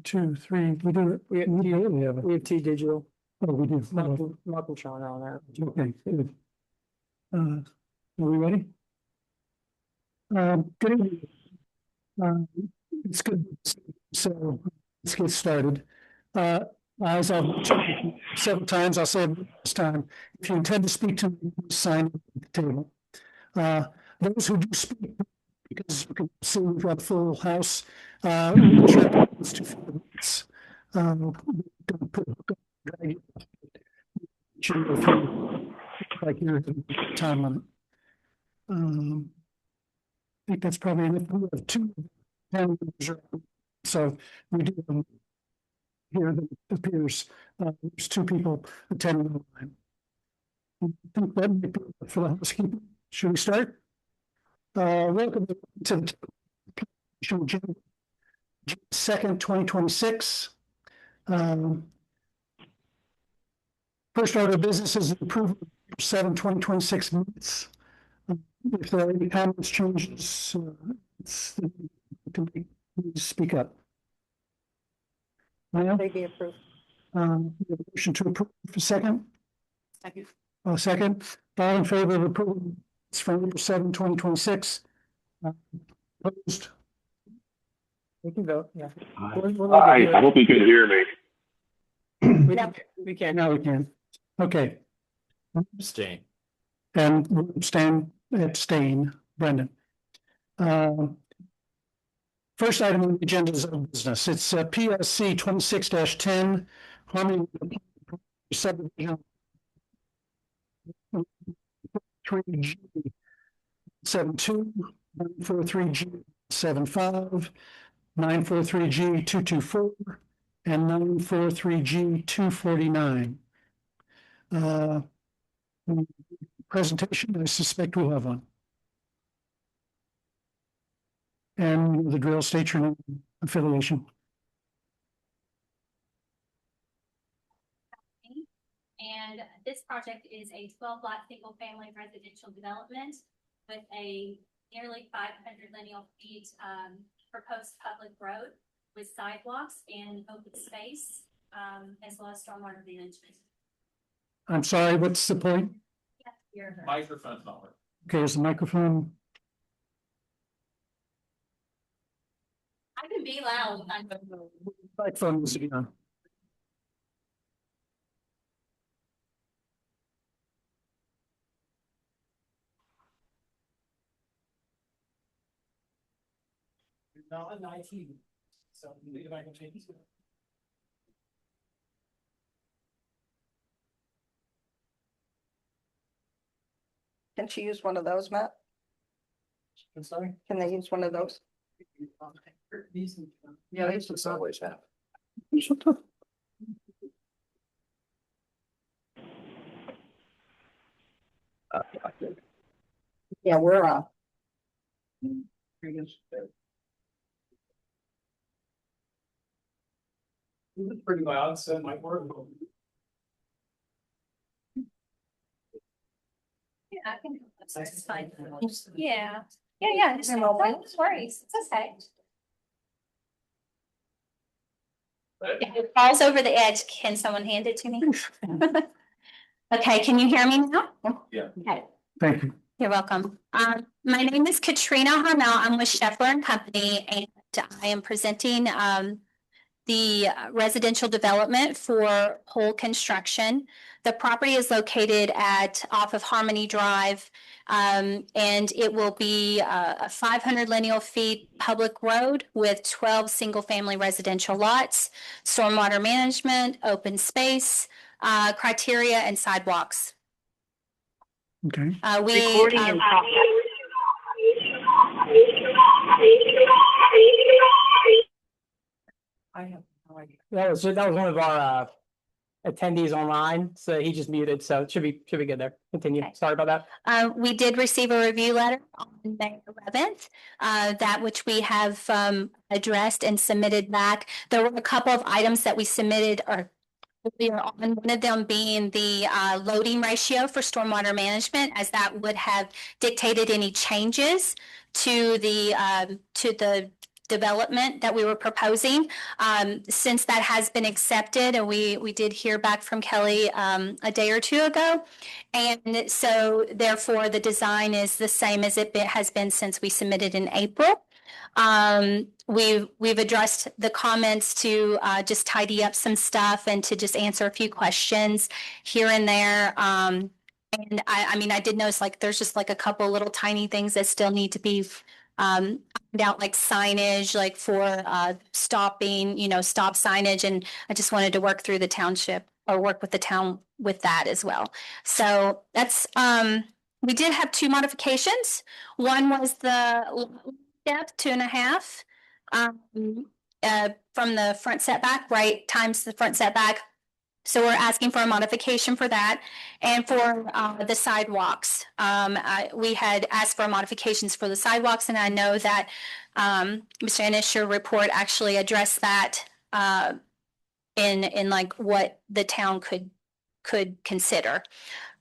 Two, three, we do it. We have two digital. Oh, we do. Mark and Sean are on that. Okay, good. Are we ready? Good evening. It's good. So let's get started. As I've mentioned several times, I'll say it this time, if you intend to speak to me, sign at the table. Those who do speak, because you can see we've got a full house, it's 2 minutes. Don't put drag it. Should go through like your time limit. I think that's probably enough. We have 2 members around. So we do here that appears there's 2 people attending online. I think that might be for the housekeeping. Should we start? Welcome to the June 2nd, 2026. First order of business is approval of 7/2026 minutes. If there are any comments, changes, please speak up. They be approved. Motion to approve for second. Second. Second. All in favor of approval? It's from April 7, 2026. Opposed? We can vote, yeah. I hope you can hear me. We can. Now we can. Okay. Abstain. And abstain, Brendan. First item on the agenda is of business. It's PSC 26-10, Harmony subdivision 3G 72, 943G 75, 943G 224, and 943G 249. Presentation, I suspect we'll have one. And the drill, state your name, affiliation. And this project is a 12-lot single-family residential development with a nearly 500 lineal feet proposed public road with sidewalks and open space, as well as stormwater management. I'm sorry, what's the point? Microphone's not working. Okay, is the microphone? I can be loud. Microphone needs to be on. Not an IT, so if I can change it. Can she use one of those, Matt? I'm sorry? Can they use one of those? Yeah, they just always have. Yeah, we're It's pretty loud, so it might work. Yeah, I can. It's fine. Yeah, no worries. It's okay. If it falls over the edge, can someone hand it to me? Okay, can you hear me now? Yeah. Okay. Thank you. You're welcome. My name is Katrina Harmel. I'm with Scheffler and Company, and I am presenting the residential development for Whole Construction. The property is located off of Harmony Drive, and it will be a 500 lineal feet public road with 12 single-family residential lots, stormwater management, open space, criteria, and sidewalks. Okay. I have no idea. That was one of our attendees online, so he just muted, so it should be good there. Continue. Okay. Sorry about that. We did receive a review letter on May 11th, that which we have addressed and submitted back. There were a couple of items that we submitted or earlier on, one of them being the loading ratio for stormwater management, as that would have dictated any changes to the development that we were proposing. Since that has been accepted, and we did hear back from Kelly a day or two ago. And so therefore, the design is the same as it has been since we submitted in April. We've addressed the comments to just tidy up some stuff and to just answer a few questions here and there. And I mean, I did notice like there's just like a couple little tiny things that still need to be ironed out, like signage, like for stopping, stop signage. And I just wanted to work through the township or work with the town with that as well. So that's we did have two modifications. One was the depth 2.5 from the front setback, right, times the front setback. So we're asking for a modification for that. And for the sidewalks, we had asked for modifications for the sidewalks, and I know that Mr. Ennis, your report actually addressed that in like what the town could consider.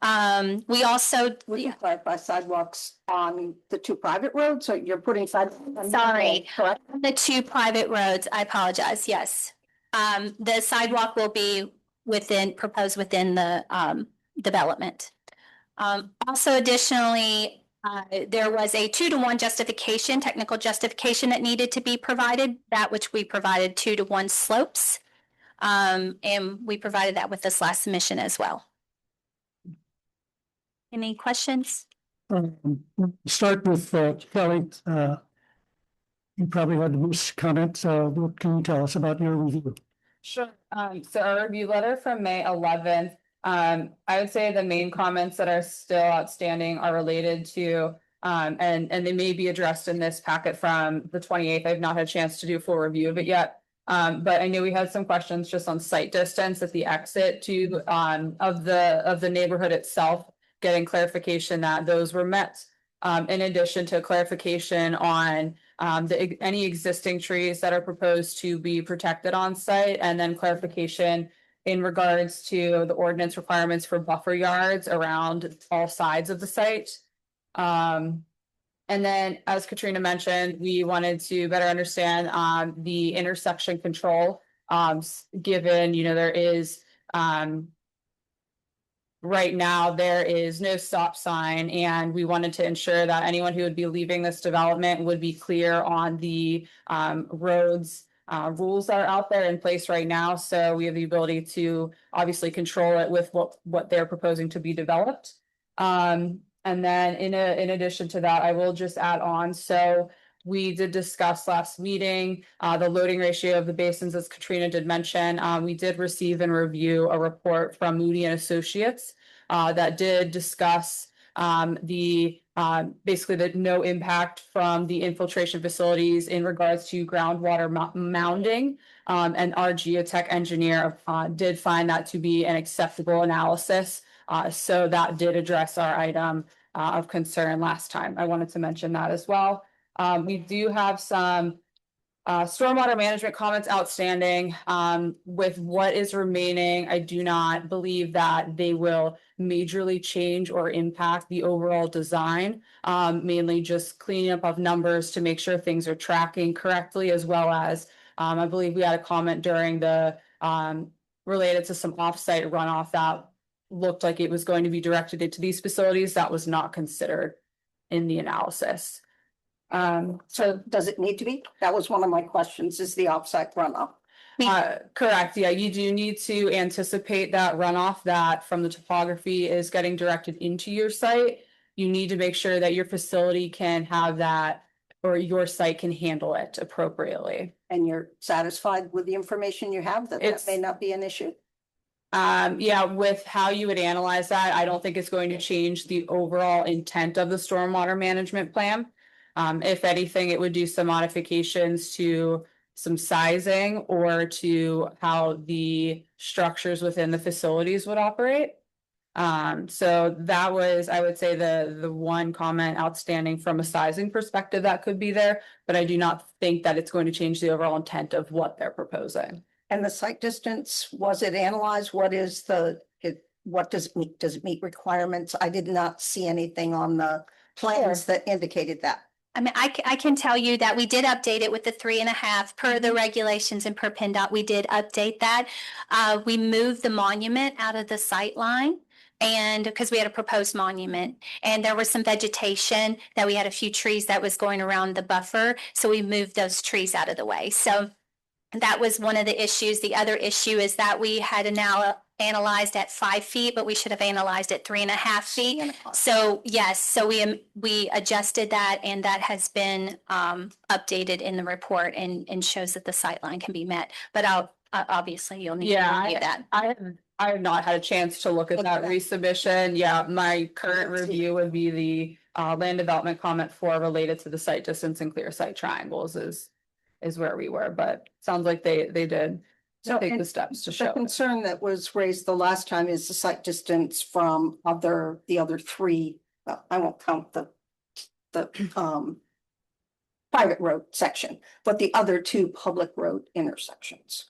We also We can clarify sidewalks on the two private roads, so you're putting sidewalks. on Sorry. Correct? the two private roads, I apologize, yes. The sidewalk will be proposed within the development. Also additionally, there was a 2-to-1 justification, technical justification that needed to be provided, that which we provided 2-to-1 slopes. And we provided that with this last submission as well. Any questions? Start with Kelly. You probably had the most comments. What can you tell us about your review? Sure. So our review letter from May 11th, I would say the main comments that are still outstanding are related to, and they may be addressed in this packet from the 28th. I've not had a chance to do a full review of it yet. But I know we had some questions just on site distance at the exit to, of the neighborhood itself, getting clarification that those were met. In addition to clarification on any existing trees that are proposed to be protected on site, and then clarification in regards to the ordinance requirements for buffer yards around all sides of the site. And then, as Katrina mentioned, we wanted to better understand the intersection control, given, there is right now, there is no stop sign, and we wanted to ensure that anyone who would be leaving this development would be clear on the roads rules that are out there in place right now. So we have the ability to obviously control it with what they're proposing to be developed. And then in addition to that, I will just add on. So we did discuss last meeting the loading ratio of the basins, as Katrina did mention. We did receive and review a report from Moody and Associates that did discuss basically the no impact from the infiltration facilities in regards to groundwater mounding. And our geotech engineer did find that to be an acceptable analysis. So that did address our item of concern last time. I wanted to mention that as well. We do have some stormwater management comments outstanding. With what is remaining, I do not believe that they will majorly change or impact the overall design. Mainly just cleaning up of numbers to make sure things are tracking correctly, as well as I believe we had a comment during the related to some offsite runoff that looked like it was going to be directed into these facilities. That was not considered in the analysis. So does it need to be? That was one of my questions, is the offsite runoff. Correct. Yeah, you do need to anticipate that runoff that from the topography is getting directed into your site. You need to make sure that your facility can have that, or your site can handle it appropriately. And you're satisfied with the information you have, that may not be an issue? Yeah, with how you would analyze that, I don't think it's going to change the overall intent of the stormwater management plan. If anything, it would do some modifications to some sizing or to how the structures within the facilities would operate. So that was, I would say, the one comment outstanding from a sizing perspective that could be there, but I do not think that it's going to change the overall intent of what they're proposing. And the site distance, was it analyzed? What is what does it meet? Does it meet requirements? I did not see anything on the plans that indicated that. I mean, I can tell you that we did update it with the 3.5 per the regulations and per PennDOT. We did update that. We moved the monument out of the sight line. And because we had a proposed monument and there was some vegetation that we had a few trees that was going around the buffer. So we moved those trees out of the way. So that was one of the issues. The other issue is that we had now analyzed at 5 feet, but we should have analyzed at 3.5 feet. So yes, so we adjusted that and that has been updated in the report and shows that the sight line can be met. But obviously you'll need to Yeah, review that. I have not had a chance to look at that Okay. resubmission. Yeah, my current review would be the land development comment 4 related to the site distance and clear site triangles is where we were, but sounds like they did So, take and the steps to the show it. concern that was raised the last time is the site distance from the other three, I won't count the private road section, but the other two public road intersections.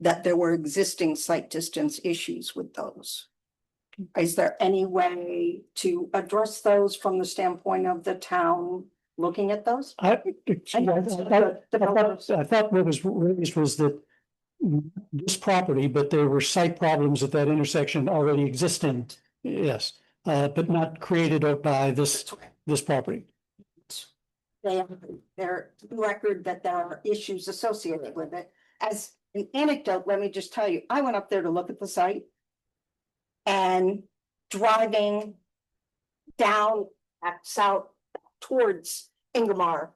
That there were existing site distance issues with those. Is there any way to address those from the standpoint of the town looking at those? I thought what was raised was that this property, but there were site problems at that intersection already existing, yes, but not created by this property. They're record that there are issues associated with it. As an anecdote, let me just tell you, I went up there to look at the site. And driving down south towards Ingomar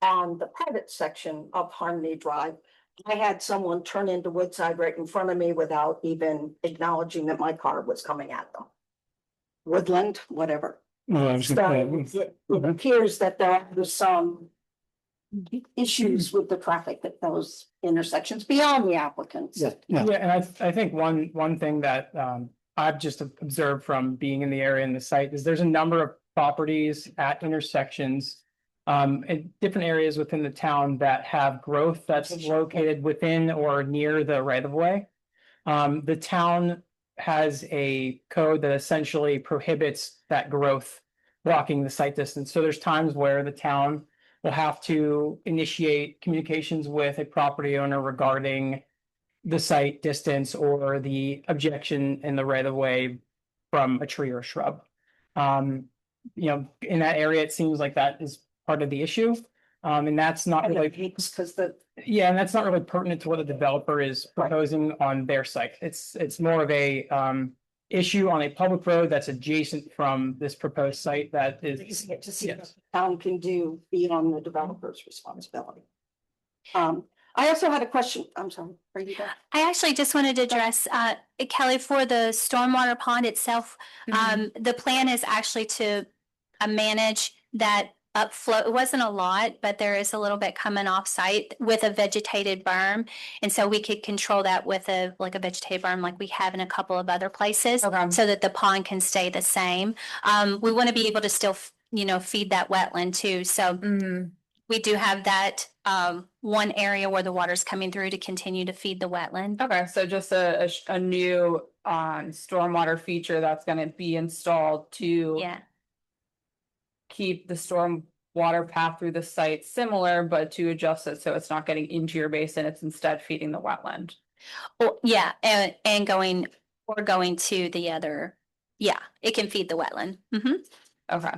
on the private section of Harmony Drive, I had someone turn into Woodside right in front of me without even acknowledging that my car was coming at them. Woodland, whatever. No, I was gonna So it appears that there are some issues with the traffic at those intersections beyond the applicants. yeah. Yeah, and I think one thing that I've just observed from being in the area and the site is there's a number of properties at intersections. In different areas within the town that have growth that's located within or near the right of way. The town has a code that essentially prohibits that growth blocking the site distance. So there's times where the town will have to initiate communications with a property owner regarding the site distance or the objection in the right of way from a tree or a shrub. In that area, it seems like that is part of the issue. And that's not really, Because and that's not really pertinent to what the developer is proposing on their site. It's more of a issue on a public road that's adjacent from this proposed site that is. get to see Yes. what the town can do beyond the developer's responsibility. I also had a question, I'm sorry, are you there? I actually just wanted to address, Kelly, for the stormwater pond itself. The plan is actually to manage that upflow. It wasn't a lot, but there is a little bit coming off site with a vegetated berm. And so we could control that with a vegetated berm like we have in a couple of other places. Okay. So that the pond can stay the same. We want to be able to still, feed that wetland too. So we do have that one area where the water's coming through to continue to feed the wetland. Okay, so just a new stormwater feature that's gonna be installed to Yeah, keep the storm water path through the site similar, but to adjust it so it's not getting into your basin, it's instead feeding the wetland. and going to the other, it can feed the wetland. Okay.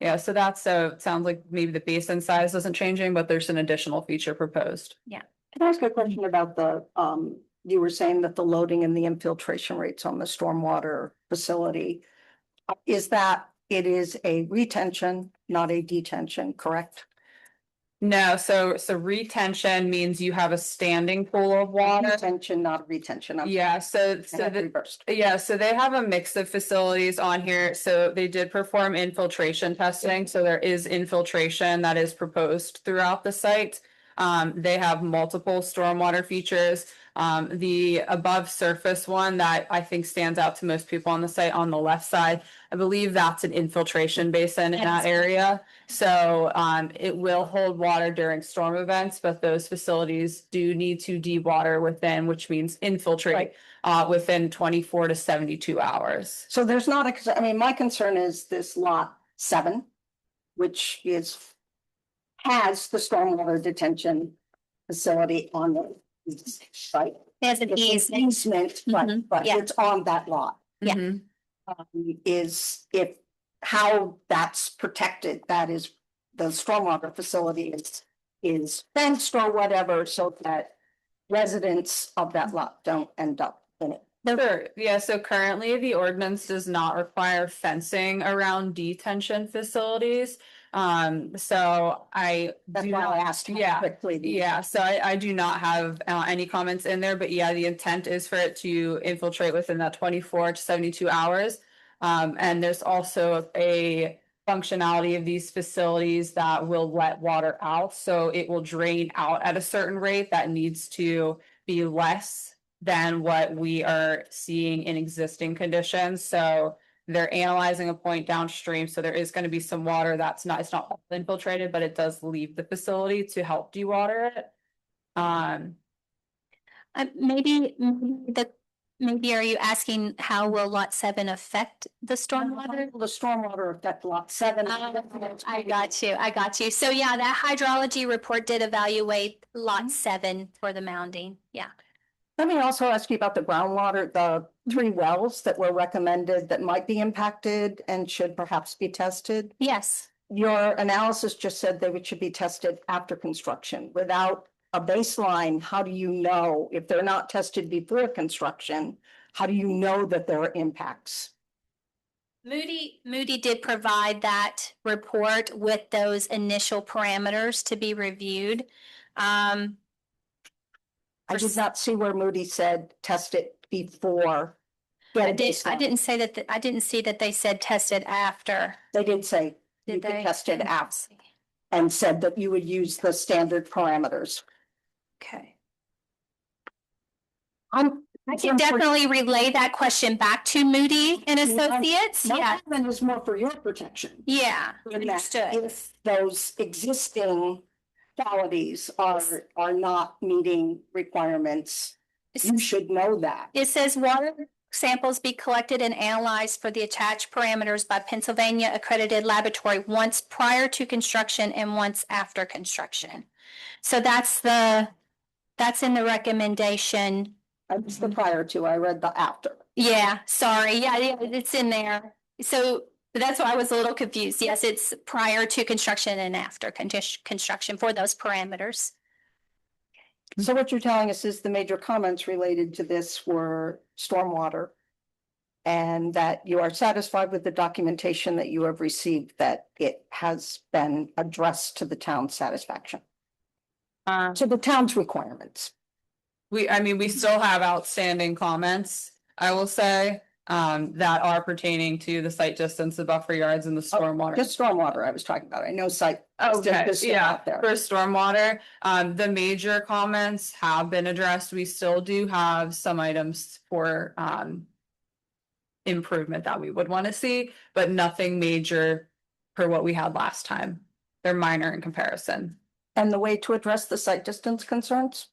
Yeah, so it sounds like maybe the basin size isn't changing, but there's an additional feature proposed. Can I ask a question about you were saying that the loading and the infiltration rates on the stormwater facility? Is that it is a retention, not a detention, correct? No, so retention means you have a standing pool of water. Retention, not retention. Yeah, so Reversed. so they have a mix of facilities on here. So they did perform infiltration testing. So there is infiltration that is proposed throughout the site. They have multiple stormwater features. The above surface one that I think stands out to most people on the site on the left side, I believe that's an infiltration basin in that area. So it will hold water during storm events, but those facilities do need to dewater within, which means infiltrate within 24 to 72 hours. So there's not a, I mean, my concern is this lot 7, which has the stormwater detention facility on the site. There's an easement. Easement, Mhm, but yeah. it's on that lot. Yeah. Mhm. Is if how that's protected, that is the stormwater facility is fenced or whatever, so that residents of that lot don't end up in it. Sure, yeah, so currently the ordinance does not require fencing around detention facilities. So I That's do why I not, asked how yeah, quickly. yeah, so I do not have any comments in there, but yeah, the intent is for it to infiltrate within that 24 to 72 hours. And there's also a functionality of these facilities that will let water out, so it will drain out at a certain rate that needs to be less than what we are seeing in existing conditions. So they're analyzing a point downstream, so there is going to be some water that's not, it's not all infiltrated, but it does leave the facility to help dewater it. Maybe are you asking how will lot 7 affect the stormwater? The stormwater affect lot 7. I got you. So yeah, that hydrology report did evaluate lot 7 for the mounding. Yeah. Let me also ask you about the groundwater, the 3 wells that were recommended that might be impacted and should perhaps be tested. Yes. Your analysis just said should be tested after construction. Without a baseline, how do you know if they're not tested before construction? How do you know that there are impacts? Moody did provide that report with those initial parameters to be reviewed. I did not see where Moody said test it before. I didn't say that, I didn't see that they said tested after. They did say you Did could they? test it after and said that you would use the standard parameters. Okay. I I can definitely relay that question back to Moody and Associates. My Yeah, comment is more for your protection. yeah, In that understood. if those existing qualities are not meeting requirements, you should know that. It says water samples be collected and analyzed for the attached parameters by Pennsylvania accredited laboratory once prior to construction and once after construction. So that's in the recommendation. That's the prior to, I read the after. Yeah, sorry. Yeah, it's in there. So that's why I was a little confused. Yes, it's prior to construction and after construction for those parameters. So what you're telling us is the major comments related to this were stormwater. And that you are satisfied with the documentation that you have received, that it has been addressed to the town's satisfaction, to the town's requirements. We still have outstanding comments, I will say, that are pertaining to the site distance, the buffer yards and the stormwater. Just stormwater I was talking about. I know site. Okay, is still yeah, out there. for stormwater, the major comments have been addressed. We still do have some items for improvement that we would want to see, but nothing major for what we had last time. They're minor in comparison. And the way to address the site distance concerns?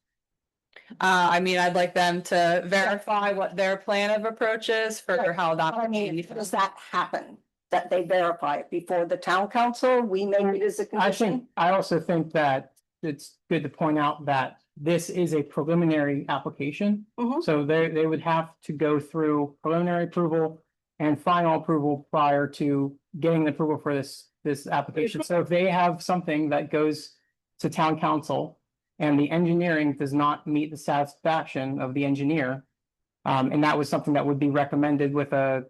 I'd like them to verify what their plan of approach is for how that. I mean, does that happen? That they verify it before the town council? We make it as a condition? I also think that it's good to point out that this is a preliminary application. Mhm. So they would have to go through preliminary approval and final approval prior to getting the approval for this application. So if they have something that goes to town council and the engineering does not meet the satisfaction of the engineer, and that was something that would be recommended with a,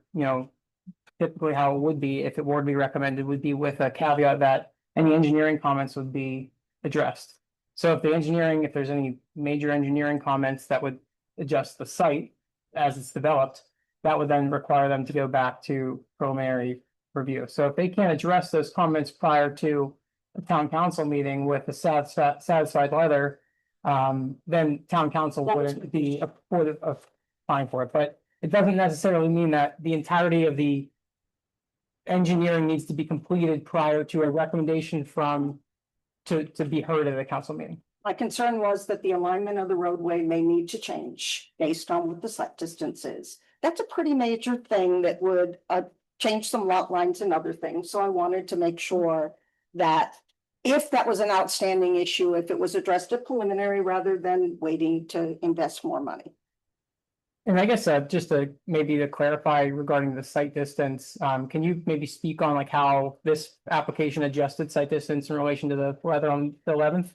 typically how it would be if it were to be recommended would be with a caveat that any engineering comments would be addressed. So if there's any major engineering comments that would adjust the site as it's developed, that would then require them to go back to preliminary review. So if they can't address those comments prior to a town council meeting with a satisfied letter, then town council wouldn't be supportive of applying for it, but it doesn't necessarily mean that the entirety of the engineering needs to be completed prior to a recommendation to be heard at a council meeting. My concern was that the alignment of the roadway may need to change based on what the site distance is. That's a pretty major thing that would change some lot lines and other things. So I wanted to make sure that if that was an outstanding issue, if it was addressed at preliminary rather than waiting to invest more money. And I guess just to clarify regarding the site distance, can you maybe speak on like how this application adjusted site distance in relation to the weather on the 11th?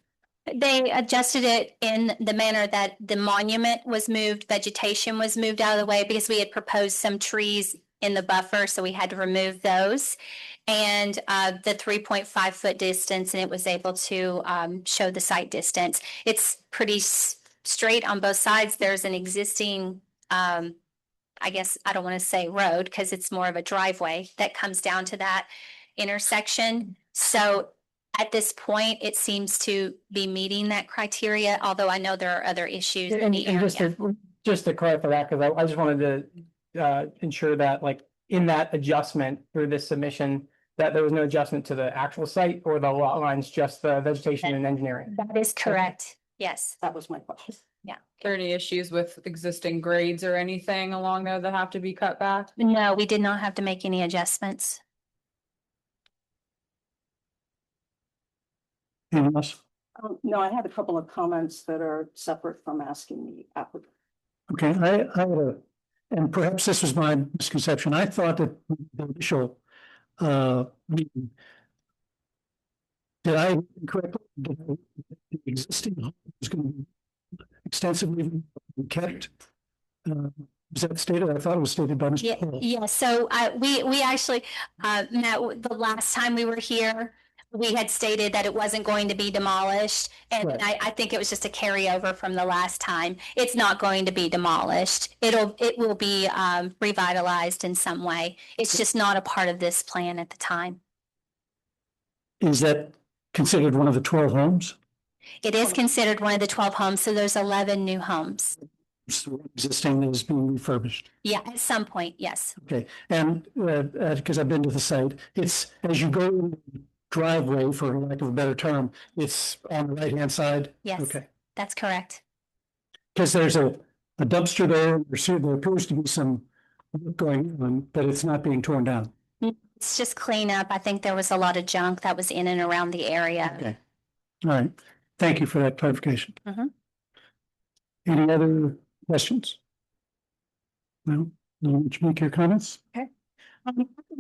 They adjusted it in the manner that the monument was moved, vegetation was moved out of the way because we had proposed some trees in the buffer, so we had to remove those. And the 3.5 foot distance, and it was able to show the site distance. It's pretty straight on both sides. There's an existing, I guess, I don't want to say road because it's more of a driveway that comes down to that intersection. So at this point, it seems to be meeting that criteria, although I know there are other issues in the And area. just to clarify that, because I just wanted to ensure that like in that adjustment through this submission, that there was no adjustment to the actual site or the lot lines, just the vegetation and engineering. That is correct. Yes. That was my question. Are there any issues with existing grades or anything along there that have to be cut back? No, we did not have to make any adjustments. Anyone else? No, I had a couple of comments that are separate from asking the applicant. Okay, I would have, and perhaps this was my misconception. I thought that the initial meeting. Did I correctly? The existing home was going to be extensively kept. Was that stated? I thought it was stated by Mr. Yeah, Paul. yeah. So we actually met the last time we were here. We had stated that it wasn't going to be demolished, and Right. I think it was just a carryover from the last time. It's not going to be demolished. It will be revitalized in some way. It's just not a part of this plan at the time. Is that considered one of the 12 homes? It is considered one of the 12 homes, so there's 11 new homes. So existing is being refurbished. Yeah, at some point, yes. Okay, and because I've been to the site, it's as you go in the driveway, for lack of a better term, it's on the right-hand side. Yes, Okay, that's correct. because there's a dumpster there. There appears to be some work going on, but it's not being torn down. It's just cleanup. I think there was a lot of junk that was in and around the area. Okay, all right. Thank you for that clarification. Mhm. Any other questions? No, you want to make your comments? At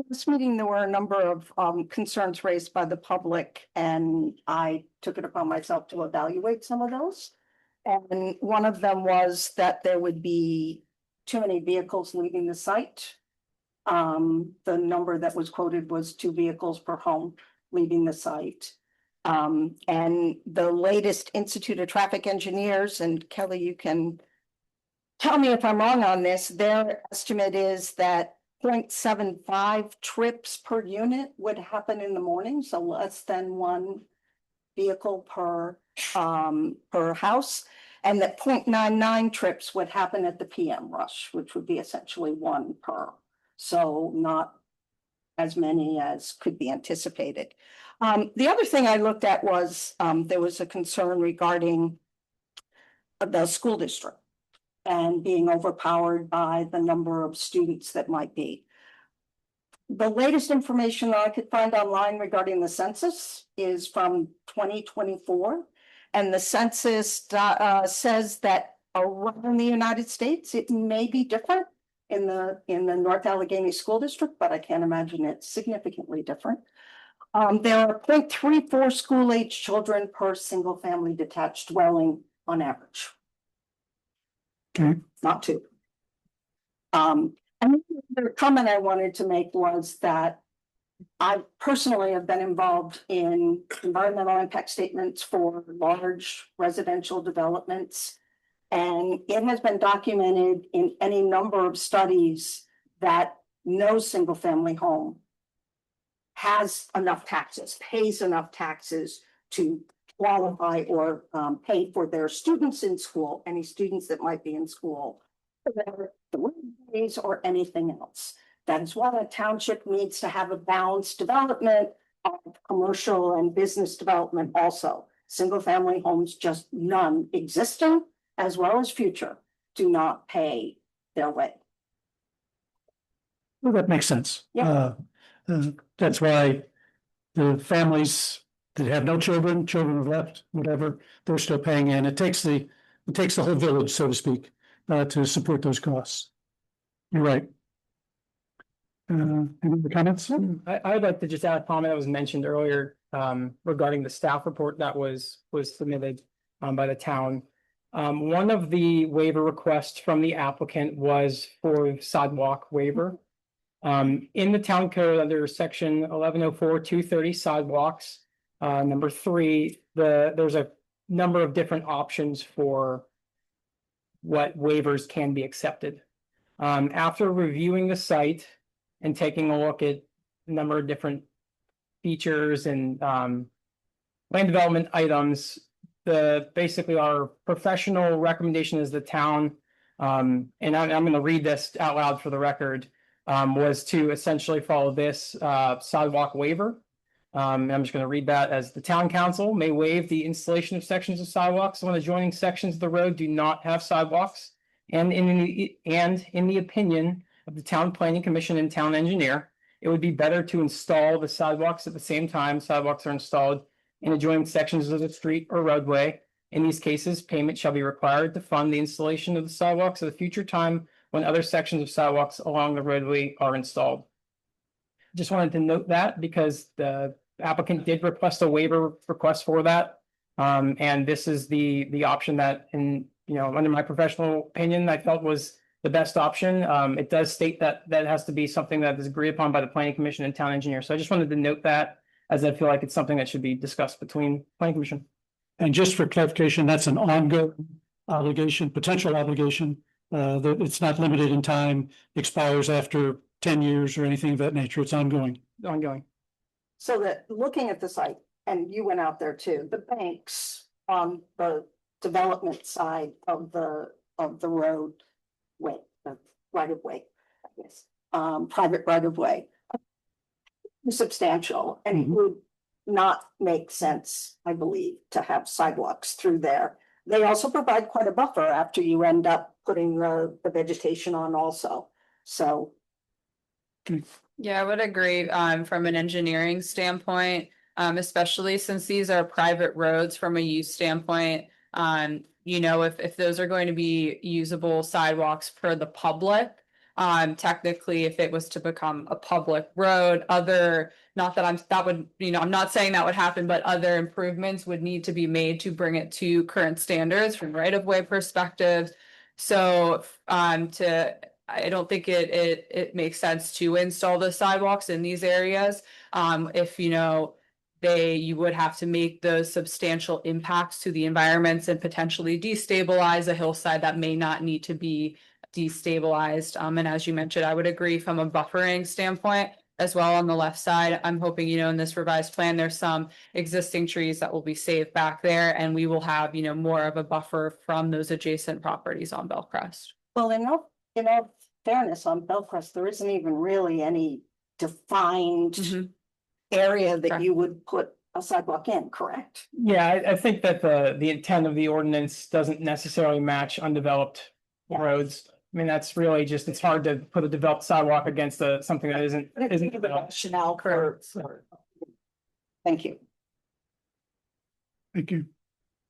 this meeting, there were a number of concerns raised by the public, and I took it upon myself to evaluate some of those. And one of them was that there would be too many vehicles leaving the site. The number that was quoted was 2 vehicles per home leaving the site. And the latest Institute of Traffic Engineers, and Kelly, you can tell me if I'm wrong on this, their estimate is that 0.75 trips per unit would happen in the morning, so less than 1 vehicle per house. And that 0.99 trips would happen at the PM rush, which would be essentially 1 per. So not as many as could be anticipated. The other thing I looked at was there was a concern regarding the school district and being overpowered by the number of students that might be. The latest information I could find online regarding the census is from 2024. And the census says that around the United States, it may be different in the North Allegheny School District, but I can't imagine it's significantly different. There are 0.34 school-age children per single-family detached dwelling on average. Okay, Not 2. And the comment I wanted to make was that I personally have been involved in environmental impact statements for large residential developments. And it has been documented in any number of studies that no single family home has enough taxes, pays enough taxes to qualify or pay for their students in school, any students that might be in school, whether the roadways or anything else. That is why a township needs to have a balanced development of commercial and business development also. Single-family homes, just none existing as well as future, do not pay their way. Well, that makes sense. Yeah. That's why the families that have no children, children have left, whatever, they're still paying in. It takes the whole village, so to speak, to support those costs. You're right. Any other comments? I'd like to just add a comment that was mentioned earlier, regarding the staff report that was submitted, by the town. One of the waiver requests from the applicant was for sidewalk waiver. In the town code under section 1104-230 sidewalks, number 3, there's a number of different options for what waivers can be accepted. After reviewing the site and taking a look at a number of different features and land development items, basically our professional recommendation is the town, and I'm going to read this out loud for the record, was to essentially follow this sidewalk waiver. I'm just going to read that as the town council may waive the installation of sections of sidewalks when adjoining sections of the road do not have sidewalks, and in the opinion of the town planning commission and town engineer, it would be better to install the sidewalks at the same time sidewalks are installed in adjoining sections of the street or roadway. In these cases, payment shall be required to fund the installation of the sidewalks at a future time when other sections of sidewalks along the roadway are installed. Just wanted to note that because the applicant did request a waiver request for that. And this is the option that, under my professional opinion, I felt was the best option. It does state that has to be something that is agreed upon by the planning commission and town engineer. So I just wanted to note that, as I feel like it's something that should be discussed between planning commission. And just for clarification, that's an ongoing obligation, potential obligation. That it's not limited in time, expires after 10 years or anything of that nature. It's ongoing. Ongoing. So that looking at the site, and you went out there too, the banks on the development side of the road way, the right of way, I guess, private right of way, substantial, and it would not make sense, I believe, to have sidewalks through there. They also provide quite a buffer after you end up putting the vegetation on also. So Yeah, I would agree, from an engineering standpoint, especially since these are private roads from a use standpoint. If those are going to be usable sidewalks for the public, technically, if it was to become a public road, I'm not saying that would happen, but other improvements would need to be made to bring it to current standards from right-of-way perspective. So, I don't think it makes sense to install the sidewalks in these areas. If you would have to make those substantial impacts to the environments and potentially destabilize a hillside that may not need to be destabilized. And as you mentioned, I would agree from a buffering standpoint as well on the left side. I'm hoping, in this revised plan, there's some existing trees that will be saved back there, and we will have, more of a buffer from those adjacent properties on Bellcrest. well, in all fairness, on Bellcrest, there isn't even really any defined area that Correct. you would put a sidewalk in, correct? Yeah, I think that the intent of the ordinance doesn't necessarily match undeveloped Yeah. roads. I mean, that's really just, it's hard to put a developed sidewalk against something that isn't The developed. rationale for. Thank you. Thank you.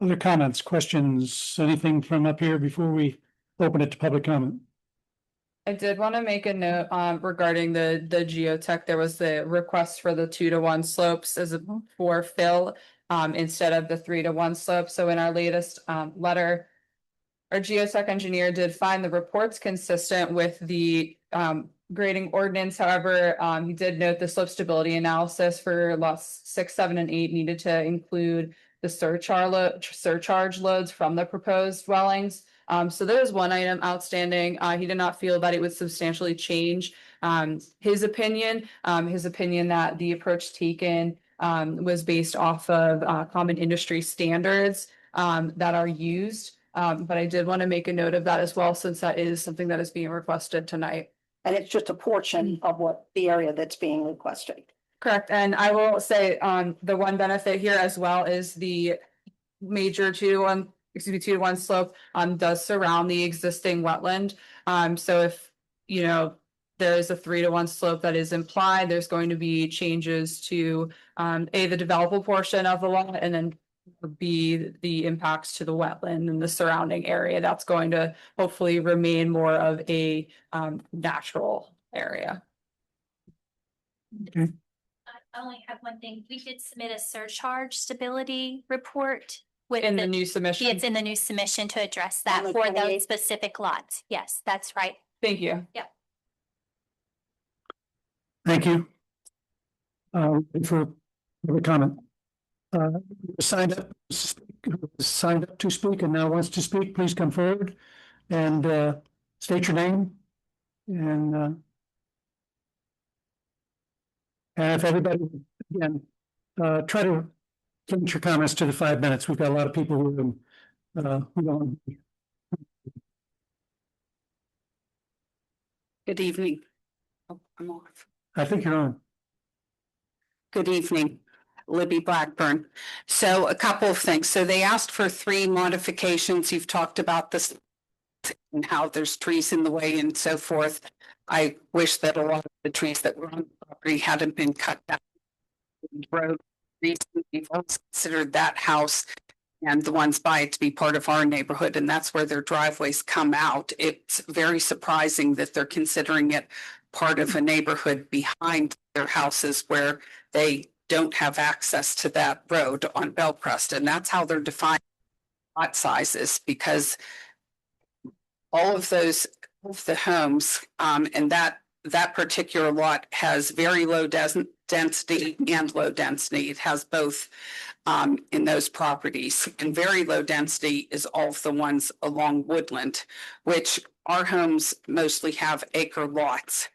Other comments, questions, anything from up here before we open it to public comment? I did want to make a note regarding the geotech. There was the request for the 2-to-1 slopes for fill instead of the 3-to-1 slope. So in our latest letter, our geotech engineer did find the reports consistent with the grading ordinance. However, he did note the slope stability analysis for lots 6, 7, and 8 needed to include the surcharge loads from the proposed dwellings. So there is one item outstanding. He did not feel that it would substantially change his opinion that the approach taken was based off of common industry standards that are used. But I did want to make a note of that as well, since that is something that is being requested tonight. And it's just a portion of what the area that's being requested. Correct, and I will say, the one benefit here as well is the major 2-to-1 slope, does surround the existing wetland. So if, there is a 3-to-1 slope that is implied, there's going to be changes to, the developable portion of the lot, and then B, the impacts to the wetland and the surrounding area. That's going to hopefully remain more of a, natural area. Okay. I only have one thing. We did submit a surcharge stability report with In the new submission. It's in the new submission to address that On the for 28th. those specific lots. Yes, that's right. Thank you. Thank you. For the comment. Signed up to speak and now wants to speak, please come forward and state your name. And if everybody, again, try to limit your comments to the 5 minutes. We've got a lot of people who don't. Good evening. Oh, I'm off. I think you're on. Good evening, Libby Blackburn. So a couple of things. So they asked for 3 modifications. You've talked about this and how there's trees in the way and so forth. I wish that a lot of the trees that were on the property hadn't been cut down. Road recently, we've also considered that house and the ones by it to be part of our neighborhood, and that's where their driveways come out. It's very surprising that they're considering it part of a neighborhood behind their houses where they don't have access to that road on Bellcrest. And that's how they're defining lot sizes, because all of those of the homes and that particular lot has very low density and low density. It has both in those properties, and very low density is all of the ones along Woodland, which our homes mostly have acre lots.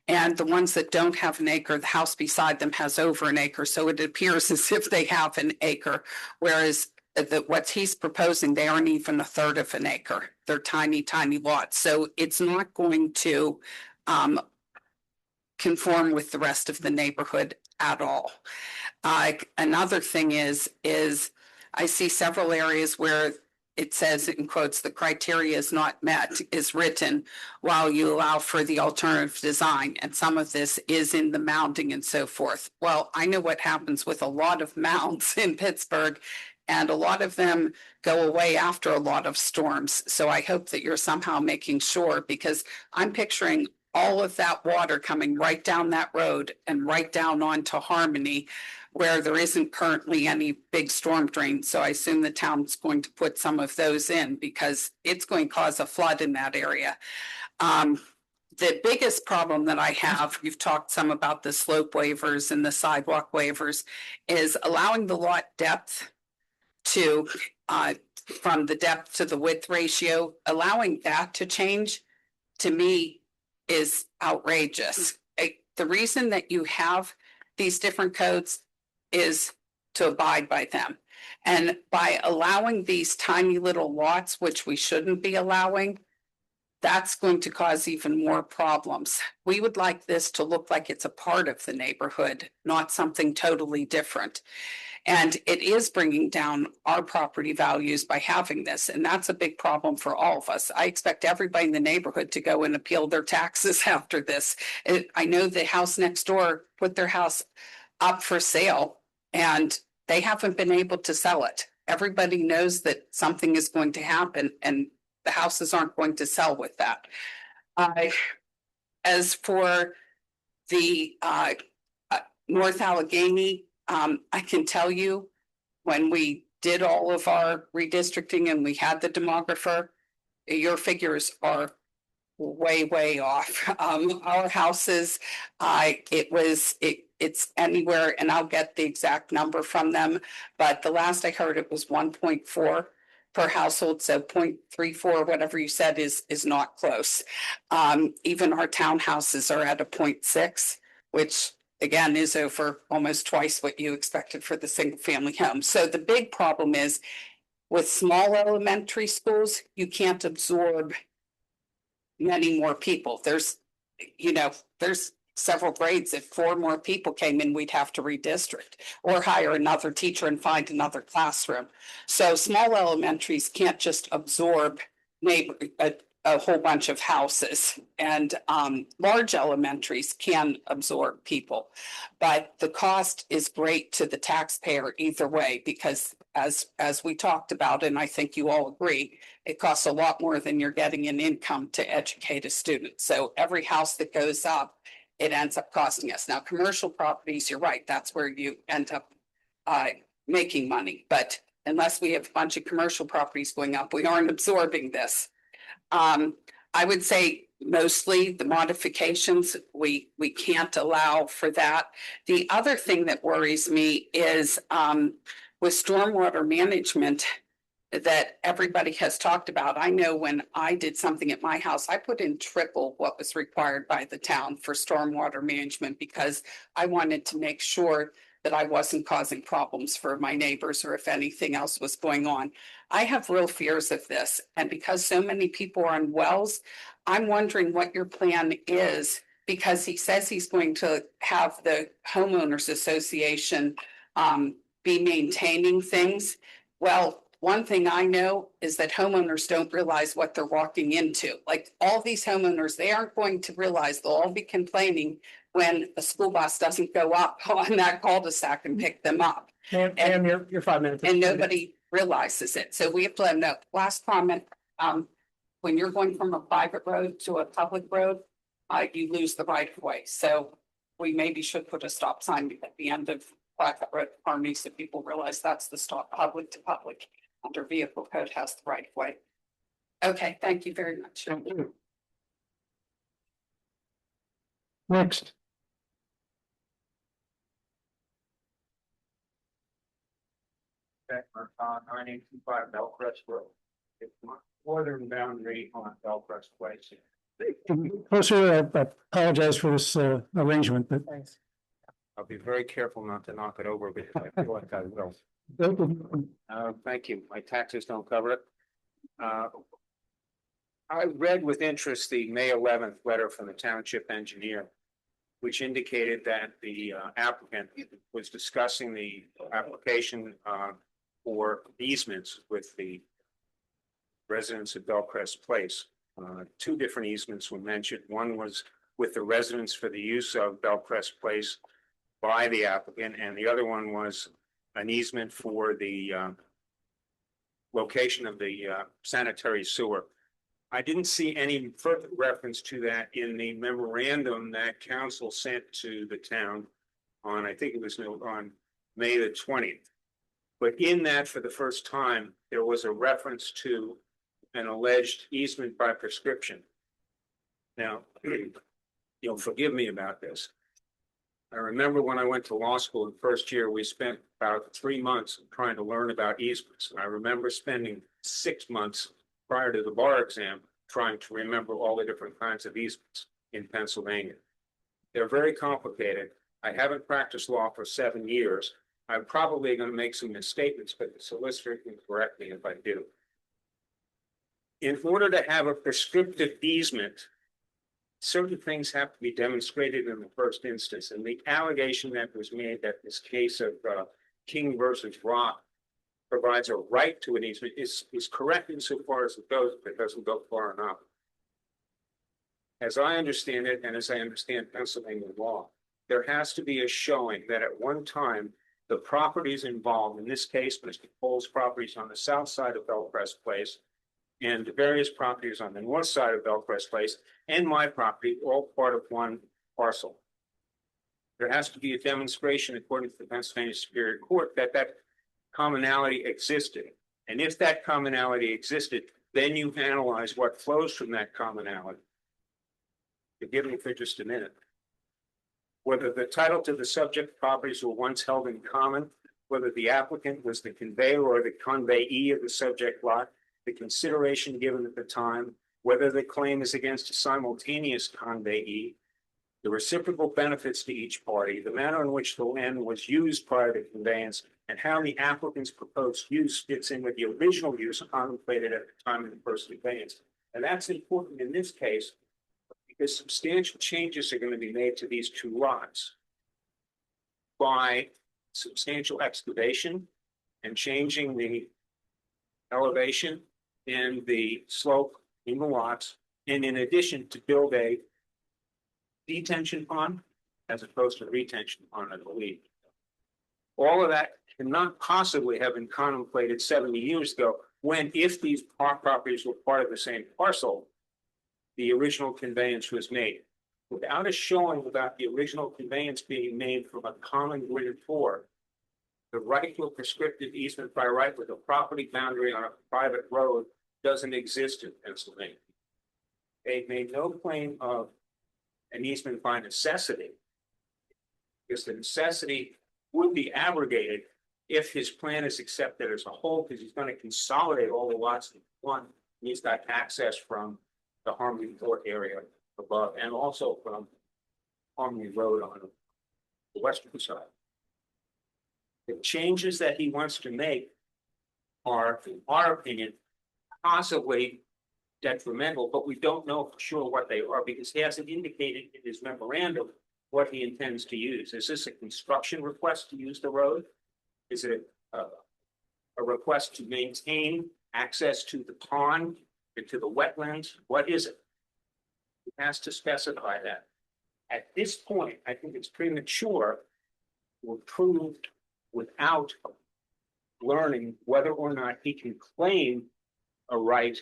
And the ones that don't have an acre, the house beside them has over an acre. So it appears as if they have an acre, whereas what he's proposing, they aren't even a third of an acre. They're tiny, tiny lots. So it's not going to conform with the rest of the neighborhood at all. Another thing is I see several areas where it says in quotes, the criteria is not met, is written while you allow for the alternative design. And some of this is in the mounding and so forth. Well, I know what happens with a lot of mounds in Pittsburgh, and a lot of them go away after a lot of storms. So I hope that you're somehow making sure, because I'm picturing all of that water coming right down that road and right down onto Harmony, where there isn't currently any big storm drain. So I assume the town's going to put some of those in, because it's going to cause a flood in that area. The biggest problem that I have, you've talked some about the slope waivers and the sidewalk waivers, is allowing the lot depth to, from the depth to the width ratio, allowing that to change, to me, is outrageous. The reason that you have these different codes is to abide by them. And by allowing these tiny little lots, which we shouldn't be allowing, that's going to cause even more problems. We would like this to look like it's a part of the neighborhood, not something totally different. And it is bringing down our property values by having this. And that's a big problem for all of us. I expect everybody in the neighborhood to go and appeal their taxes after this. I know the house next door put their house up for sale and they haven't been able to sell it. Everybody knows that something is going to happen and the houses aren't going to sell with that. As for the North Allegheny, I can tell you, when we did all of our redistricting and we had the demographer, your figures are way, way off. Our houses, it's anywhere, and I'll get the exact number from them, but the last I heard it was 1.4 per household, so 0.34, whatever you said is not close. Even our townhouses are at a 0.6, which again is over almost twice what you expected for the single family home. So the big problem is with small elementary schools, you can't absorb many more people. There's several grades. If 4 more people came in, we'd have to redistrict or hire another teacher and find another classroom. So small elementaries can't just absorb a whole bunch of houses, and large elementaries can absorb people. But the cost is great to the taxpayer either way, because as we talked about, and I think you all agree, it costs a lot more than you're getting in income to educate a student. So every house that goes up, it ends up costing us. Now, commercial properties, you're right, that's where you end up making money. But unless we have a bunch of commercial properties going up, we aren't absorbing this. I would say mostly the modifications, we can't allow for that. The other thing that worries me is with stormwater management that everybody has talked about. I know when I did something at my house, I put in triple what was required by the town for stormwater management because I wanted to make sure that I wasn't causing problems for my neighbors or if anything else was going on. I have real fears of this. And because so many people are on wells, I'm wondering what your plan is, because he says he's going to have the homeowners association be maintaining things. Well, one thing I know is that homeowners don't realize what they're walking into. Like all these homeowners, they aren't going to realize, they'll all be complaining when a school bus doesn't go up on that cul-de-sac and pick them up. Ma'am, you're 5 minutes. And nobody realizes it. So we have to let them know. Last comment, when you're going from a private road to a public road, you lose the right of way. So we maybe should put a stop sign at the end of private road harmony so people realize that's the stop. Public to public under vehicle code has the right of way. Okay, thank you very much. Thank you. Next. On 925 Bellcrest Road. It's the northern boundary on Bellcrest Place. Closer, I apologize for this arrangement, but Thanks. I'll be very careful not to knock it over because I feel like I will. Thank you. My taxes don't cover it. I read with interest the May 11th letter from the township engineer, which indicated that the applicant was discussing the application for easements with the residents of Bellcrest Place. 2 different easements were mentioned. One was with the residents for the use of Bellcrest Place by the applicant, and the other one was an easement for the location of the sanitary sewer. I didn't see any further reference to that in the memorandum that council sent to the town on, I think it was on May the 20th. But in that, for the first time, there was a reference to an alleged easement by prescription. Now, you'll forgive me about this. I remember when I went to law school the first year, we spent about 3 months trying to learn about easements. And I remember spending 6 months prior to the bar exam trying to remember all the different kinds of easements in Pennsylvania. They're very complicated. I haven't practiced law for 7 years. I'm probably going to make some misstatements, but the solicitor can correct me if I do. In order to have a prescriptive easement, certain things have to be demonstrated in the first instance. And the allegation that was made that this case of King versus Rock provides a right to an easement is correct insofar as it goes, but it doesn't go far enough. As I understand it, and as I understand Pennsylvania law, there has to be a showing that at one time, the properties involved, in this case, Mr. Cole's properties on the south side of Bellcrest Place, and the various properties on the north side of Bellcrest Place, and my property, all part of one parcel. There has to be a demonstration, according to the Pennsylvania Superior Court, that that commonality existed. And if that commonality existed, then you analyze what flows from that commonality. Forgive me for just a minute. Whether the title to the subject properties were once held in common, whether the applicant was the conveyor or the conveyee of the subject lot, the consideration given at the time, whether the claim is against a simultaneous conveyee, the reciprocal benefits to each party, the manner in which the land was used prior to conveyance, and how the applicant's proposed use fits in with the original use contemplated at the time of the first conveyance. And that's important in this case because substantial changes are going to be made to these two lots by substantial excavation and changing the elevation and the slope in the lots. And in addition, to build a detention pond as opposed to retention pond, I believe. All of that cannot possibly have been contemplated 70 years ago when, if these properties were part of the same parcel, the original conveyance was made. Without a showing about the original conveyance being made from a common grantor, the right to a prescriptive easement by right with a property boundary on a private road doesn't exist in Pennsylvania. They made no claim of an easement by necessity, because the necessity would be abrogated if his plan is accepted as a whole, because he's going to consolidate all the lots in one. He's got access from the Harmony Court area above and also from Harmony Road on the western side. The changes that he wants to make are, in our opinion, possibly detrimental, but we don't know for sure what they are because he hasn't indicated in his memorandum what he intends to use. Is this a construction request to use the road? Is it a request to maintain access to the pond and to the wetlands? What is it? He has to specify that. At this point, I think it's premature to approve without learning whether or not he can claim a right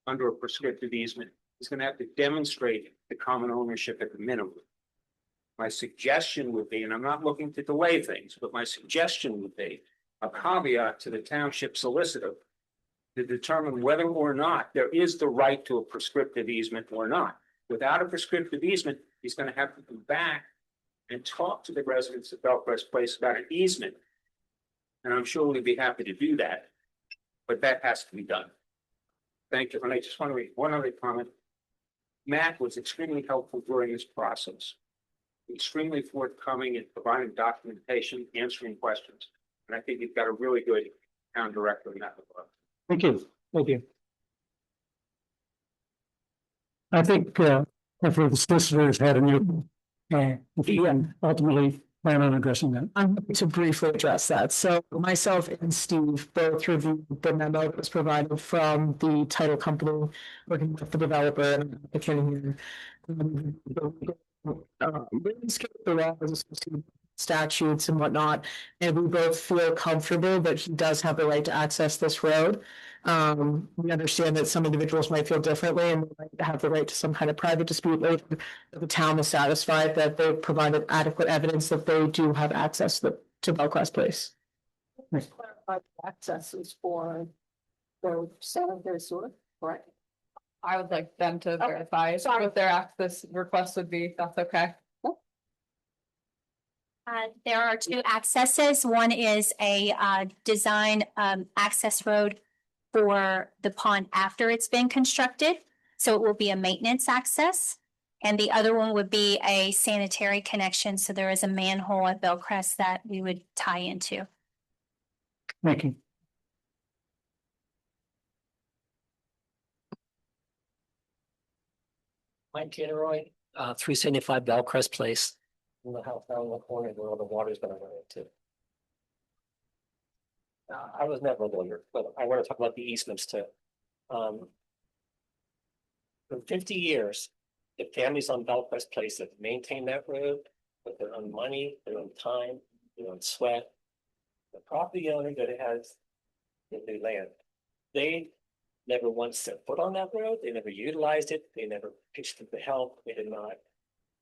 under a prescriptive easement. He's going to have to demonstrate the common ownership at the minimum. My suggestion would be, and I'm not looking to delay things, but my suggestion would be a caveat to the township solicitor to determine whether or not there is the right to a prescriptive easement or not. Without a prescriptive easement, he's going to have to come back and talk to the residents of Bellcrest Place about an easement. And I'm sure we'd be happy to do that, but that has to be done. Thank you. And I just want to read one other comment. Matt was extremely helpful during this process. Extremely forthcoming in providing documentation, answering questions. And I think you've got a really good town director in that regard. Thank you. Thank you. I think, hopefully the solicitors had a new, if you can ultimately plan on addressing that. I'm happy to briefly address that. So myself and Steve both reviewed the memo that was provided from the title company working with the developer and the applicant here. The laws, statutes and whatnot, and we both feel comfortable that he does have the right to access this road. We understand that some individuals might feel differently and might have the right to some kind of private dispute later. The town is satisfied that they've provided adequate evidence that they do have access to Bellcrest Place. Access is for the sanitary sewer, correct? I would like them to verify what their access request would be, if that's okay. There are two accesses. One is a design access road for the pond after it's been constructed. So it will be a maintenance access. And the other one would be a sanitary connection. So there is a manhole at Bellcrest that we would tie into. Thank you. Mike Tanneroy, 375 Bellcrest Place. In the house down in the corner where all the water's gonna run into. I was never a lawyer, but I want to talk about the easements too. For 50 years, the families on Bellcrest Place have maintained that road with their own money, their own time, their own sweat. The property owner that has the land, they never once set foot on that road. They never utilized it. They never pitched in for help. They did not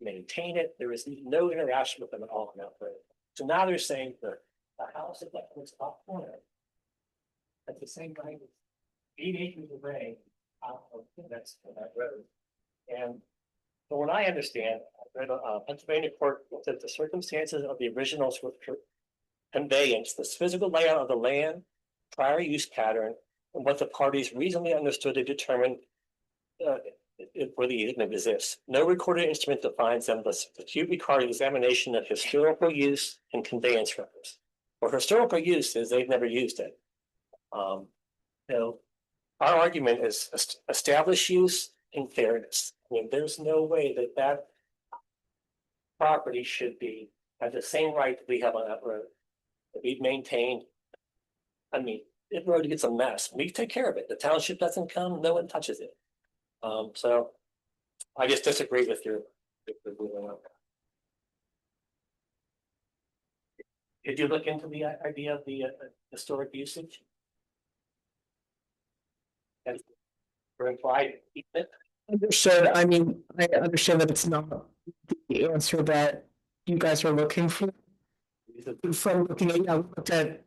maintain it. There is no interaction with them at all on that road. So now they're saying that the house at that top corner, at the same time, 8 acres away out of that road. And from what I understand, I read Pennsylvania court looked at the circumstances of the original conveyance, the physical layout of the land, prior use pattern, and what the parties reasonably understood to determine where the easement exists. No recorded instrument defines them, but the few require examination of historical use and conveyance records. For historical use is they've never used it. You know, our argument is established use and fairness. I mean, there's no way that that property should have the same right that we have on that road. That we've maintained. I mean, if road gets a mess, we take care of it. The township doesn't come, no one touches it. So I just disagree with your. Did you look into the idea of the historic usage? And for implied easement? Understood. I mean, I understand that it's not the answer that you guys are looking for. From looking at, we looked at.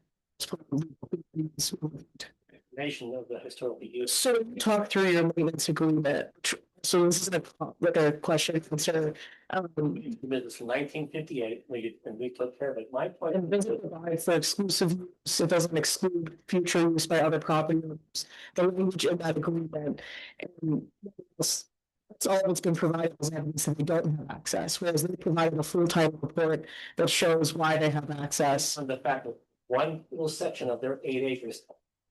Information of the historical use. So talk through your maintenance agreement. So this is like a question concern. This from 1958, and we took care of it. My point. It doesn't provide for exclusive use. It doesn't exclude future use by other property owners. The language in that agreement. And that's all that's been provided as evidence that they don't have access, whereas they provided a full title report that shows why they have access. On the fact that one little section of their 8 acres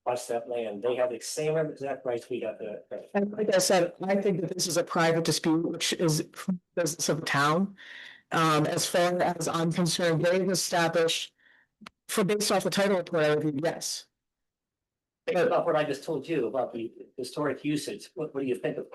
plus that land, they have the same exact rights we have there. And like I said, I think that this is a private dispute, which is business of the town. As far as I'm concerned, they've established, based off the title report, I would be yes. About what I just told you about the historic usage, what do you think of?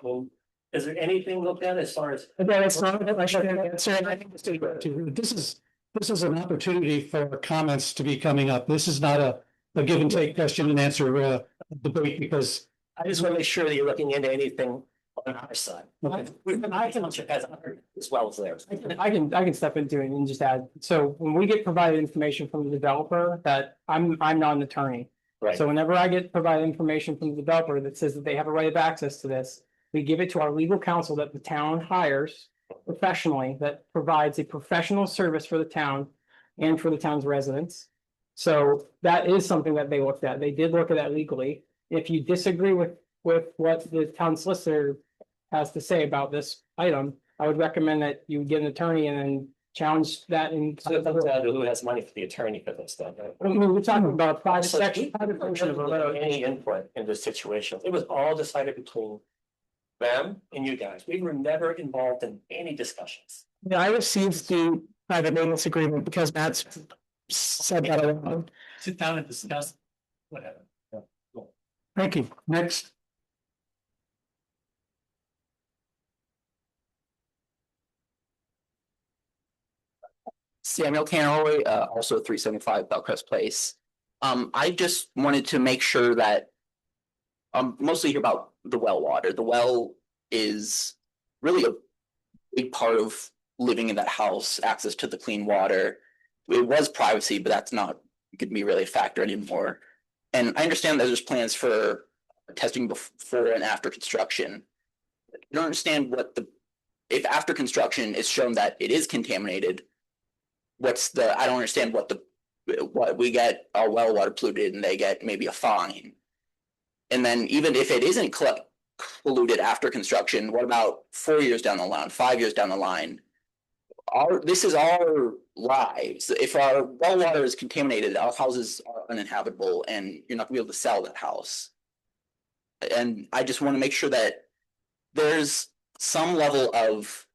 Is there anything looked at as far as? Again, it's not a question and answer, and I think This is an opportunity for comments to be coming up. This is not a give and take question and answer debate, because I just want to make sure that you're looking into anything on our side. Okay. I township has as well as theirs. I can step into it and just add, so when we get provided information from the developer, that I'm not an attorney. Right. So whenever I get provided information from the developer that says that they have a right of access to this, we give it to our legal counsel that the town hires professionally, that provides a professional service for the town and for the town's residents. So that is something that they looked at. They did look at that legally. If you disagree with what the town solicitor has to say about this item, I would recommend that you get an attorney and then challenge that in. Who has money for the attorney for this stuff? Right? I mean, we're talking about private section, private portion of a road. Any input in this situation? It was all decided between them and you guys. We were never involved in any discussions. Yeah, I received the private maintenance agreement because Matt's said that alone. Sit down and discuss whatever. thank you. Next. Samuel Canroy, also 375 Bellcrest Place. I just wanted to make sure that mostly hear about the well water. The well is really a big part of living in that house, access to the clean water. It was privacy, but that's not going to be really a factor anymore. And I understand that there's plans for testing before and after construction. I don't understand if after construction it's shown that it is contaminated, I don't understand what we get our well water polluted and they get maybe a fine. And then even if it isn't polluted after construction, what about 4 years down the line, 5 years down the line? This is our lives. If our well water is contaminated, our houses are uninhabitable and you're not gonna be able to sell that house. And I just want to make sure that there's some level of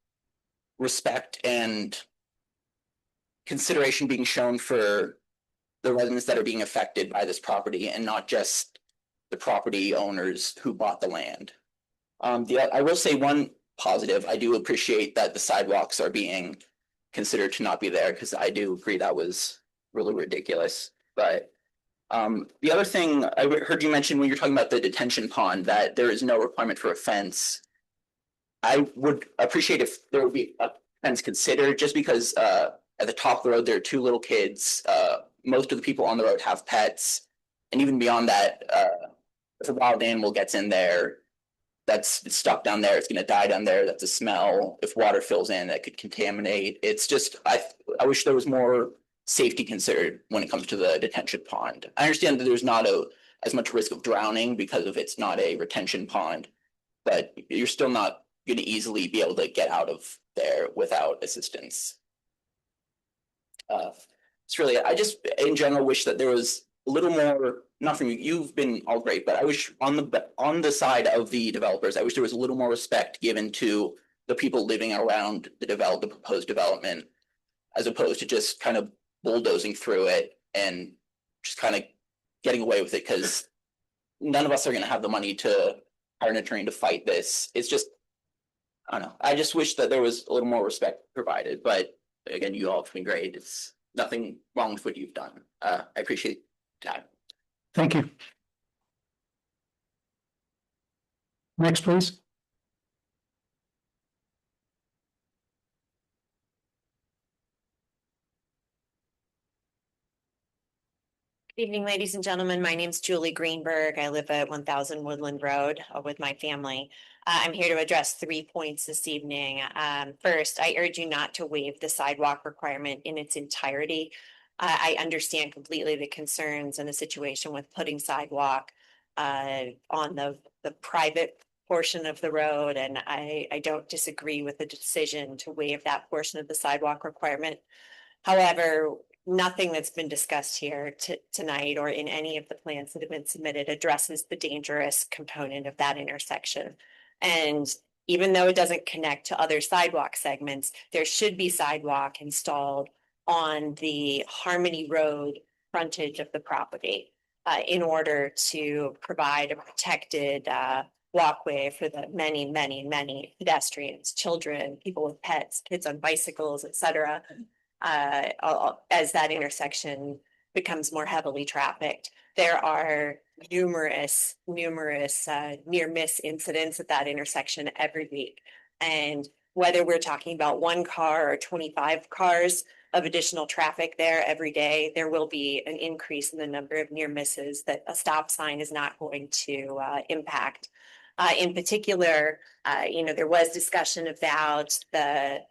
respect and consideration being shown for the residents that are being affected by this property and not just the property owners who bought the land. I will say one positive. I do appreciate that the sidewalks are being considered to not be there because I do agree that was really ridiculous. But the other thing I heard you mention when you're talking about the detention pond, that there is no requirement for a fence. I would appreciate if there would be a fence considered, just because at the top of the road there are 2 little kids. Most of the people on the road have pets, and even beyond that, if a wild animal gets in there, it's stuck down there, it's going to die down there. That's a smell. If water fills in, that could contaminate. It's just I wish there was more safety considered when it comes to the detention pond. I understand that there's not as much risk of drowning because of it's not a retention pond, but you're still not going to easily be able to get out of there without assistance. It's really, I just in general wish that there was a little more, not from you, you've been all great, but I wish on the side of the developers, I wish there was a little more respect given to the people living around the proposed development, as opposed to just kind of bulldozing through it and just kind of getting away with it, because none of us are going to have the money to hire an attorney to fight this. It's just, I don't know. I just wish that there was a little more respect provided, but again, you all have been great. It's nothing wrong with what you've done. I appreciate that. Thank you. Next, please. Good evening, ladies and gentlemen. My name is Julie Greenberg. I live at 1000 Woodland Road with my family. I'm here to address 3 points this evening. First, I urge you not to waive the sidewalk requirement in its entirety. I understand completely the concerns and the situation with putting sidewalk on the private portion of the road, and I don't disagree with the decision to waive that portion of the sidewalk requirement. However, nothing that's been discussed here tonight or in any of the plans that have been submitted addresses the dangerous component of that intersection. And even though it doesn't connect to other sidewalk segments, there should be sidewalk installed on the Harmony Road frontage of the property in order to provide a protected walkway for the many, many, many pedestrians, children, people with pets, kids on bicycles, etc. As that intersection becomes more heavily trafficked. There are numerous near miss incidents at that intersection every week. And whether we're talking about 1 car or 25 cars of additional traffic there every day, there will be an increase in the number of near misses that a stop sign is not going to impact. In particular, there was discussion about the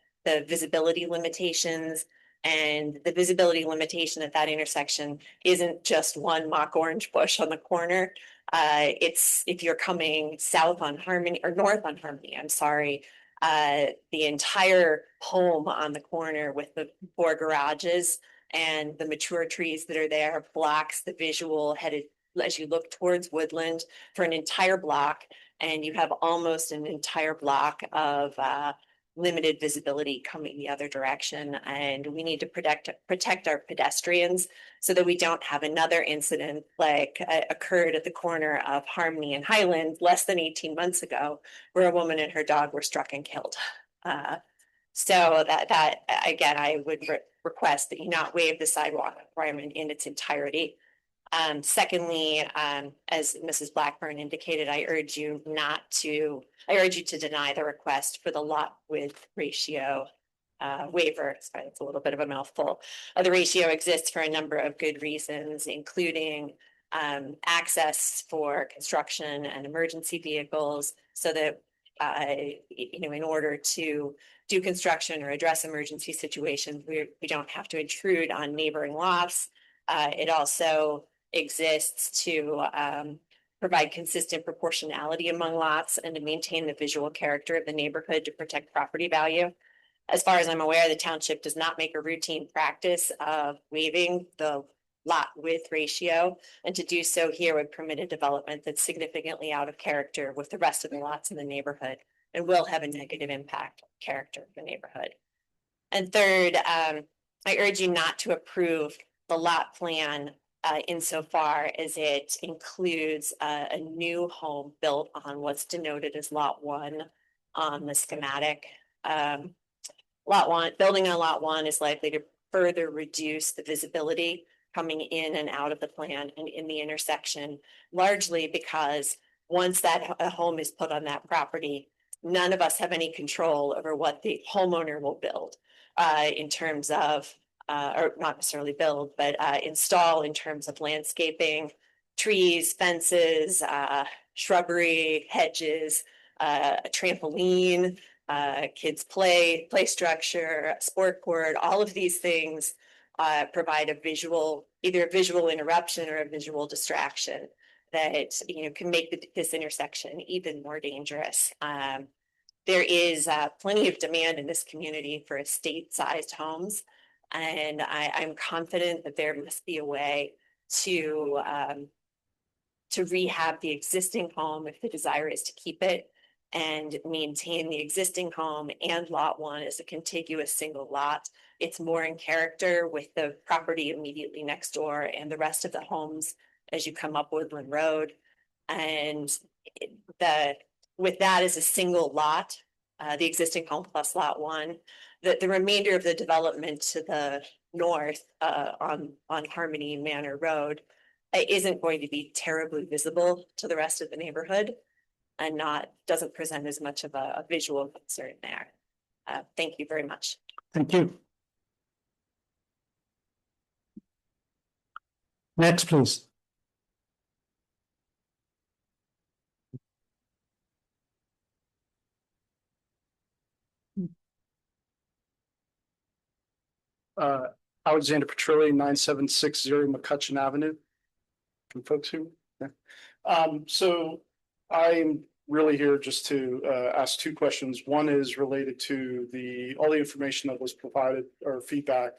visibility limitations. And the visibility limitation at that intersection isn't just one mock orange bush on the corner. It's if you're coming south on Harmony or north on Harmony, I'm sorry, the entire home on the corner with the 4 garages and the mature trees that are there blocks the visual headed as you look towards Woodland for an entire block. And you have almost an entire block of limited visibility coming the other direction, and we need to protect our pedestrians so that we don't have another incident like occurred at the corner of Harmony and Highland less than 18 months ago, where a woman and her dog were struck and killed. So that again, I would request that you not waive the sidewalk requirement in its entirety. Secondly, as Mrs. Blackburn indicated, I urge you to deny the request for the lot width ratio waiver. Sorry, it's a little bit of a mouthful. The ratio exists for a number of good reasons, including access for construction and emergency vehicles, so that in order to do construction or address emergency situations, we don't have to intrude on neighboring lots. It also exists to provide consistent proportionality among lots and to maintain the visual character of the neighborhood to protect property value. As far as I'm aware, the township does not make a routine practice of waiving the lot width ratio, and to do so here would permit a development that's significantly out of character with the rest of the lots in the neighborhood and will have a negative impact on the character of the neighborhood. And third, I urge you not to approve the lot plan insofar as it includes a new home built on what's denoted as lot 1 on the schematic. Building on lot 1 is likely to further reduce the visibility coming in and out of the plan and in the intersection, largely because once that a home is put on that property, none of us have any control over what the homeowner will build in terms of or not necessarily build, but install in terms of landscaping, trees, fences, shrubbery, hedges, a trampoline, kids play structure, sport court, all of these things provide a visual, either a visual interruption or a visual distraction that, you know, can make this intersection even more dangerous. There is plenty of demand in this community for estate-sized homes, and I'm confident that there must be a way to rehab the existing home if the desire is to keep it, and maintain the existing home and lot one as a contiguous single lot. It's more in character with the property immediately next door and the rest of the homes as you come up Woodland Road. And with that as a single lot, the existing home plus lot one, the remainder of the development to the north on Harmony Manor Road isn't going to be terribly visible to the rest of the neighborhood, and doesn't present as much of a visual concern there. Thank you very much. Thank you. Next, please. Alexander Petrilli, 9760 McCutcheon Avenue. Can folks hear me? Yeah. So I'm really here just to ask two questions. One is related to all the information that was provided, or feedback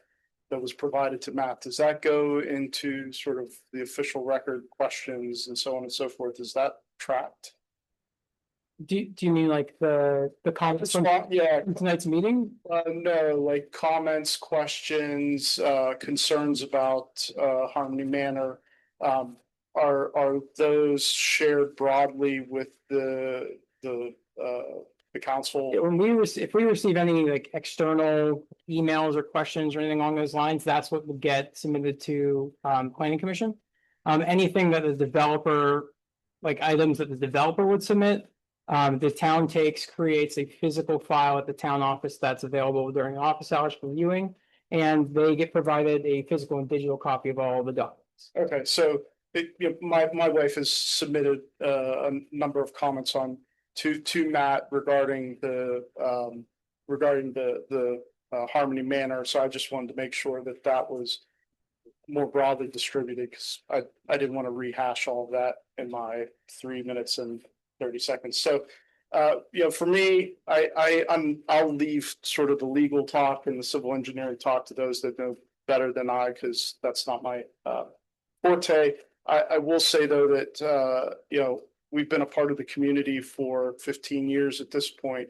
that was provided to Matt. Does that go into sort of the official record questions and so on and so forth? Is that tracked? Do you mean like the comments from Yeah. tonight's meeting? No, like comments, questions, concerns about Harmony Manor. Are those shared broadly with the council? When if we receive any like external emails or questions or anything along those lines, that's what would get submitted to planning commission. Anything that the developer, like items that the developer would submit, the town creates a physical file at the town office that's available during office hours for viewing, and they get provided a physical and digital copy of all the documents. Okay, so my wife has submitted a number of comments to Matt regarding the Harmony Manor. So I just wanted to make sure that was more broadly distributed, because I didn't want to rehash all of that in my 3 minutes and 30 seconds. So for me, I'll leave sort of the legal talk and the civil engineering talk to those that know better than I, because that's not my forte. I will say though that we've been a part of the community for 15 years at this point.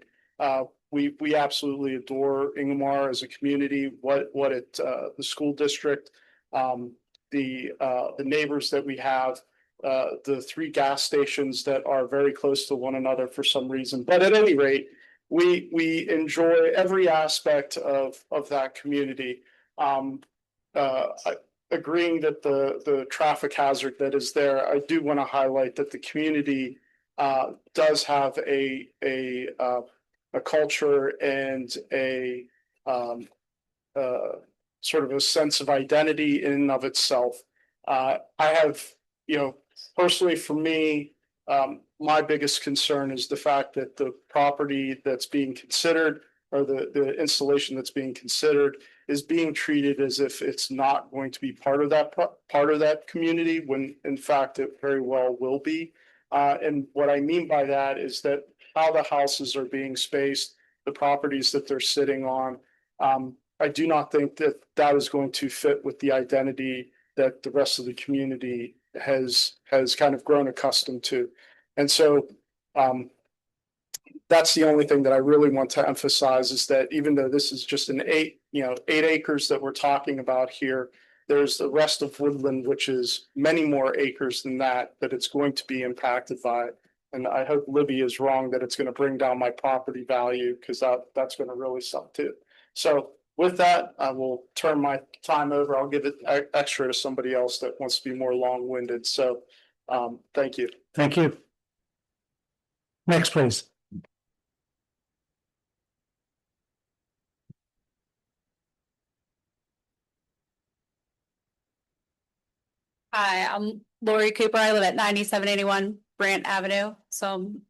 We absolutely adore Ingomar as a community, what the school district, the neighbors that we have, the 3 gas stations that are very close to one another for some reason. But at any rate, we enjoy every aspect of that community. Agreeing that the traffic hazard that is there, I do want to highlight that the community does have a culture and a sort of a sense of identity in and of itself. I have, personally for me, my biggest concern is the fact that the property that's being considered, or the installation that's being considered, is being treated as if it's not going to be part of that community, when in fact it very well will be. And what I mean by that is that how the houses are being spaced, the properties that they're sitting on, I do not think that is going to fit with the identity that the rest of the community has kind of grown accustomed to. And so that's the only thing that I really want to emphasize, is that even though this is just an 8 acres that we're talking about here, there's the rest of Woodland, which is many more acres than that it's going to be impacted by. And I hope Libby is wrong that it's going to bring down my property value, because that's going to really suck too. So with that, I will turn my time over. I'll give it extra to somebody else that wants to be more long-winded. So thank you. Thank you. Next, please. Hi, I'm Lori Cooper. I live at 9781 Brant Avenue, so I'm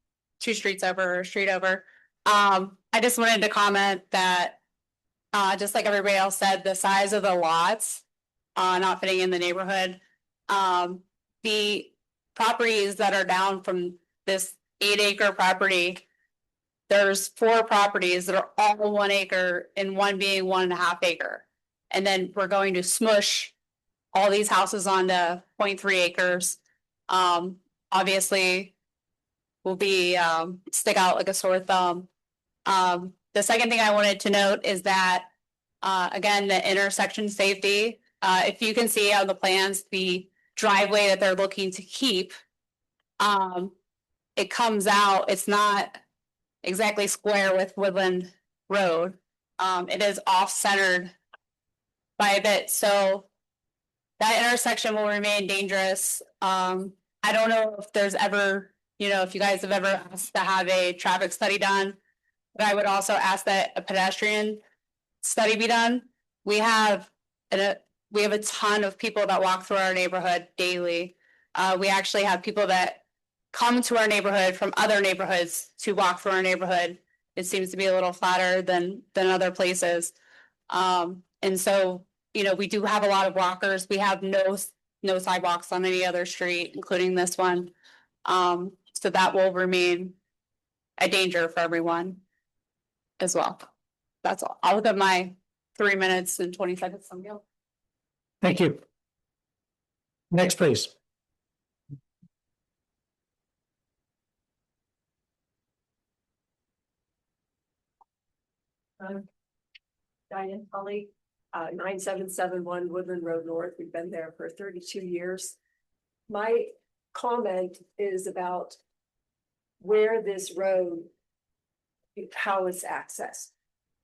2 streets over, or street over. I just wanted to comment that just like everybody else said, the size of the lots, not fitting in the neighborhood. The properties that are down from this 8-acre property, there's 4 properties that are all 1 acre and one being 1.5 acre. And then we're going to smush all these houses onto 0.3 acres. Obviously will be, stick out like a sore thumb. The second thing I wanted to note is that, again, the intersection safety, if you can see on the plans, the driveway that they're looking to keep, it comes out, it's not exactly square with Woodland Road. It is off-centered by a bit, so that intersection will remain dangerous. I don't know if there's ever, if you guys have ever asked to have a traffic study done, but I would also ask that a pedestrian study be done. We have a ton of people that walk through our neighborhood daily. We actually have people that come to our neighborhood from other neighborhoods to walk through our neighborhood. It seems to be a little flatter than other places. And so, we do have a lot of walkers. We have no sidewalks on any other street, including this one. So that will remain a danger for everyone as well. That's all. I'll look at my 3 minutes and 20 seconds. Thank you. Next, please. Diane Tully, 9771 Woodland Road North. We've been there for 32 years. My comment is about where this road, how it's accessed.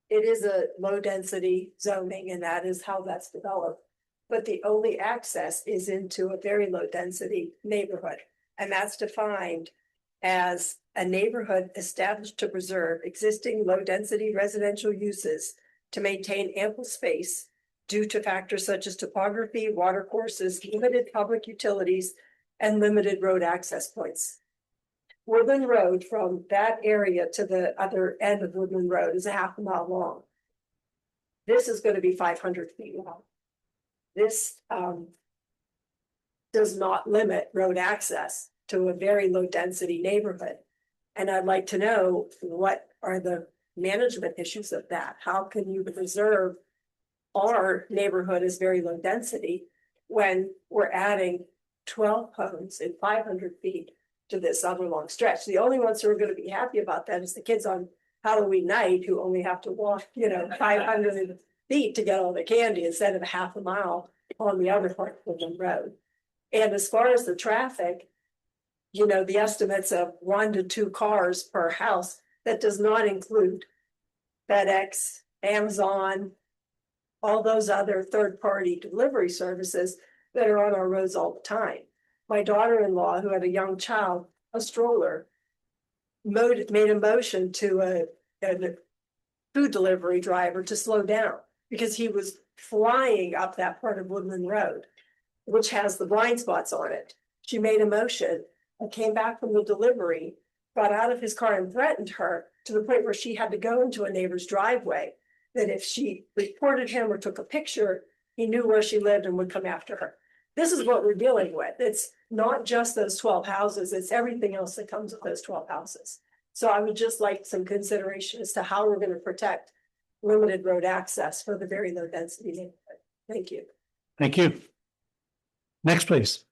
It is a low density zoning and that is how that's developed. But the only access is into a very low density neighborhood. And that's defined as a neighborhood established to preserve existing low density residential uses to maintain ample space due to factors such as topography, water courses, limited public utilities, and limited road access points. Woodland Road from that area to the other end of Woodland Road is a half a mile long. This is going to be 500 feet long. This does not limit road access to a very low density neighborhood. And I'd like to know what are the management issues of that? How can you preserve our neighborhood as very low density when we're adding 12 homes in 500 feet to this other long stretch? The only ones who are going to be happy about that is the kids on Halloween night who only have to walk, 500 feet to get all the candy instead of a half a mile on the other part of the road. And as far as the traffic, the estimates of 1 to 2 cars per house, that does not include FedEx, Amazon, all those other third-party delivery services that are on our roads all the time. My daughter-in-law, who had a young child, a stroller, made a motion to a food delivery driver to slow down because he was flying up that part of Woodland Road, which has the blind spots on it. She made a motion and came back from the delivery, got out of his car and threatened her to the point where she had to go into a neighbor's driveway, that if she reported him or took a picture, he knew where she lived and would come after her. This is what we're dealing with. It's not just those 12 houses, it's everything else that comes with those 12 houses. So I would just like some consideration as to how we're going to protect limited road access for the very low density neighborhood. Thank you. Thank you. Next, please.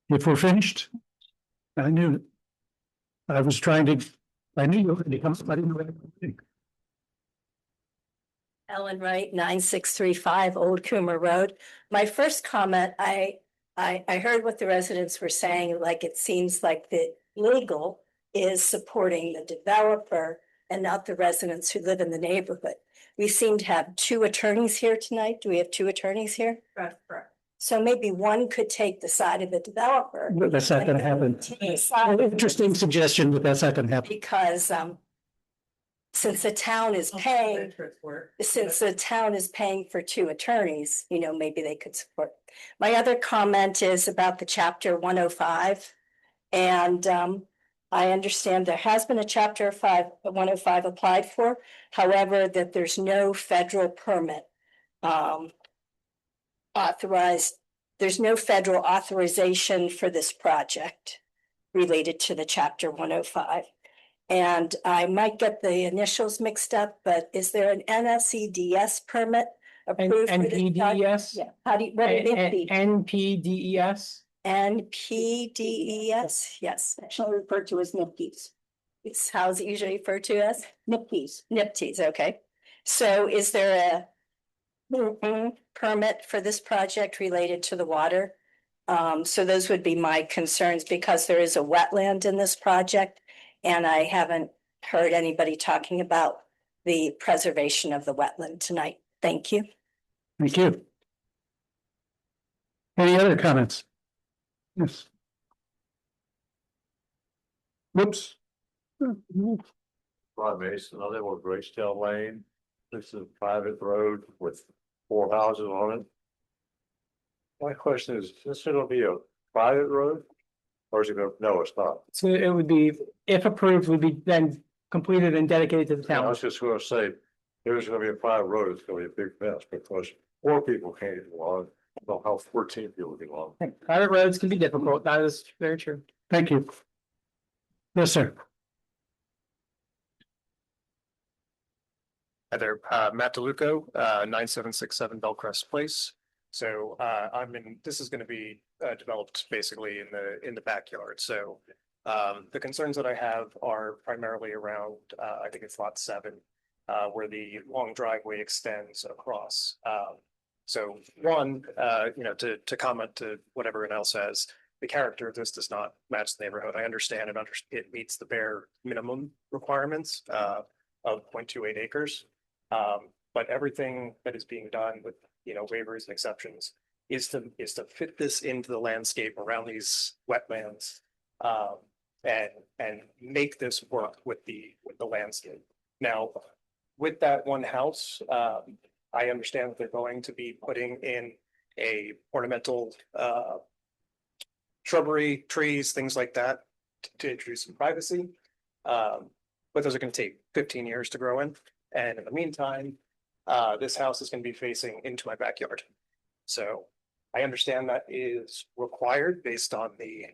If we're finished, I knew it. I knew you were going to come, but I didn't know everything. Ellen Wright, 9635 Old Coomer Road. My first comment, I heard what the residents were saying, like it seems like the legal is supporting the developer and not the residents who live in the neighborhood. We seem to have 2 attorneys here tonight. Do we have 2 attorneys here? Correct. So maybe one could take the side of the developer. That's not going to happen. Interesting suggestion, but that's not going to happen. Because since the town is paying, for 2 attorneys, maybe they could support. My other comment is about the chapter 105. And I understand there has been a chapter 105 applied for, however, that there's no federal permit authorized. There's no federal authorization for this project related to the chapter 105. And I might get the initials mixed up, but is there an NSEDS permit approved? for this project? NPDES? Yeah, how do you, what would it be? NPDES? NPDES, yes. Actually referred to as NIPDs. It's how is it usually referred to as? NIPDs. NIPTs, okay. So is there a permit for this project related to the water? So those would be my concerns because there is a wetland in this project. And I haven't heard anybody talking about the preservation of the wetland tonight. Thank you. Thank you. Any other comments? Yes. Whoops. Ron Mason, I live on Gracetail Lane. This is a private road with 4 houses on it. My question is this gonna be a private road? Or is it gonna, no, it's not. So it would be, if approved, would be then completed and dedicated to the I town. was just gonna say, if there's gonna be a private road, it's gonna be a big mess because 4 people can't get along. I don't know how 14 people get along. Private roads can be difficult. That is very true. Thank you. Yes, sir. Hi there, Matt DeLuco, 9767 Bellcrest Place. So this is going to be developed basically in the backyard. So the concerns that I have are primarily around, I think it's lot 7, where the long driveway extends across. So one, to comment to what everyone else says, the character of this does not match the neighborhood. I understand it meets the bare minimum requirements of 0.28 acres. But everything that is being done with, waivers and exceptions is to fit this into the landscape around these wetlands, and make this work with the landscape. Now, with that one house, I understand that they're going to be putting in a ornamental shrubbery, trees, things like that to introduce some privacy. But those are going to take 15 years to grow in. And in the meantime, this house is going to be facing into my backyard. So I understand that is required based on the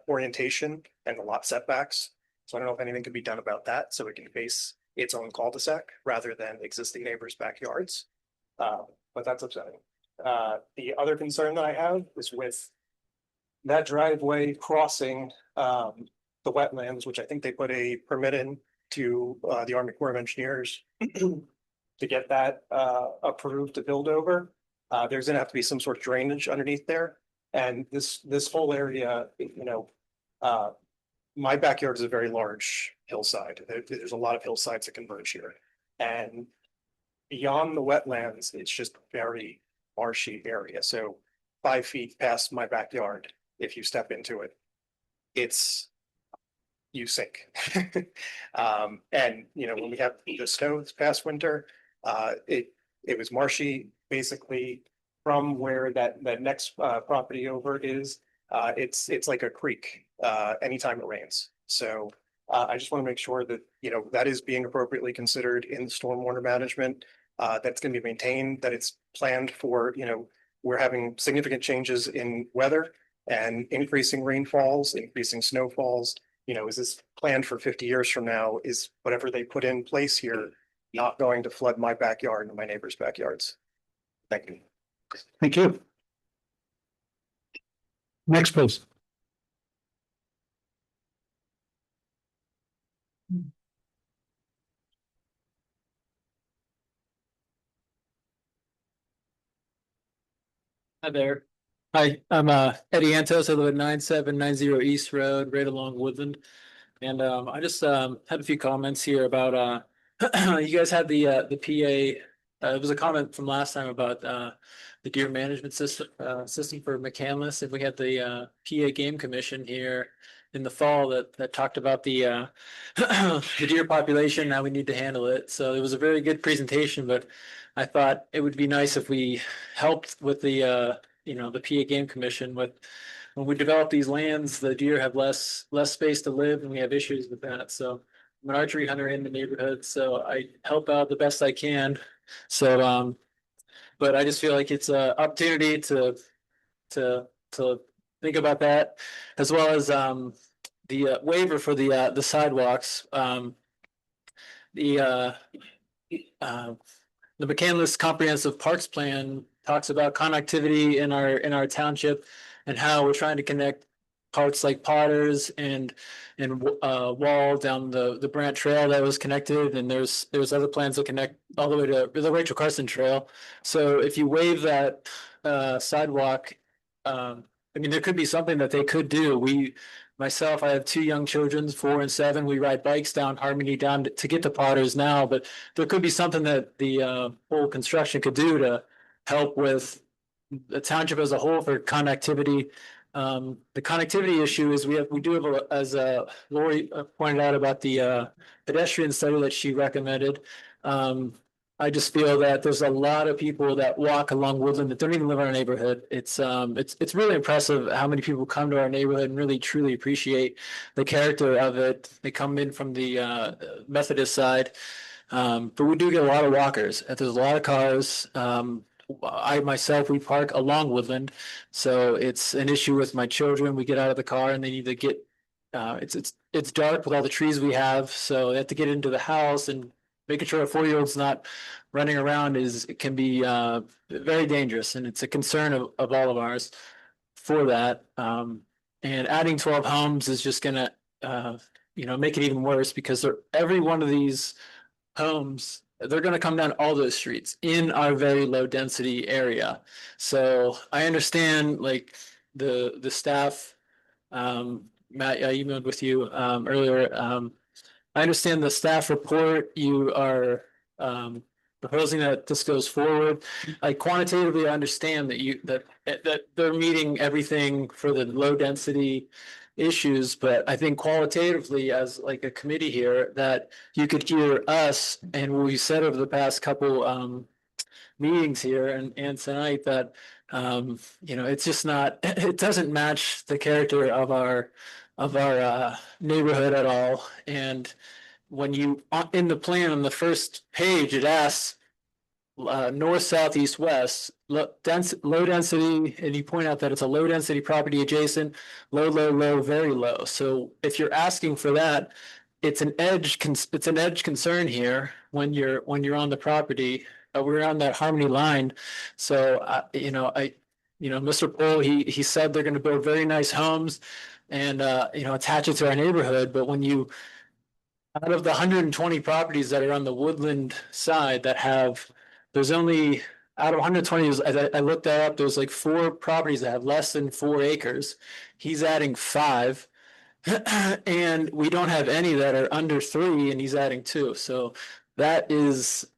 orientation and the lot setbacks. So I don't know if anything could be done about that so it can face its own cul-de-sac rather than existing neighbors' backyards. But that's upsetting. The other concern that I have is with that driveway crossing the wetlands, which I think they put a permit in to the Army Corps of Engineers to get that approved to build over. There's gonna have to be some sort of drainage underneath there. And this whole area, my backyard is a very large hillside. There's a lot of hillsides that converge here. And beyond the wetlands, it's just very marshy area. So 5 feet past my backyard, if you step into it, you sink. And when we have the snow this past winter, it was marshy basically from where that next property over is. It's like a creek anytime it rains. So I just want to make sure that that is being appropriately considered in the stormwater management, that's going to be maintained, that it's planned for, we're having significant changes in weather and increasing rainfalls, increasing snowfalls. Is this planned for 50 years from now? Is whatever they put in place here not going to flood my backyard and my neighbors' backyards? Thank you. Thank you. Next, please. Hi there. Hi, I'm Eddie Antos. I live at 9790 East Road, right along Woodland. And I just had a few comments here about you guys had the PA. It was a comment from last time about the deer management system for McCandless. And we had the PA Game Commission here in the fall that talked about the deer population, how we need to handle it. So it was a very good presentation, but I thought it would be nice if we helped with the the PA Game Commission with when we develop these lands, the deer have less space to live, and we have issues with that. So I'm an archery hunter in the neighborhood, so I help out the best I can. So but I just feel like it's an opportunity to think about that, as well as the waiver for the sidewalks. The the McCandless Comprehensive Parks Plan talks about connectivity in our township and how we're trying to connect parts like Potters and Wall down the Brant Trail that was connected, and there's other plans to connect all the way to the Rachel Carson Trail. So if you waive that sidewalk, I mean, there could be something that they could do. Myself, I have two young children, 4 and 7. We ride bikes down Harmony down to get to Potters now, but there could be something that the whole construction could do to help with the township as a whole for connectivity. The connectivity issue is we do have as Lori pointed out about the pedestrian study that she recommended. I just feel that there's a lot of people that walk along Woodland that don't even live in our neighborhood. It's really impressive how many people come to our neighborhood and really truly appreciate the character of it. They come in from the Methodist side, but we do get a lot of walkers. There's a lot of cars. I myself, we park along Woodland, so it's an issue with my children. We get out of the car and they need to get. It's dark with all the trees we have, so they have to get into the house, and making sure a 4-year-old's not running around can be very dangerous, and it's a concern of all of ours for that. And adding 12 homes is just gonna make it even worse, because every one of these homes, they're gonna come down all those streets in our very low density area. So I understand like the staff, Matt, I emailed with you earlier. I understand the staff report. You are proposing that this goes forward. I quantitatively understand that that they're meeting everything for the low density issues, but I think qualitatively, as like a committee here, that you could hear us and what we said over the past couple meetings here and tonight, that it's just not, it doesn't match the character of our neighborhood at all. And when you in the plan on the first page, it asks north, south, east, west, low density, and you point out that it's a low density property adjacent, low, very low. So if you're asking for that, it's an edge concern here when you're on the property. We're on that Harmony line, so Mr. Pohl, he said they're going to build very nice homes and attach it to our neighborhood. But when you, out of the 120 properties that are on the Woodland side there's only, out of 120, I looked that up, there's like 4 properties that have less than 4 acres. He's adding 5. And we don't have any that are under 3, and he's adding 2. So that is,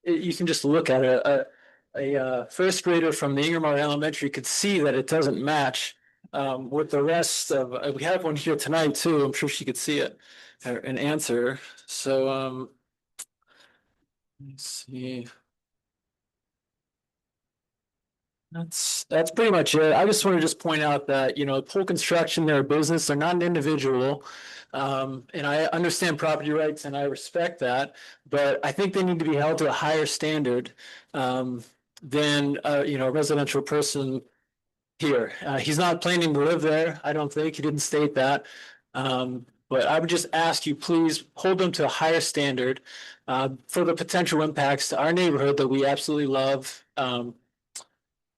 you can just look at it. A first grader from the Ingermar Elementary could see that it doesn't match with the rest of. We have one here tonight too. I'm sure she could see it and answer. So let's see. That's pretty much it. I just want to just point out that Pohl Construction, they're a business, they're not an individual. And I understand property rights and I respect that, but I think they need to be held to a higher standard than a residential person here. He's not planning to live there. I don't think. He didn't state that. But I would just ask you, please hold them to a higher standard for the potential impacts to our neighborhood that we absolutely love.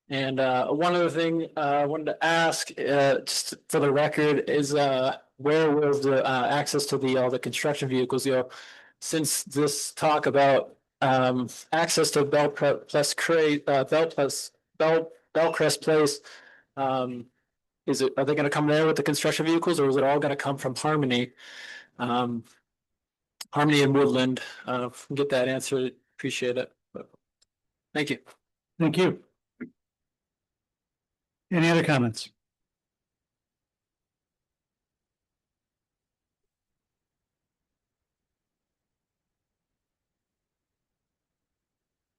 And one other thing I wanted to ask, just for the record, is where will the access to all the construction vehicles go? Since this talk about access to Bellcrest Place, are they going to come there with the construction vehicles, or is it all going to come from Harmony? Harmony and Woodland. If we can get that answer, appreciate it. Thank you. Thank you. Any other comments?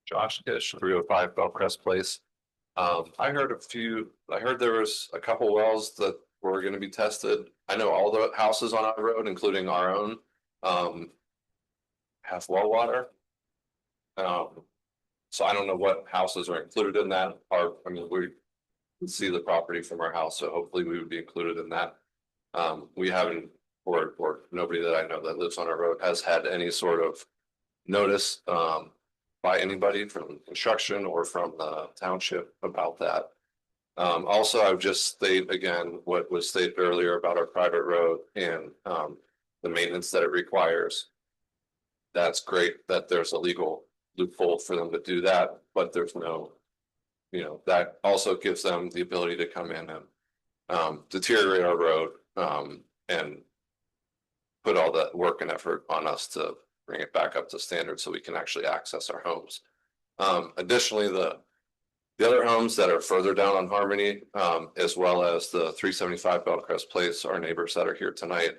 Josh Dish, 305 Bellcrest Place. I heard there was a couple wells that were gonna be tested. I know all the houses on our road, including our own, have well water. So I don't know what houses are included in that. We see the property from our house, so hopefully we would be included in that. We haven't, or nobody that I know that lives on our road has had any sort of notice, by anybody from construction or from the township about that. Also, I would just state again what was stated earlier about our private road and the maintenance that it requires. That's great that there's a legal loophole for them to do that, but there's no, that also gives them the ability to come in and deteriorate our road and put all that work and effort on us to bring it back up to standard so we can actually access our homes. Additionally, the other homes that are further down on Harmony, as well as the 375 Bellcrest Place, our neighbors that are here tonight,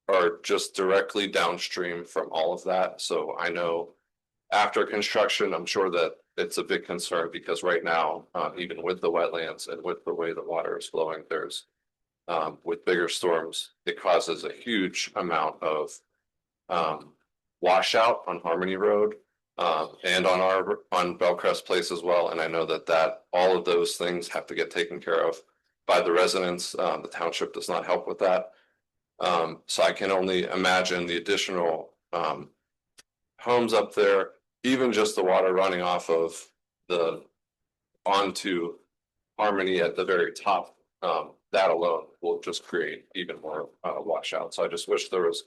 are just directly downstream from all of that. So I know after construction, I'm sure that it's a big concern because right now, even with the wetlands and with the way the water is flowing, there's with bigger storms, it causes a huge amount of washout on Harmony Road and on Bellcrest Place as well. And I know that all of those things have to get taken care of by the residents. The township does not help with that. So I can only imagine the additional homes up there, even just the water running off of onto Harmony at the very top. That alone will just create even more washout. So I just wish there was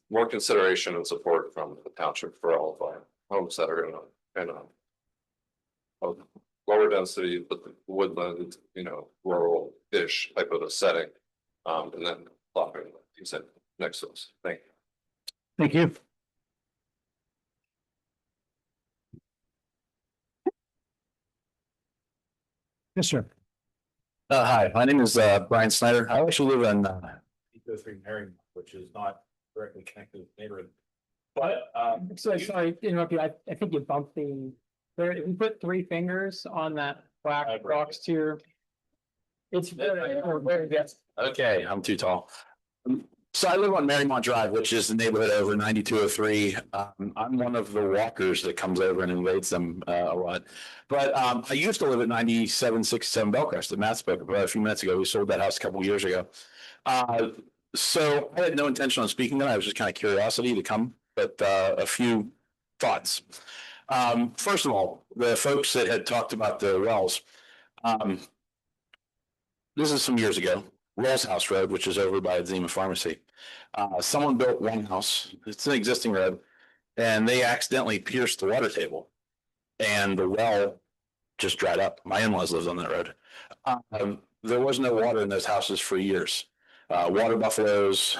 more consideration and support from the township for all of our homes that are in a lower density, but woodland, rural ish type of a setting. And then plopping, you said, next to us. Thank you. Thank you. Yes, sir. Hi, my name is Brian Snyder. I actually live in Eco3 Marion, which is not directly connected to the neighborhood. But sorry to interrupt you. I think you bumped there. If you put 3 fingers on that black box to your. It's okay, I'm too tall. So I live on Marymount Drive, which is the neighborhood over 9203. I'm one of the walkers that comes over and invades them a lot. But I used to live at 9767 Bellcrest that Matt spoke about a few minutes ago. We sold that house a couple of years ago. So I had no intention on speaking then. I was just kind of curiosity to come, but a few thoughts. First of all, the folks that had talked about the wells. This is some years ago. Rolls House Road, which is over by Zima Pharmacy. Someone built one house. It's an existing road, and they accidentally pierced the water table, and the well just dried up. My in-laws lived on that road. There was no water in those houses for years. Water buffaloes,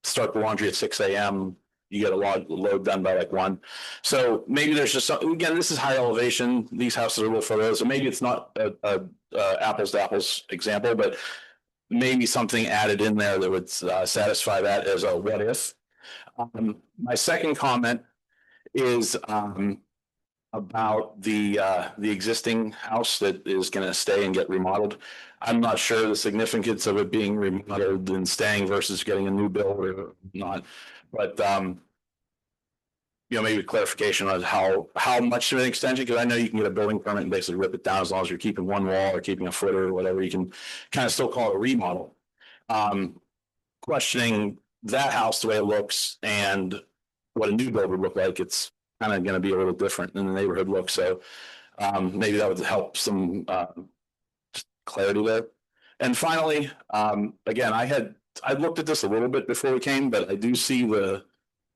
start the laundry at 6 a.m. You get a load done by like 1. So maybe there's just some, again, this is high elevation. These houses are a little further. So maybe it's not a apples to apples example, but maybe something added in there that would satisfy that as a what if. My second comment is about the existing house that is going to stay and get remodeled. I'm not sure the significance of it being remodeled and staying versus getting a new build or not, but maybe clarification on how much of an extension, because I know you can get a building permit and basically rip it down as long as you're keeping one wall or keeping a footer or whatever. You can kind of still call it a remodel. Questioning that house, the way it looks and what a new build would look like, it's kind of going to be a little different than the neighborhood look. So maybe that would help some clarity there. And finally, again, I looked at this a little bit before we came, but I do see the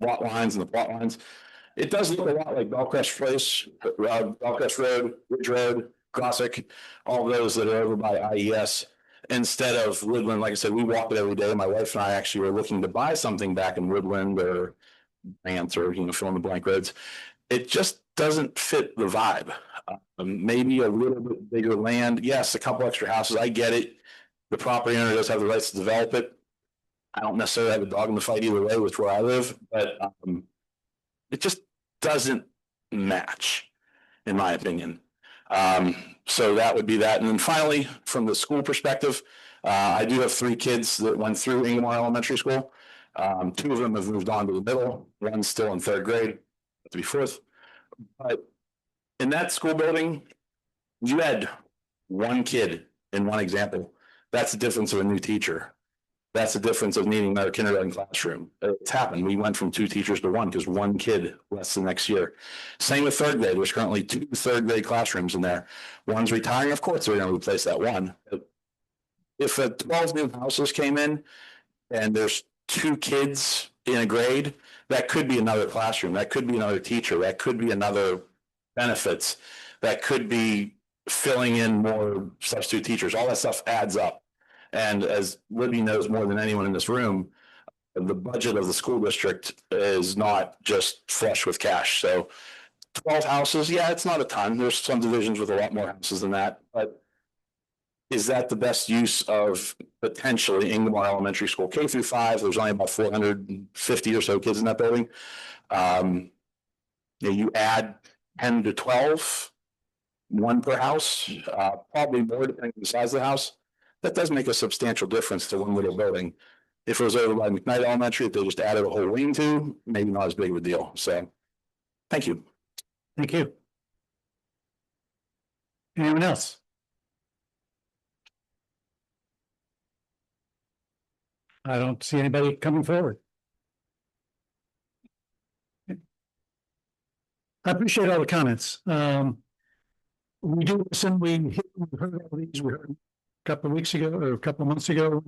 lot lines and the plot lines. It does look a lot like Bellcrest Place, Bellcrest Road, Ridge Road, Classic, all those that are over by IES. Instead of Woodland, like I said, we walk it every day. My wife and I actually were looking to buy something back in Woodland or Grant or fill in the blank roads. It just doesn't fit the vibe. Maybe a little bit bigger land. Yes, a couple extra houses. I get it. The property owner does have the rights to develop it. I don't necessarily have a dog in the fight either way with where I live, but it just doesn't match. in my opinion. So that would be that. And then finally, from the school perspective, I do have 3 kids that went through Ingomar Elementary School. 2 of them have moved on to the middle. One's still in 3rd grade, to be 4th. But in that school building, you had 1 kid in 1 example. That's the difference of a new teacher. That's the difference of needing another kindergarten classroom. It's happened. We went from 2 teachers to 1 because 1 kid less the next year. Same with 3rd grade. There's currently 2 3rd grade classrooms in there. One's retiring, of course, we're going to replace that 1. If 12 new houses came in and there's 2 kids in a grade, that could be another classroom. That could be another teacher. That could be another benefits. That could be filling in more substitute teachers. All that stuff adds up. And as Libby knows more than anyone in this room, the budget of the school district is not just flush with cash. So 12 houses, yeah, it's not a ton. There's some divisions with a lot more houses than that. But is that the best use of potentially Ingomar Elementary School K through 5? There's only about 450 or so kids in that building. You add 10 to 12, 1 per house, probably more depending on the size of the house. That does make a substantial difference to one little building. If it was over by McKnight Elementary, if they just added a whole wing to, maybe not as big of a deal. So, thank you. Thank you. Anyone else? I don't see anybody coming forward. I appreciate all the comments. We do listen, we heard all these, we heard a couple of weeks ago or a couple of months ago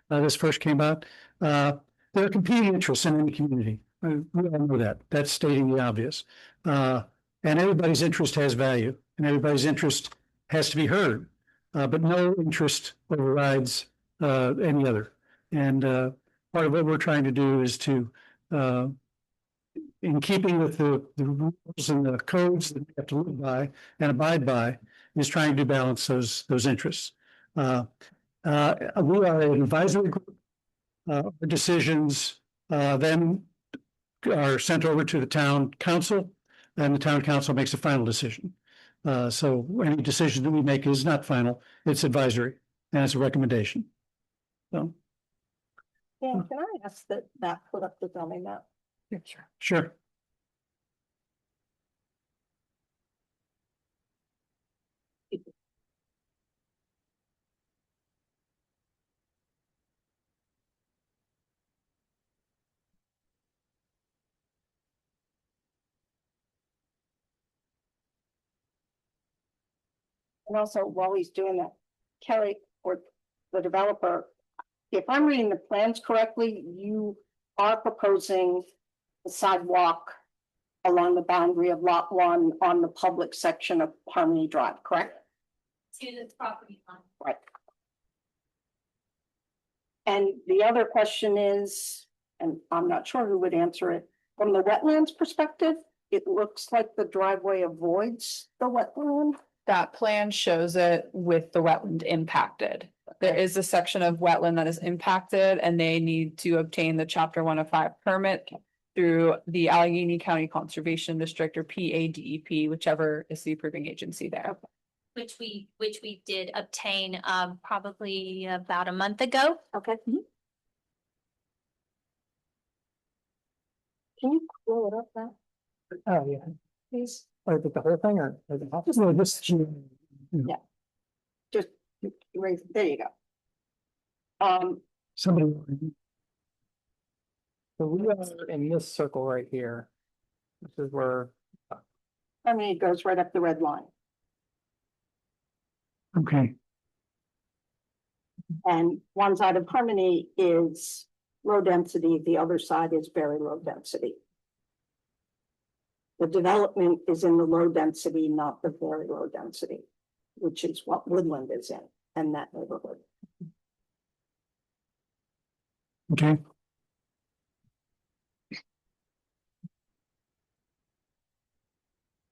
when this first came out. There are competing interests in any community. We all know that. That's stating the obvious. And everybody's interest has value and everybody's interest has to be heard. But no interest overrides any other. And part of what we're trying to do is to, in keeping with the rules and the codes that we have to live by and abide by, is trying to balance those interests. We are an advisory group. The decisions then are sent over to the town council, and the town council makes a final decision. So any decision that we make is not final; it's advisory, and it's a recommendation. So, Yeah, can I ask that put up the zoning map? sure. And also, while he's doing that, Kelly, or the developer, if I'm reading the plans correctly, you are proposing a sidewalk along the boundary of lot 1 on the public section of Harmony Drive, correct? To the property line. Right. And the other question is, and I'm not sure who would answer it, from the wetlands perspective, it looks like the driveway avoids the wetland. That plan shows it with the wetland impacted. There is a section of wetland that is impacted and they need to obtain the chapter 105 permit through the Allegheny County Conservation District or PADEP, whichever is the approving agency there. Which we did obtain probably about a month ago. Okay. Can you pull it up now? Oh, yeah. Please. Or the whole thing or the office? No, this, Yeah. Just raise, there you go. somebody. So we are in this circle right here. This is where, I mean, it goes right up the red line. Okay, And one side of Harmony is low density, the other side is very low density. The development is in the low density, not the very low density, which is what Woodland is in, and that neighborhood. okay.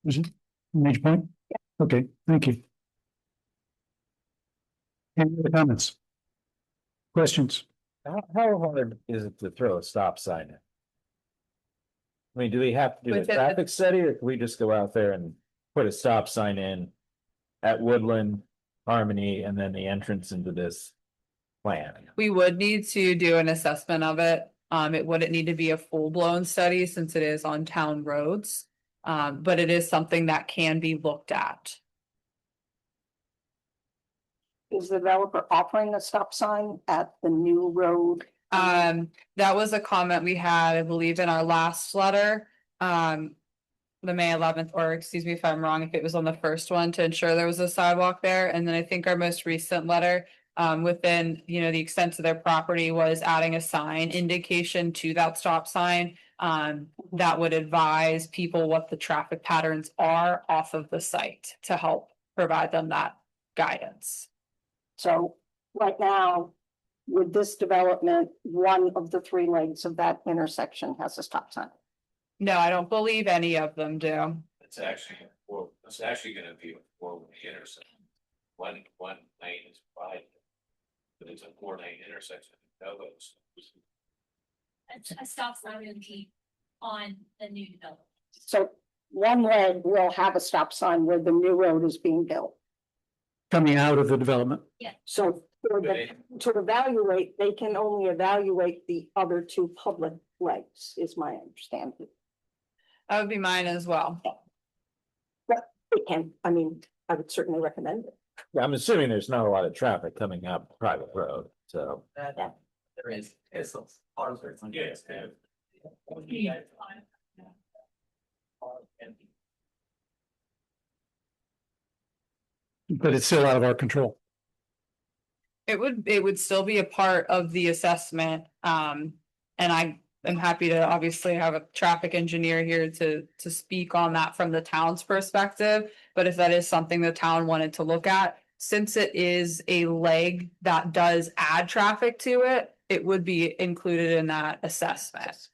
Is it major point? Yeah. Okay, thank you. Any other comments? Questions? How hard is it to throw a stop sign in? I mean, do we have to do a Within the- traffic study or can we just go out there and put a stop sign in at Woodland, Harmony, and then the entrance into this plan. We would need to do an assessment of it. It wouldn't need to be a full-blown study since it is on town roads. But it is something that can be looked at. Is the developer offering a stop sign at the new road? That was a comment we had, I believe, in our last letter. The May 11th, or excuse me if I'm wrong, if it was on the first one, to ensure there was a sidewalk there. And then I think our most recent letter, within, you know, the extent of their property was adding a sign indication to that stop sign. That would advise people what the traffic patterns are off of the site to help provide them that guidance. So right now, with this development, one of the three legs of that intersection has a stop sign. No, I don't believe any of them do. It's actually, gonna be a four-way intersection. One lane is wide. But it's a 4-lane intersection. A stop sign would be on the new development. So one leg will have a stop sign where the new road is being built. Coming out of the development. So to evaluate, they can only evaluate the other two public legs, is my understanding. That would be mine as well. But it can, I mean, I would certainly recommend it. Yeah, I'm assuming there's not a lot of traffic coming up private road, so. There is, it's cars are. Yes. But it's still out of our control. It would still be a part of the assessment. And I am happy to obviously have a traffic engineer here to speak on that from the town's perspective. But if that is something the town wanted to look at, since it is a leg that does add traffic to it, it would be included in that assessment.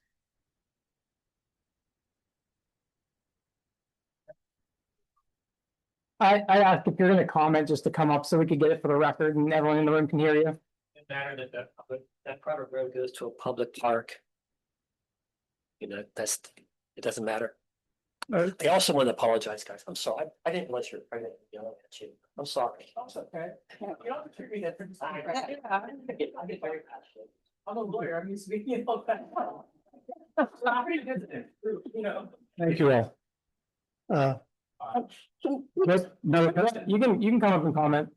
I asked if you're gonna comment just to come up so we could get it for the record and everyone in the room can hear you. It matter that private road goes to a public park. You know, it doesn't matter. I also want to apologize, guys. I'm sorry. I didn't let you, I didn't yell at you. I'm sorry. That's okay. You don't treat me different. I get very passionate. I'm a lawyer. I'm used to being all that. You know. Thank you all. No, you can come up and comment.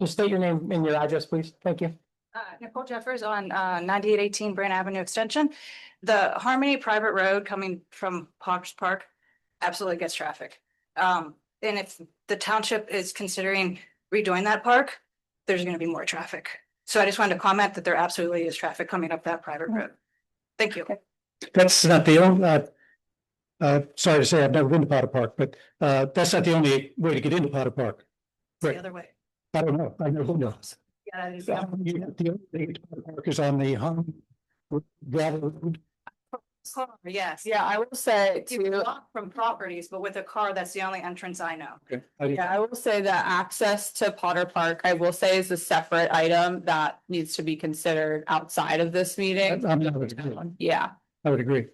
Just state your name and your address, please. Thank you. Nicole Jeffers on 9818 Brand Avenue Extension. The Harmony private road coming from Pops Park absolutely gets traffic. And if the township is considering redoing that park, there's going to be more traffic. So I just wanted to comment that there absolutely is traffic coming up that private road. Thank you. That's not the only, sorry to say, I've never been to Potter Park, but that's not the only way to get into Potter Park. It's the other way. I don't know. I know who knows. Yeah, that is. The only park is on the gravel road. Yes. Yeah, I will say You can too. walk from properties, but with a car, that's the only entrance I know. Yeah, I will say that access to Potter Park, I will say, is a separate item that needs to be considered outside of this meeting. I would agree. Yeah. I would agree.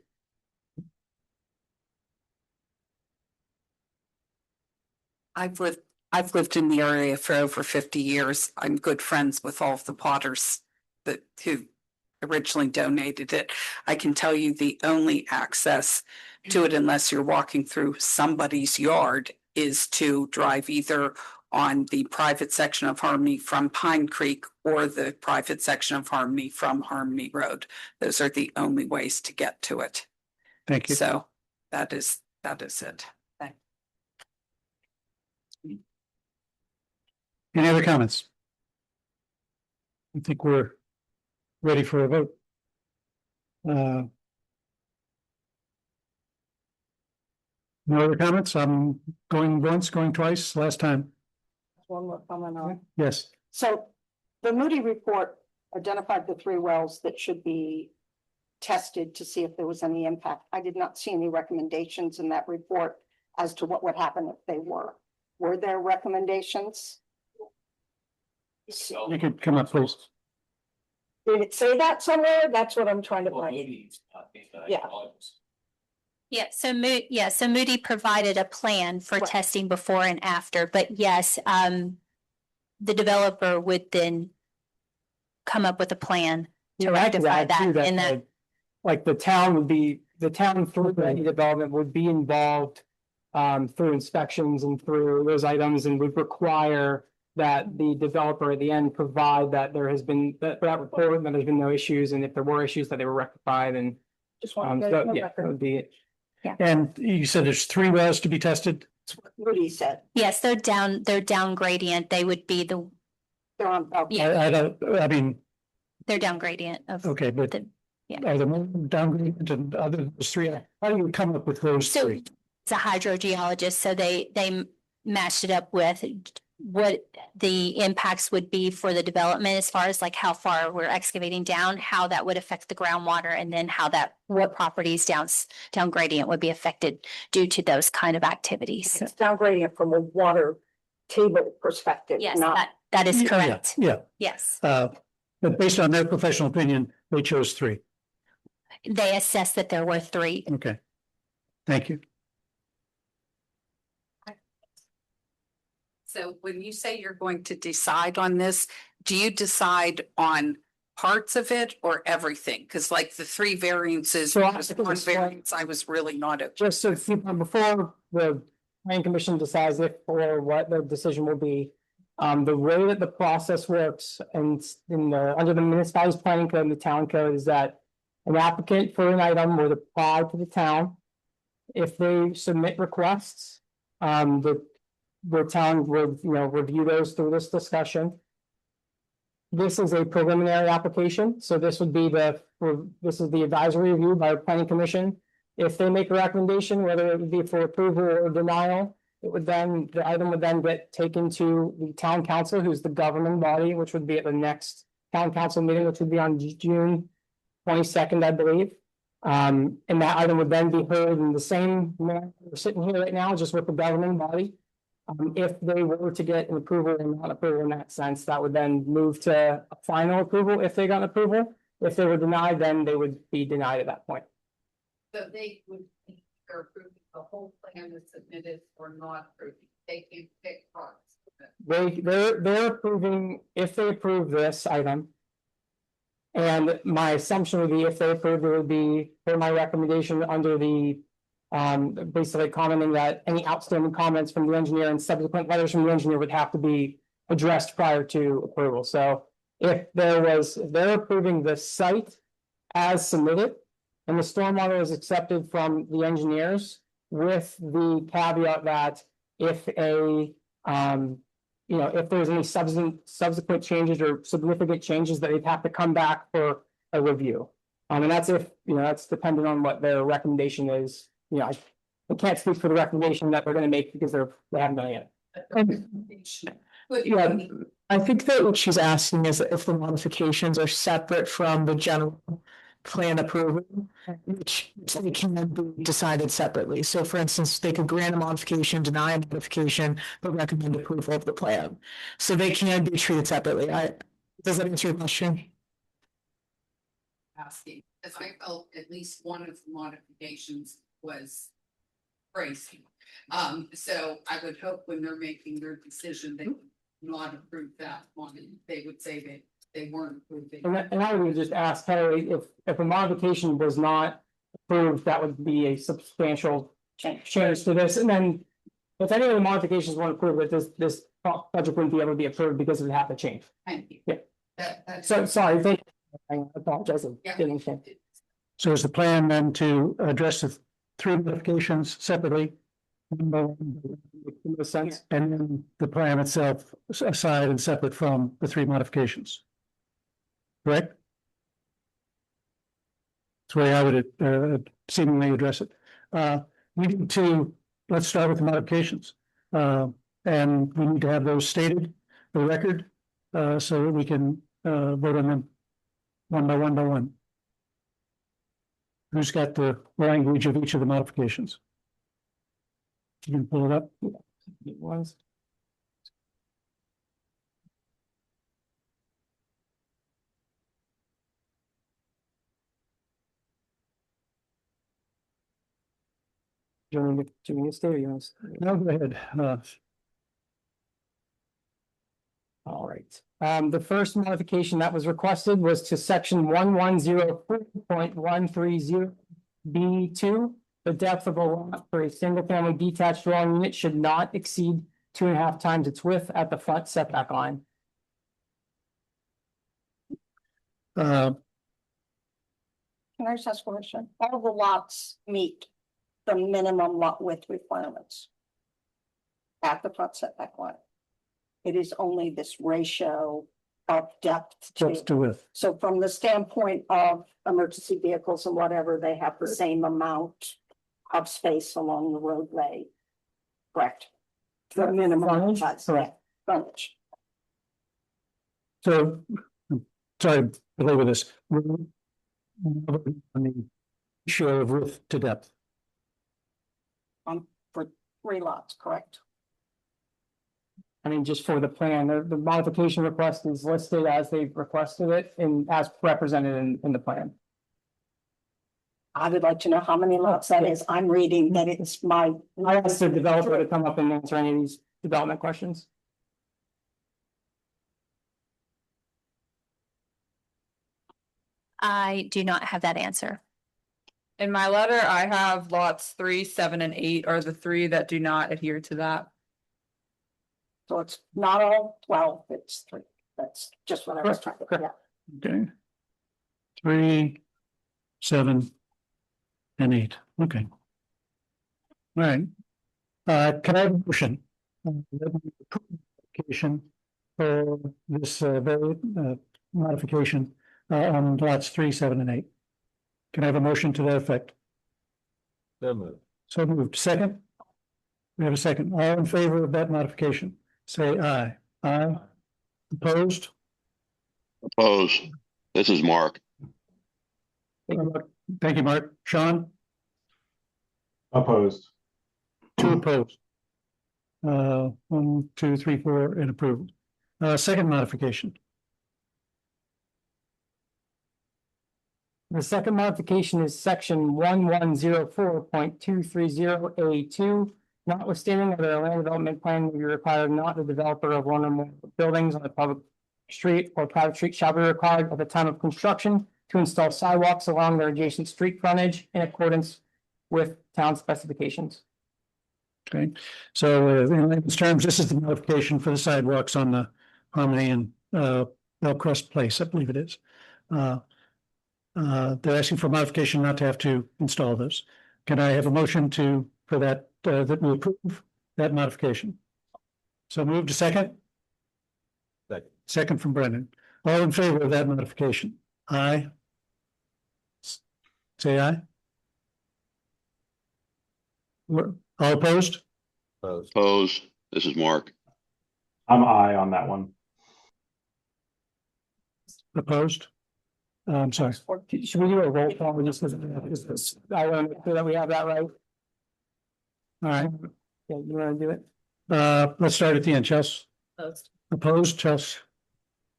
I've lived in the area for over 50 years. I'm good friends with all of the Potters who originally donated it. I can tell you the only access to it, unless you're walking through somebody's yard, is to drive either on the private section of Harmony from Pine Creek or the private section of Harmony from Harmony Road. Those are the only ways to get to it. Thank you. So that is it. Any other comments? I think we're ready for a vote. No other comments? I'm going once, going twice, last time. One more comment on. Yes. So the Moody report identified the three wells that should be tested to see if there was any impact. I did not see any recommendations in that report as to what would happen if they were. Were there recommendations? You could come up, please. Did it say that somewhere? That's what I'm trying to find. Yeah. So Moody provided a plan for testing before and after, but yes, the developer would then come up with a plan to Yeah, I could rectify add too that in that. like the town through any development would be involved through inspections and through those items and would require that the developer at the end provide that there has been that report, that there's been no issues, and if there were issues that they were rectified and Just want to get it yeah, that would be it. And you said there's 3 wells to be tested? What he said. Yes, they're down gradient. They would be They're on, yeah, I don't, I mean, they're down gradient of. okay, but yeah. are there more downgradient and other than those 3? How do you come up with those So 3? it's a hydrogeologist, so they matched it up with what the impacts would be for the development as far as like how far we're excavating down, how that would affect the groundwater, and then what properties down gradient would be affected due to those kind of activities. it's down gradient from a water table perspective. Yes, not that is Yeah, correct. Yeah. Yes, But based on their professional opinion, they chose 3. they assessed that there were 3. Okay. Thank you. So when you say you're going to decide on this, do you decide on parts of it or everything? Because like the 3 variances, So was one variance I was really not. Just so before the planning commission decides if or what the decision will be. The way that the process works and under the municipality's planning code and the town code is that an applicant for an item would apply to the town. If they submit requests, the town would, review those through this discussion. This is a preliminary application, so this would be this is the advisory review by the planning commission. If they make a recommendation, whether it would be for approval or denial, the item would then get taken to the town council, who's the governing body, which would be at the next town council meeting, which would be on June 22nd, I believe. And that item would then be heard in the same manner we're sitting here right now, just with the governing body. If they were to get an approval or not approval in that sense, that would then move to a final approval if they got an approval. If they were denied, then they would be denied at that point. So they would either approve the whole plan is submitted or not approving. They can pick parts. They're approving, if they approve this item. And my assumption would be if they approve, it would be for my recommendation under the. Basically commenting that any outstanding comments from the engineer and subsequent letters from the engineer would have to be addressed prior to approval. So if they're approving the site as submitted. And the stormwater is accepted from the engineers with the caveat that if if there's any subsequent changes or significant changes that they'd have to come back for a review. And that's that's dependent on what their recommendation is. I can't speak for the recommendation that they're gonna make because they haven't done it yet. Yeah, I think that what she's asking is if the modifications are separate from the general plan approval, which they can be decided separately. So for instance, they could grant a modification, deny a modification, but recommend approval of the plan. So they can be treated separately. Does that answer your question? Asking, as I felt at least one of the modifications was crazy. So I would hope when they're making their decision, they would not approve that one. They would say that they weren't approving. And I would just ask Kelly, if a modification was not approved, that would be a substantial change to this. And then if any of the modifications weren't approved, this project wouldn't be able to be approved because it would have to change. Thank you. Yeah. So sorry, thank you. I apologize. I didn't understand. So is the plan then to address the 3 modifications separately? Sense. And then the plan itself aside and separate from the 3 modifications? Correct? That's the way I would seemingly address it. We need to, let's start with the modifications. And we need to have those stated for the record, so that we can vote on them one by one. Who's got the language of each of the modifications? You can pull it up. It was. Do you want to stay or you want to? No, go ahead. All right. The first modification that was requested was to section 1104.130 B2. The depth of a lot for a single family detached dwelling unit should not exceed 2.5 times its width at the front setback line. Can I just ask a question? All the lots meet the minimum lot width requirements at the front setback line. It is only this ratio of depth What's to width? So from the standpoint of emergency vehicles and whatever, they have the same amount of space along the roadway. Correct. The minimum. Frontage? Correct. Frontage. So, sorry, to belabor this. On the ratio of width to depth. For 3 lots, correct? I mean, just for the plan, the modification request is listed as they've requested it and as represented in the plan. I would like to know how many lots that is. I'm reading that it's my. I asked the developer to come up and answer any of these development questions. I do not have that answer. In my letter, I have lots 3, 7, and 8 are the 3 that do not adhere to that. So it's not all 12, it's 3. That's just what I was trying to, yeah. Okay. 3, 7, and 8. Okay. All right. Can I have a motion? Application for this very modification on lots 3, 7, and 8. Can I have a motion to that effect? So moved. So moved. Second? We have a second. All in favor of that modification? Say aye. Aye. Opposed? Opposed. This is Mark. Thank you, Mark. Sean? Opposed. 2 opposed. 1, 2, 3, 4, and approved. Second modification. The second modification is section 1104.230A2. Notwithstanding that a land development plan will be required, not the developer of one or more buildings on a public street or private street shall be required at the time of construction to install sidewalks along their adjacent street frontage in accordance with town specifications. Okay, so in layman's terms, this is the modification for the sidewalks on the Harmony and Bellcrest Place, I believe it is. They're asking for modification not to have to install those. Can I have a motion for that, that we approve that modification? So move to second? Second. Second from Brendan. All in favor of that modification? Aye. Say aye. All opposed? Opposed. This is Mark. I'm aye on that one. Opposed? I'm sorry. Should we do a roll call? Just I want to make sure that we have that right. All right, Yeah, you want to do it? let's start at the end. Chelsea? Opposed, Chelsea?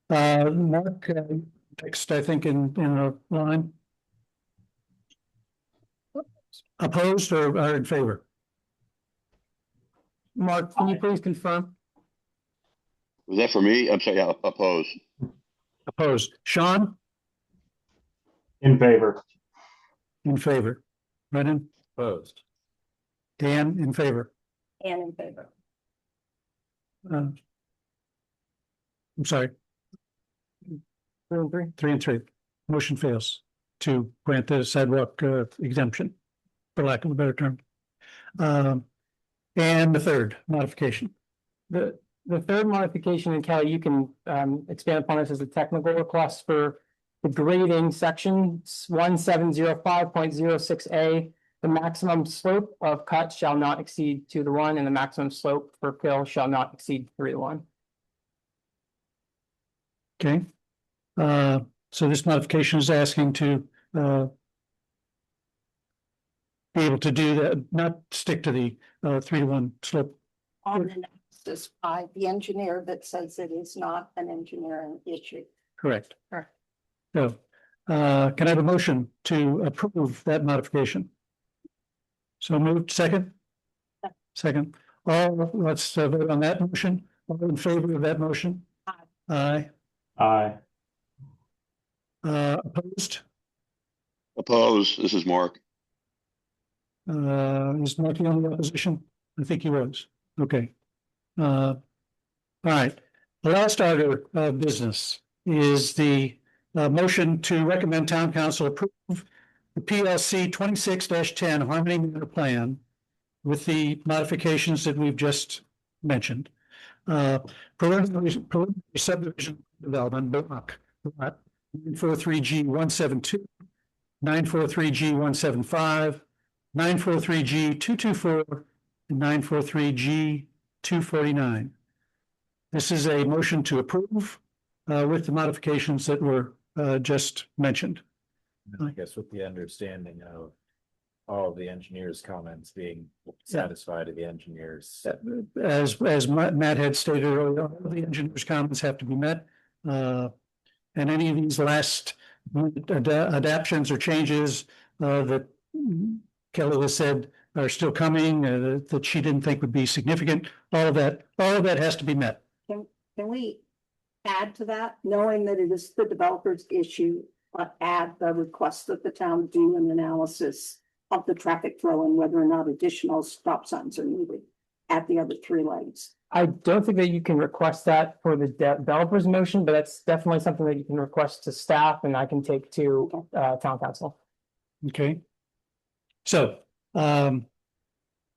Mark, text, I think, in a line. Opposed or in favor? Mark, can you please confirm? Was that for me? I'm sorry, yeah, opposed. Opposed. Sean? In favor. In favor. Brennan? Opposed. Dan, in favor. And in favor. I'm sorry, 3 and 3. 3 and 3. Motion fails to grant the sidewalk exemption, for lack of a better term. And the third modification. The third modification, and Kelly, you can expand upon this as a technical request for the grading section 1705.06A. The maximum slope of cut shall not exceed 2 to 1, and the maximum slope for fill shall not exceed 3 to 1. Okay. So this modification is asking to be able to do that, not stick to the 3 to 1 slope. On analysis by the engineer that says it is not an engineering issue. Correct. Correct. So, can I have a motion to approve that modification? So moved, second? Second. All, let's vote on that motion. All in favor of that motion? Aye. Aye. Opposed? Opposed, this is Mark. Is Mark the only opposition? I think he was. Okay. All right. The last order of business is the motion to recommend town council approve the PLC 26-10 Harmony Manor Plan with the modifications that we've just mentioned. Preliminary subdivision development block 943G 172, 943G 175, 943G 224, and 943G 249. This is a motion to approve with the modifications that were just mentioned. I guess with the understanding of all of the engineers' comments being satisfied of the engineers. As Matt had stated earlier, all the engineers' comments have to be met. And any of these last adaptions or changes that Kelly has said are still coming, that she didn't think would be significant, all of that has to be met. Can we add to that, knowing that it is the developer's issue, but add the request that the town do an analysis of the traffic flow and whether or not additional stop signs are needed at the other three lanes? I don't think that you can request that for the developer's motion, but that's definitely something that you can request to staff and I can take to town council. Okay. So, all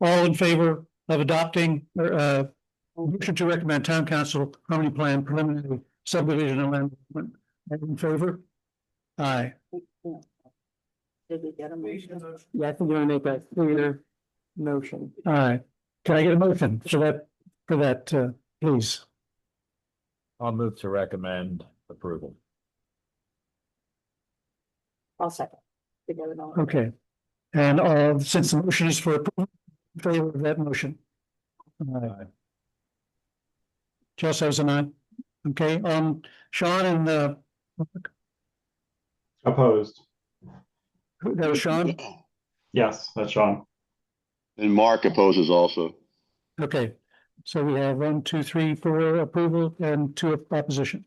in favor of adopting, motion to recommend town council Harmony Plan preliminary subdivision and land development. In favor? Aye. Did we get a motion? Yeah, I think you're gonna make a clear motion. Aye. Can I get a motion for that, please? I'll move to recommend approval. I'll second. Okay. And since the motion is for approval, in favor of that motion. Aye. Chelsea was an aye. Okay, Sean and Opposed. that was Sean? Yes, that's Sean. And Mark opposes also. Okay, so we have 1, 2, 3, 4 approval and 2 opposition.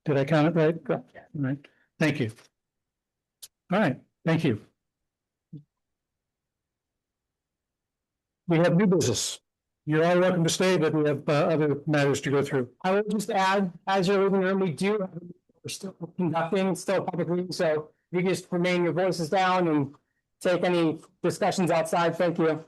Did I count it right? All right, thank you. All right, thank you. We have new business. You're all welcome to stay, but we have other matters to go through. I would just add, as you're leaving the room, we're still conducting, still a public meeting, so you can just remain your voices down and take any discussions outside. Thank you.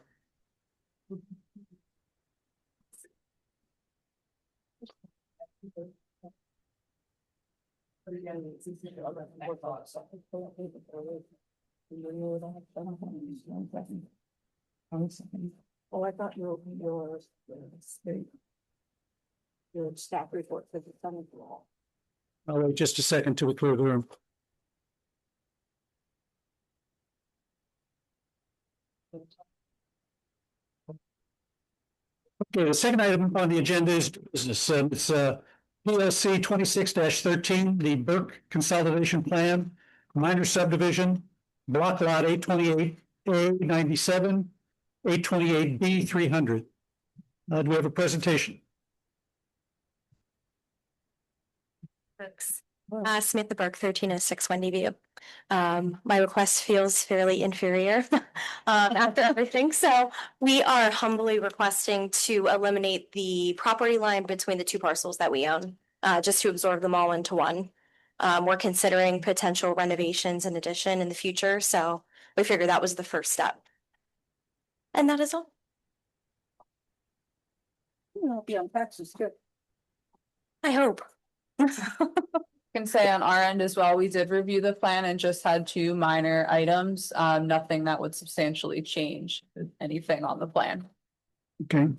Oh, I thought your staff report for the Senate law. I'll wait just a second till we clear the room. Okay, the second item on the agenda is business. It's PLC 26-13, the Burke Consolidation Plan, minor subdivision, block lot 828A 97, 828B 300. Do we have a presentation? Samantha Burke, 1306 Wendy View. My request feels fairly inferior after everything. So we are humbly requesting to eliminate the property line between the 2 parcels that we own, just to absorb them all into one. We're considering potential renovations and addition in the future. So we figured that was the first step. And that is all. It'll be on taxes, good. I hope. Can say on our end as well, we did review the plan and just had 2 minor items, nothing that would substantially change anything on the plan. Okay.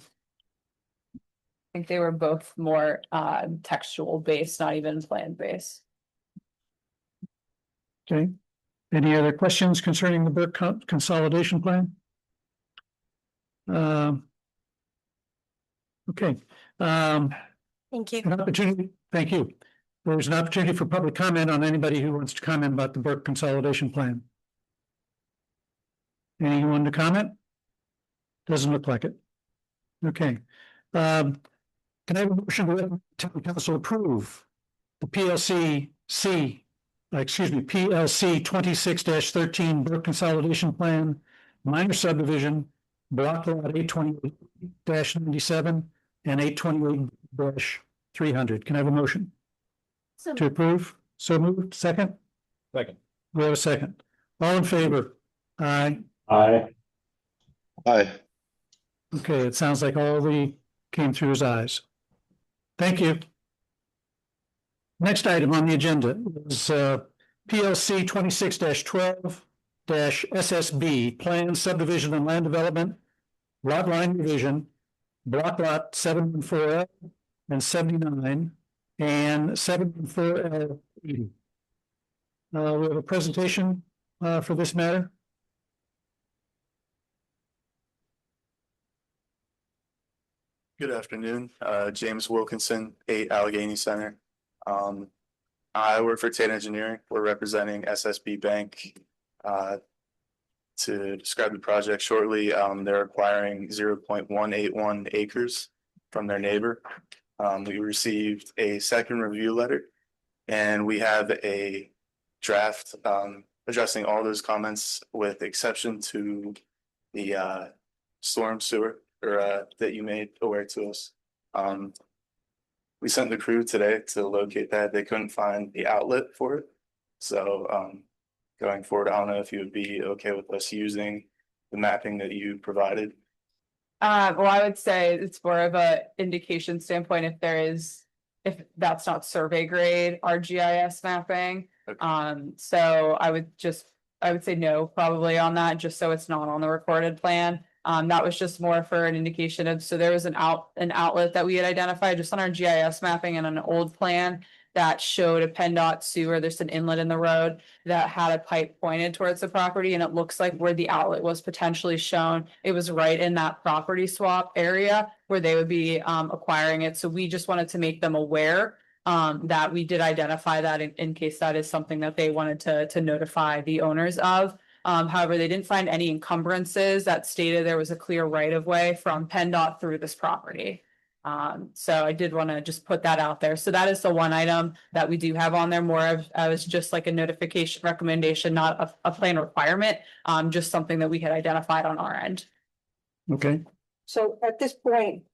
I think they were both more textual based, not even plan based. Okay. Any other questions concerning the Burke consolidation plan? Okay. Thank you. An opportunity. Thank you. There's an opportunity for public comment on anybody who wants to comment about the Burke consolidation plan. Anyone to comment? Doesn't look like it. Okay. Can I have a motion to let town council approve the PLC 26-13 Burke Consolidation Plan, minor subdivision, block lot 828-97 and 828-300. Can I have a motion to approve? So moved. Second? Second. We have a second. All in favor? Aye. Aye. Aye. Okay, it sounds like all came through his eyes. Thank you. Next item on the agenda is PLC 26-12 SSB, Plan Subdivision and Land Development, Lot Line Revision, Block Lot 714L and 79, and 714L 80. We have a presentation for this matter. Good afternoon, James Wilkinson, 8 Allegheny Center. I work for Tate Engineering. We're representing SSB Bank. To describe the project shortly, they're acquiring 0.181 acres from their neighbor. We received a second review letter, and we have a draft addressing all those comments with exception to the storm sewer that you made aware to us. We sent the crew today to locate that. They couldn't find the outlet for it. So going forward, I don't know if you would be okay with us using the mapping that you provided. Well, I would say it's more of a indication standpoint if that's not survey grade RGIS mapping. Okay. So I would say no, probably on that, just so it's not on the recorded plan. That was just more for an indication of, so there was an outlet that we had identified just on our GIS mapping and an old plan that showed a PennDOT sewer. There's an inlet in the road that had a pipe pointed towards the property, and it looks like where the outlet was potentially shown, it was right in that property swap area where they would be acquiring it. So we just wanted to make them aware that we did identify that in case that is something that they wanted to notify the owners of. However, they didn't find any encumbrances that stated there was a clear right of way from PennDOT through this property. So I did want to just put that out there. So that is the one item that we do have on there, more of as just like a notification recommendation, not a plan requirement, just something that we had identified on our end. Okay. So at this point,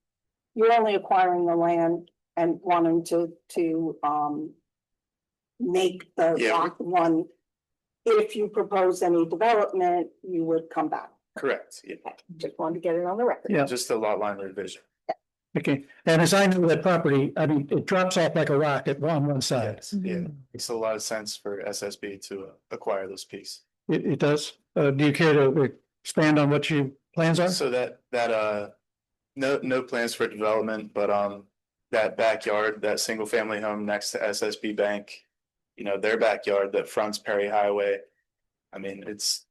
you're only acquiring the land and wanting to make the lot one. If you propose any development, you would come back. Correct. Yeah. Just wanted to get it on the record. Yeah. Just a lot line revision. Okay, and as I know that property, I mean, it drops off like a rock on one side. Yes, yeah, makes a lot of sense for SSB to acquire this piece. It does. Do you care to expand on what your plans are? So no plans for development, but that backyard, that single family home next to SSB Bank, their backyard that fronts Perry Highway. I mean,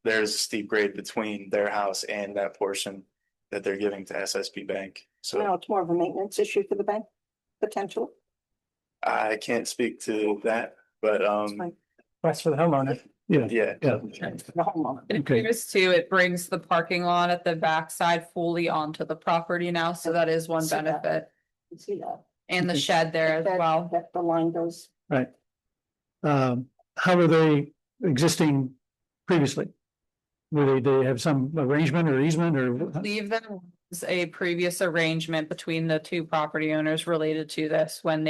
there's a steep grade between their house and that portion that they're giving to SSB Bank. So now it's more of a maintenance issue for the bank, potential. I can't speak to that, but That's for the homeowner. Yeah. Yeah. The homeowner. It brings the parking lot at the backside fully onto the property now, so that is one benefit. You see that? And the shed there as well. That the line goes. Right. How were they existing previously? Were they have some arrangement or easement or? I believe there was a previous arrangement between the two property owners related to this when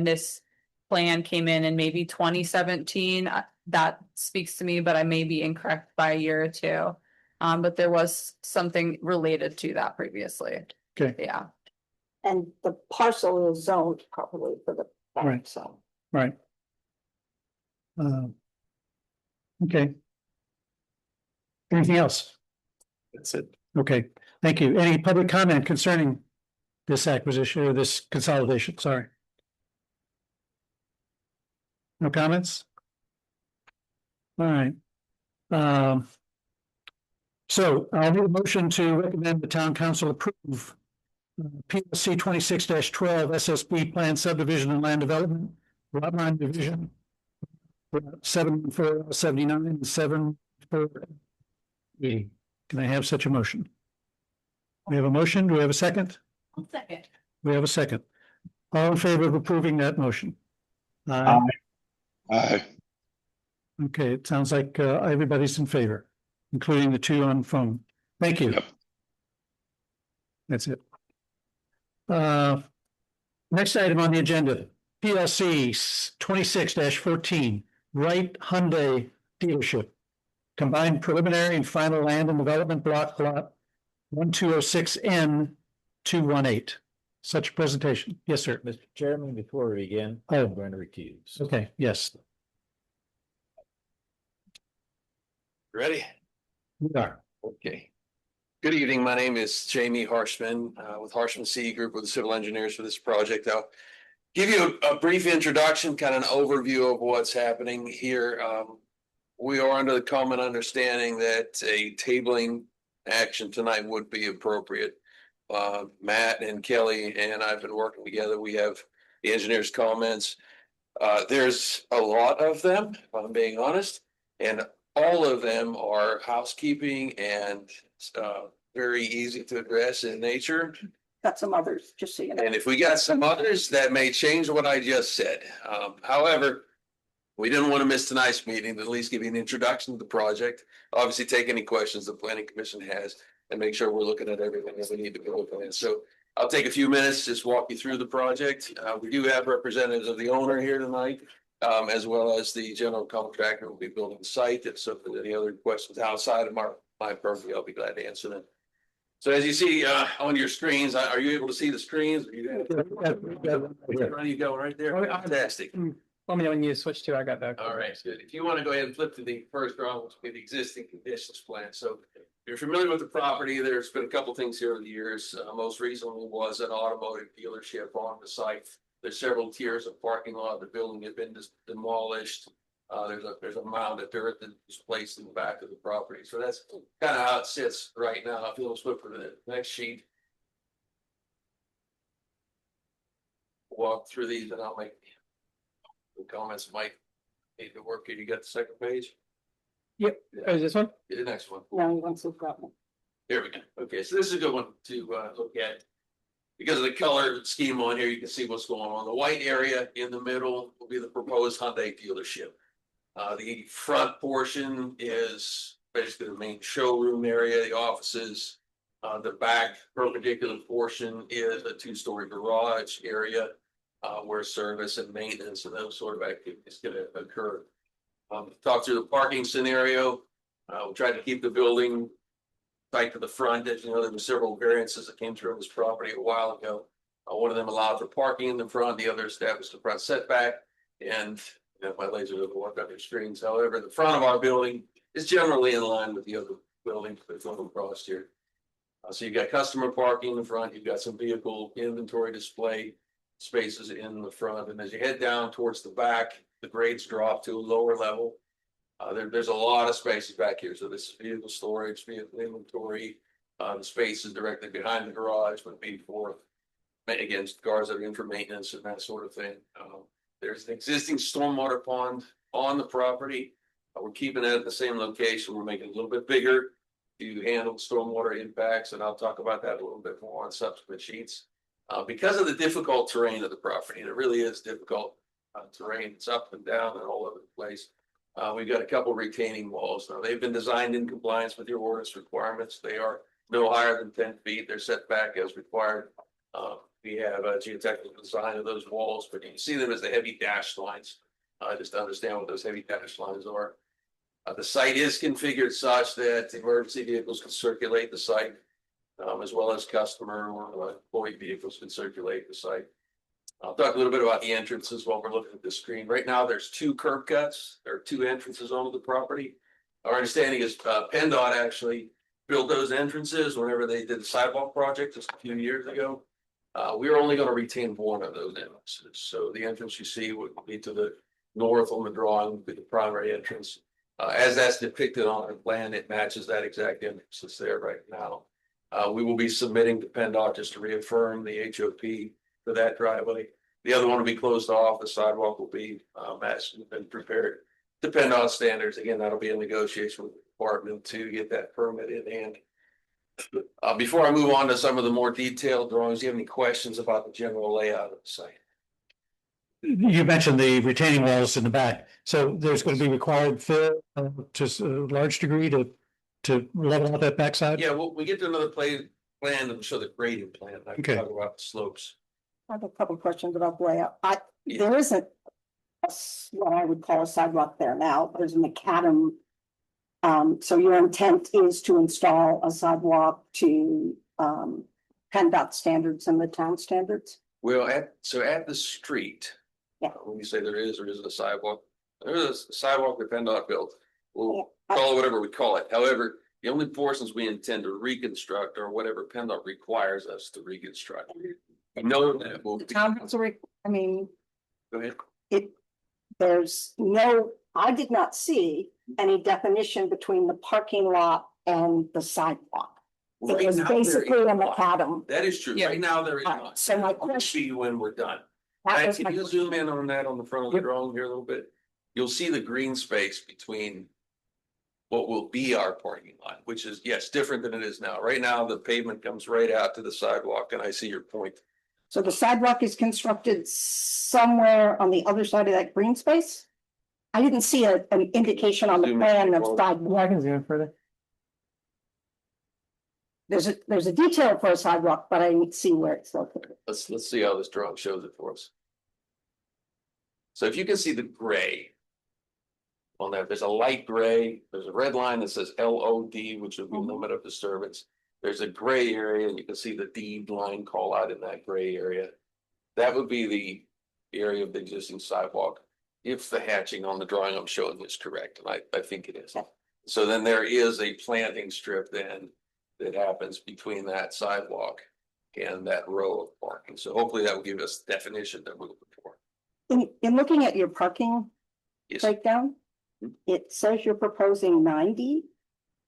this plan came in maybe 2017. That speaks to me, but I may be incorrect by a year or two. But there was something related to that previously. Okay. Yeah. And the parcel is zoned properly for the bank, Right. so. Right. Okay. Anything else? That's it. Okay, thank you. Any public comment concerning this acquisition or this consolidation? Sorry. No comments? All right. So I'll need a motion to recommend the town council approve PLC 26-12 SSB Plan Subdivision and Land Development, Lot Line Division, 7/4/79 and 7/4/80. Can I have such a motion? We have a motion. Do we have a second? Second. We have a second. All in favor of approving that motion? Aye. Okay, it sounds like everybody's in favor, including the two on phone. Thank you. Yep. That's it. Next item on the agenda, PLC 26-14, Wright Hyundai dealership. Combined preliminary and final land and development block plot 1206N218. Such presentation. Yes, sir. Mr. Chairman, before we begin, Oh. I'm going to recuse. Okay, yes, Ready? we are. Okay. Good evening. My name is Jamie Harshman with Harshman CE Group with the civil engineers for this project. I'll give you a brief introduction, kind of an overview of what's happening here. We are under the common understanding that a tabling action tonight would be appropriate. Matt and Kelly and I've been working together. We have the engineer's comments. There's a lot of them, if I'm being honest, and all of them are housekeeping and very easy to address in nature. Got some others, just so you know. And if we got some others, that may change what I just said. However, we didn't want to miss tonight's meeting, to at least give you an introduction to the project. Obviously, take any questions the planning commission has and make sure we're looking at everything that we need to go over. So I'll take a few minutes, just walk you through the project. We do have representatives of the owner here tonight, as well as the general contractor who will be building the site. If so, if there's any other questions outside of my purview, I'll be glad to answer them. So as you see on your screens, are you able to see the screens? There you go, right there. Fantastic. Let me know when you switch to, I got that. All right, good. If you want to go ahead and flip to the first drawing, which will be the existing conditions plan. So if you're familiar with the property, there's been a couple things here over the years. Most recently was an automotive dealership on the site. There's several tiers of parking lot. The building had been demolished. There's a mound of dirt that was placed in the back of the property. So that's kind of how it sits right now. If you'll flip to the next sheet. Walk through these and I'll make the comments might need to work here. You got the second page? Yep. Oh, is this one? The next one. No, he wants to that one. Here we go. Okay, so this is a good one to look at. Because of the color scheme on here, you can see what's going on. The white area in the middle will be the proposed Hyundai dealership. The front portion is basically the main showroom area, the offices. The back perpendicular portion is a two-story garage area where service and maintenance and those sort of activities going to occur. Talk through the parking scenario. We'll try to keep the building tight to the front. As you know, there were several variances that came through on this property a while ago. One of them allowed for parking in the front, the other established the front setback, and my laser doesn't work on your screens. However, the front of our building is generally in line with the other buildings that's going across here. So you've got customer parking in the front, you've got some vehicle inventory display spaces in the front, and as you head down towards the back, the grades drop to a lower level. There's a lot of spaces back here. So this is vehicle storage, vehicle inventory. The spaces directly behind the garage would be for, again, cars that are in for maintenance and that sort of thing. There's an existing stormwater pond on the property. We're keeping it at the same location. We're making it a little bit bigger to handle stormwater impacts, and I'll talk about that a little bit more on subsequent sheets. Because of the difficult terrain of the property, and it really is difficult terrain. It's up and down and all over the place. We've got a couple retaining walls. Now, they've been designed in compliance with your ordinance requirements. They are no higher than 10 feet. They're set back as required. We have a geotechnical design of those walls, but you can see them as the heavy dashed lines, just to understand what those heavy dashed lines are. The site is configured such that emergency vehicles can circulate the site, as well as customer or employee vehicles can circulate the site. I'll talk a little bit about the entrances while we're looking at the screen. Right now, there's two curb cuts. There are two entrances onto the property. Our understanding is PennDOT actually built those entrances whenever they did the sidewalk project just a few years ago. We are only going to retain one of those entrances. So the entrance you see would be to the north on the drawing, would be the primary entrance. As that's depicted on our plan, it matches that exact entrance that's there right now. We will be submitting to PennDOT just to reaffirm the HOP for that driveway. The other one will be closed off. The sidewalk will be matched and prepared to PennDOT standards. Again, that'll be a negotiation with the department to get that permit in hand. Before I move on to some of the more detailed drawings, do you have any questions about the general layout of the site? You mentioned the retaining walls in the back, so there's going to be required fill to a large degree to level out that backside? Yeah, well, we get to another plan and show the grading plan. I can Okay. talk about the slopes. I have a couple questions about the layout. There isn't what I would call a sidewalk there now. There's a macadam. So your intent is to install a sidewalk to PennDOT standards and the town standards? Well, at the street. Yeah. When you say there isn't a sidewalk, there is a sidewalk that PennDOT built. We'll call it whatever we call it. However, the only portions we intend to reconstruct are whatever PennDOT requires us to reconstruct. We know that will The be. town has I mean, Go ahead. I did not see any definition between the parking lot and the sidewalk. Right It was now, there basically is a not. macadam. That is true. Right now, there is Alright, not. so my We'll question- see when we're done. That was Can my you question. zoom in on that on the front of the drawing here a little bit? You'll see the green space between what will be our parking lot, which is, yes, different than it is now. Right now, the pavement comes right out to the sidewalk, and I see your point. So the sidewalk is constructed somewhere on the other side of that green space? I didn't see an indication on the Zoom in plan of forward. sidewalk. I can zoom in further. There's a detail for a sidewalk, but I didn't see where it's located. Let's see how this drawing shows it for us. So if you can see the gray. On there, there's a light gray, there's a red line that says LOD, which would be limit of disturbance. There's a gray area and you can see the D line call out in that gray area. That would be the area of the existing sidewalk. If the hatching on the drawing I'm showing is correct, and I think it is. So then there is a planting strip then that happens between that sidewalk and that row of parking. So hopefully that will give us the definition that we're looking for. In looking at your parking Yes. breakdown, it says you're proposing 90.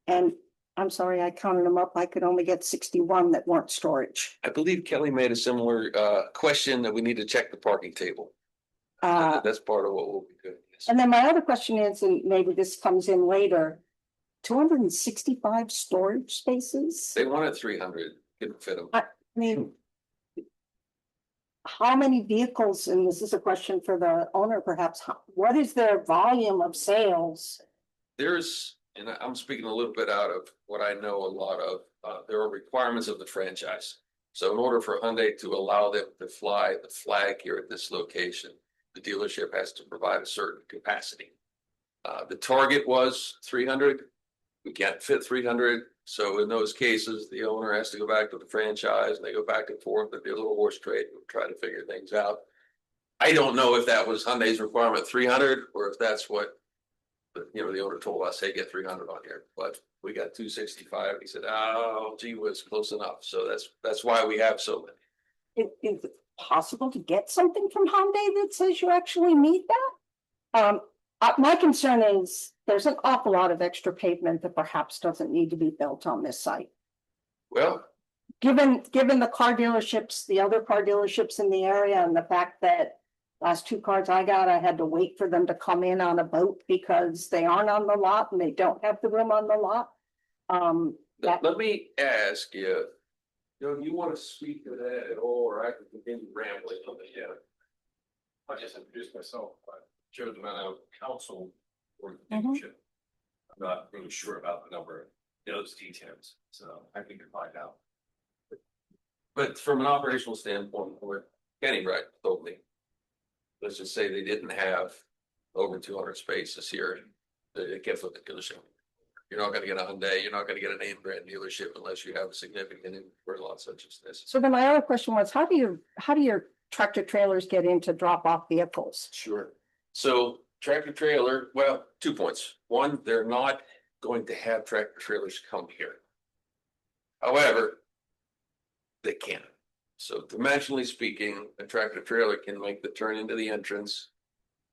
And I'm sorry, I counted them up. I could only get 61 that weren't storage. I believe Kelly made a similar question that we need to check the parking table. Uh, That's part of what we'll be doing. Yes. And then my other question is, and maybe this comes in later, 265 storage spaces? They wanted 300, couldn't fit them. I mean, how many vehicles, and this is a question for the owner perhaps, what is their volume of sales? There's, and I'm speaking a little bit out of what I know a lot of, there are requirements of the franchise. So in order for Hyundai to allow them to fly the flag here at this location, the dealership has to provide a certain capacity. The target was 300. We can't fit 300. So in those cases, the owner has to go back to the franchise and they go back and forth and do a little horse trade and try to figure things out. I don't know if that was Hyundai's requirement 300 or if that's what the owner told us, hey, get 300 on here, but we got 265. He said, oh, gee whiz, close enough. So that's why we have so many. Is it possible to get something from Hyundai that says you actually need that? My concern is there's an awful lot of extra pavement that perhaps doesn't need to be built on this site. Well, Given the car dealerships, the other car dealerships in the area, and the fact that last two cars I got, I had to wait for them to come in on a boat because they aren't on the lot and they don't have the room on the lot. let me ask you, you want to speak to that at all, or I can continue rambling on the, I just introduced myself, I chose the amount of council or the Mhm. dealership. I'm not really sure about the number of those details, so I think we can find out. but from an operational standpoint, where Kenny Wright told me, let's just say they didn't have over 200 spaces here, they can't flip the dealership. You're not gonna get a Hyundai, you're not gonna get a name brand dealership unless you have a significant inventory lot such as this. So then my other question was, how do your tractor trailers get in to drop off vehicles? Sure. So tractor trailer, well, 2 points. One, they're not going to have tractor trailers come here. However, they can. So dimensionally speaking, a tractor trailer can make the turn into the entrance,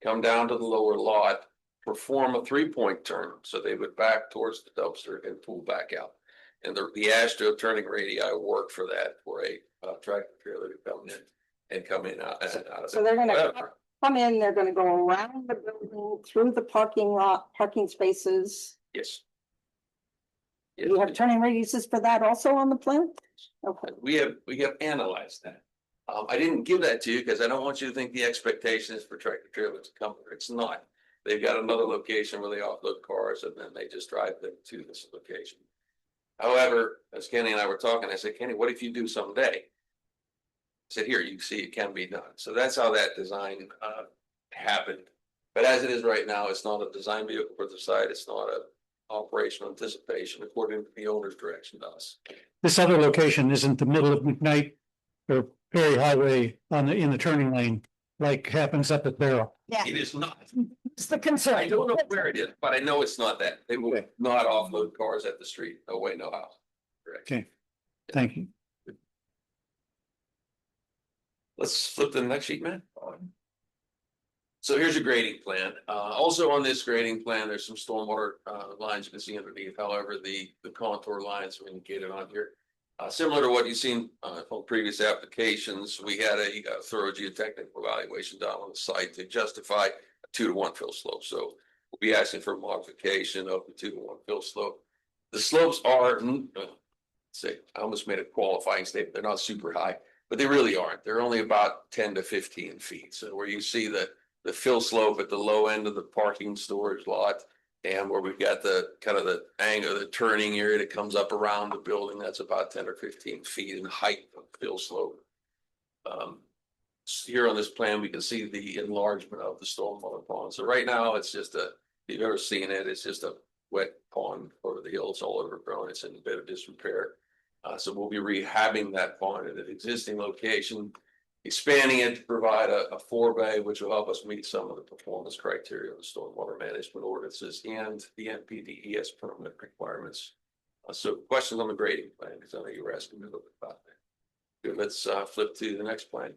come down to the lower lot, perform a 3-point turn. So they would back towards the dumpster and pull back out. And the Astro turning radii work for that, for a tractor trailer to come in and come in out and out of. So they're gonna However, come in, they're gonna go around the building, through the parking lot, parking spaces. yes. You have turning radiuses for that also on the plan? Okay. We have analyzed that. I didn't give that to you because I don't want you to think the expectation is for tractor trailers to come here. It's not. They've got another location where they offload cars and then they just drive them to this location. However, as Kenny and I were talking, I said, Kenny, what if you do someday? I said, here, you see, it can be done. So that's how that design happened. But as it is right now, it's not a design vehicle for the site. It's not a operational anticipation according to the owner's direction to us. This other location isn't the middle of McKnight or Perry Highway in the turning lane, like happens up at Barrow. Yeah. It is not. It's the concern. I don't know where it is, but I know it's not that. They will not offload cars at the street. No way, no how. Correct. Okay, thank you. Let's flip to the next sheet, man. So here's your grading plan. Also on this grading plan, there's some stormwater lines you can see underneath. However, the contour lines are indicated on here. Similar to what you've seen from previous applications, we had a thorough geotechnical evaluation done on the site to justify a 2-to-1 fill slope. So we'll be asking for a modification of the 2-to-1 fill slope. The slopes are, say, I almost made a qualifying statement. They're not super high, but they really aren't. They're only about 10 to 15 feet. So where you see the fill slope at the low end of the parking storage lot, and where we've got the kind of the angle, the turning area that comes up around the building, that's about 10 or 15 feet in height of fill slope. Here on this plan, we can see the enlargement of the stormwater pond. So right now, it's just if you've ever seen it, it's just a wet pond over the hill. It's all overgrown. It's in a bit of disrepair. So we'll be rehabbing that pond at an existing location, expanding it to provide a 4-bay, which will help us meet some of the performance criteria of the stormwater management ordinances and the NPDES permit requirements. So questions on the grading plan, because I know you were asking me a little bit about that. Good, let's flip to the next plan.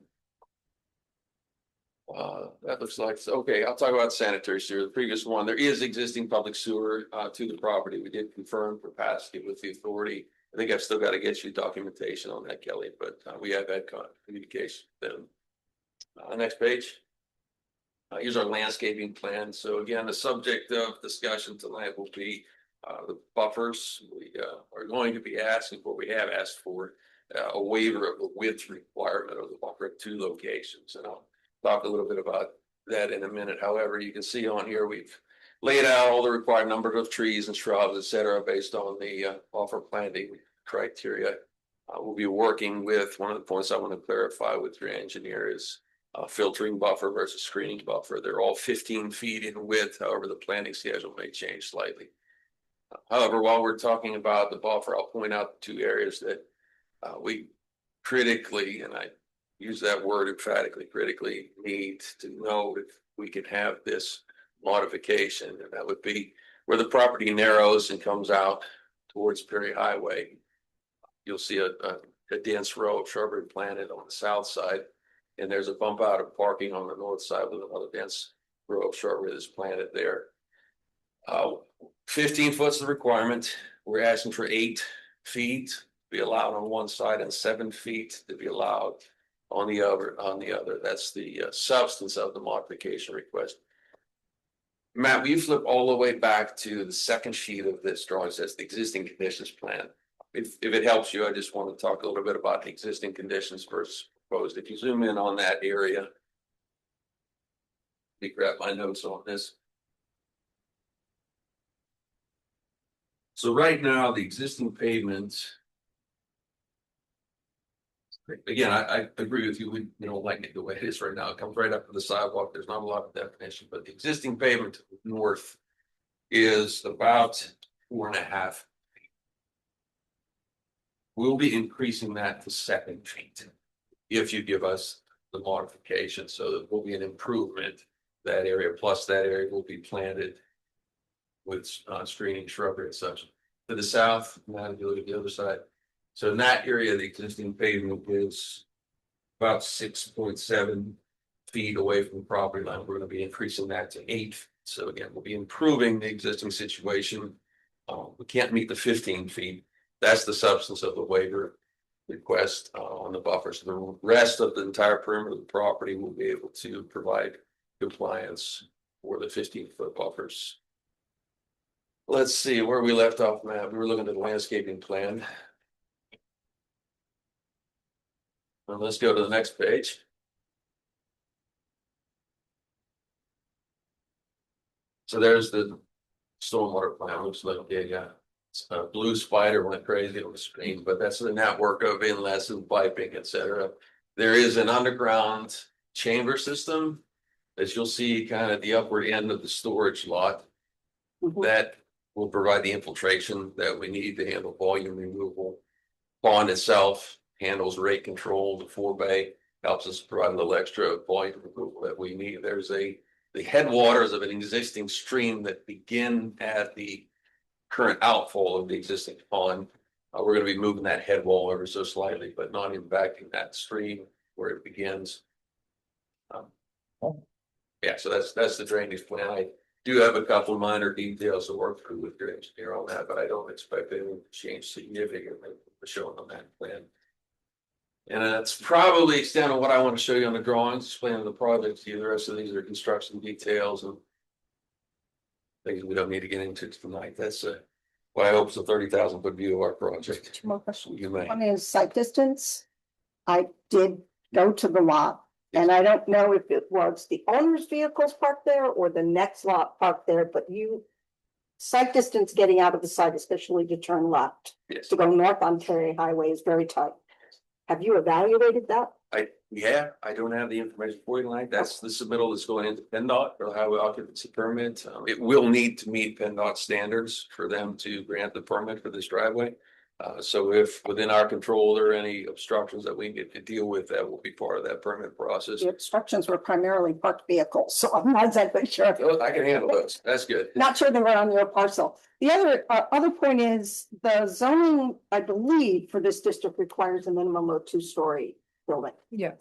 That looks like, okay, I'll talk about sanitary sewer. The previous one, there is existing public sewer to the property. We did confirm capacity with the authority. I think I've still got to get you documentation on that, Kelly, but we have had communication with them. Next page. Here's our landscaping plan. So again, the subject of discussion tonight will be the buffers. We are going to be asking for, we have asked for a waiver of the width requirement of the buffer at 2 locations. And I'll talk a little bit about that in a minute. However, you can see on here, we've laid out all the required number of trees and shrubs, et cetera, based on the buffer planting criteria. We'll be working with, one of the points I want to clarify with your engineer is filtering buffer versus screening buffer. They're all 15 feet in width. However, the planting schedule may change slightly. However, while we're talking about the buffer, I'll point out 2 areas that we critically, and I use that word emphatically, critically need to know if we can have this modification, and that would be where the property narrows and comes out towards Perry Highway. You'll see a dense row of shrubbery planted on the south side, and there's a bump out of parking on the north side with another dense row of shrubbery that's planted there. 15 foot's the requirement. We're asking for 8 feet to be allowed on one side and 7 feet to be allowed on the other. That's the substance of the modification request. Matt, will you flip all the way back to the second sheet of this drawing? It says the existing conditions plan. If it helps you, I just want to talk a little bit about the existing conditions versus proposed. If you zoom in on that area, let me grab my notes on this. So right now, the existing pavement, again, I agree with you. We don't like it the way it is right now. It comes right up to the sidewalk. There's not a lot of definition, but the existing pavement to the north is about 4.5 feet. We'll be increasing that to 7 feet if you give us the modification. So there will be an improvement. That area plus that area will be planted with screening shrubbery and such. To the south, now if you look at the other side. So in that area, the existing pavement is about 6.7 feet away from the property line. We're going to be increasing that to 8. So again, we'll be improving the existing situation. We can't meet the 15 feet. That's the substance of the waiver request on the buffers. The rest of the entire perimeter of the property will be able to provide compliance for the 15-foot buffers. Let's see where we left off, Matt. We were looking at the landscaping plan. Well, let's go to the next page. So there's the stormwater plan. Looks like a blue spider went crazy on the screen, but that's the network of inlets and piping, etc. There is an underground chamber system that you'll see kind of at the upward end of the storage lot that will provide the infiltration that we need to handle volume removal. Pond itself handles rate control. The forebay helps us provide a little extra volume removal that we need. There's the headwaters of an existing stream that begin at the current outfall of the existing pond. We're going to be moving that head wall ever so slightly, but not impacting that stream where it begins. Yeah, so that's the drainage plan. I do have a couple of minor details to work through with your engineer on that, but I don't expect anything to change significantly shown on that plan. And that's probably the extent of what I want to show you on the drawings, explaining the project to you. The rest of these are construction details and things we don't need to get into tonight. That's what I hope is a 30,000 foot view of our project. Two more questions. You may. One is site distance. I did go to the lot and I don't know if it was the owner's vehicles parked there or the next lot parked there, but site distance getting out of the site, especially to turn left. Yes. To go north on Terry Highway is very tight. Have you evaluated that? I don't have the information for you tonight. That's the submittal that's going into PennDOT for the highway occupancy permit. It will need to meet PennDOT standards for them to grant the permit for this driveway. So if within our control there are any obstructions that we need to deal with, that will be part of that permit process. The obstructions were primarily parked vehicles, so I'm not exactly sure. I can handle those. That's good. Not sure they were on your parcel. The other point is the zoning, I believe, for this district requires a minimum of 2-story building. Yeah.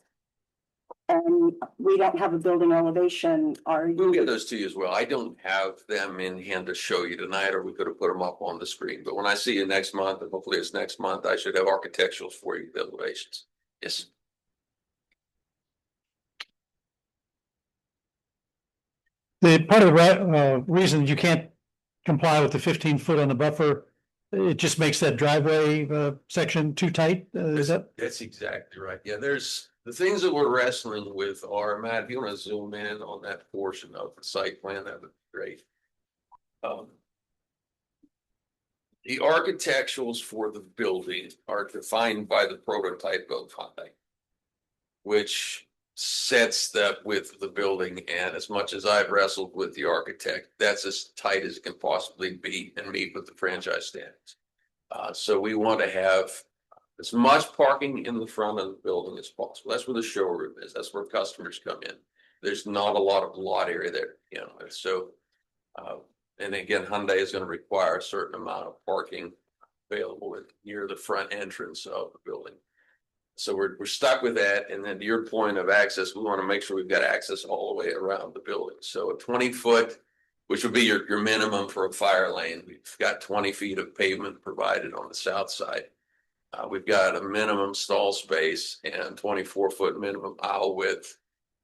And we don't have a building elevation. We'll get those to you as well. I don't have them in hand to show you tonight, or we could have put them up on the screen. But when I see you next month, and hopefully it's next month, I should have architecturals for you, the elevations. Yes. The part of the reason you can't comply with the 15 foot on the buffer, it just makes that driveway section too tight. Is that? That's exactly right. Yeah, there's the things that we're wrestling with are, Matt, if you want to zoom in on that portion of the site plan, that would be great. The architecturals for the building are defined by the prototype of Hyundai, which sets that width of the building. And as much as I've wrestled with the architect, that's as tight as it can possibly be and meet with the franchise standards. So we want to have as much parking in the front of the building as possible. That's where the showroom is. That's where customers come in. There's not a lot of lot area there, so, and again, Hyundai is going to require a certain amount of parking available near the front entrance of the building. So we're stuck with that. And then to your point of access, we want to make sure we've got access all the way around the building. So a 20-foot, which would be your minimum for a fire lane. We've got 20 feet of pavement provided on the south side. We've got a minimum stall space and 24-foot minimum aisle width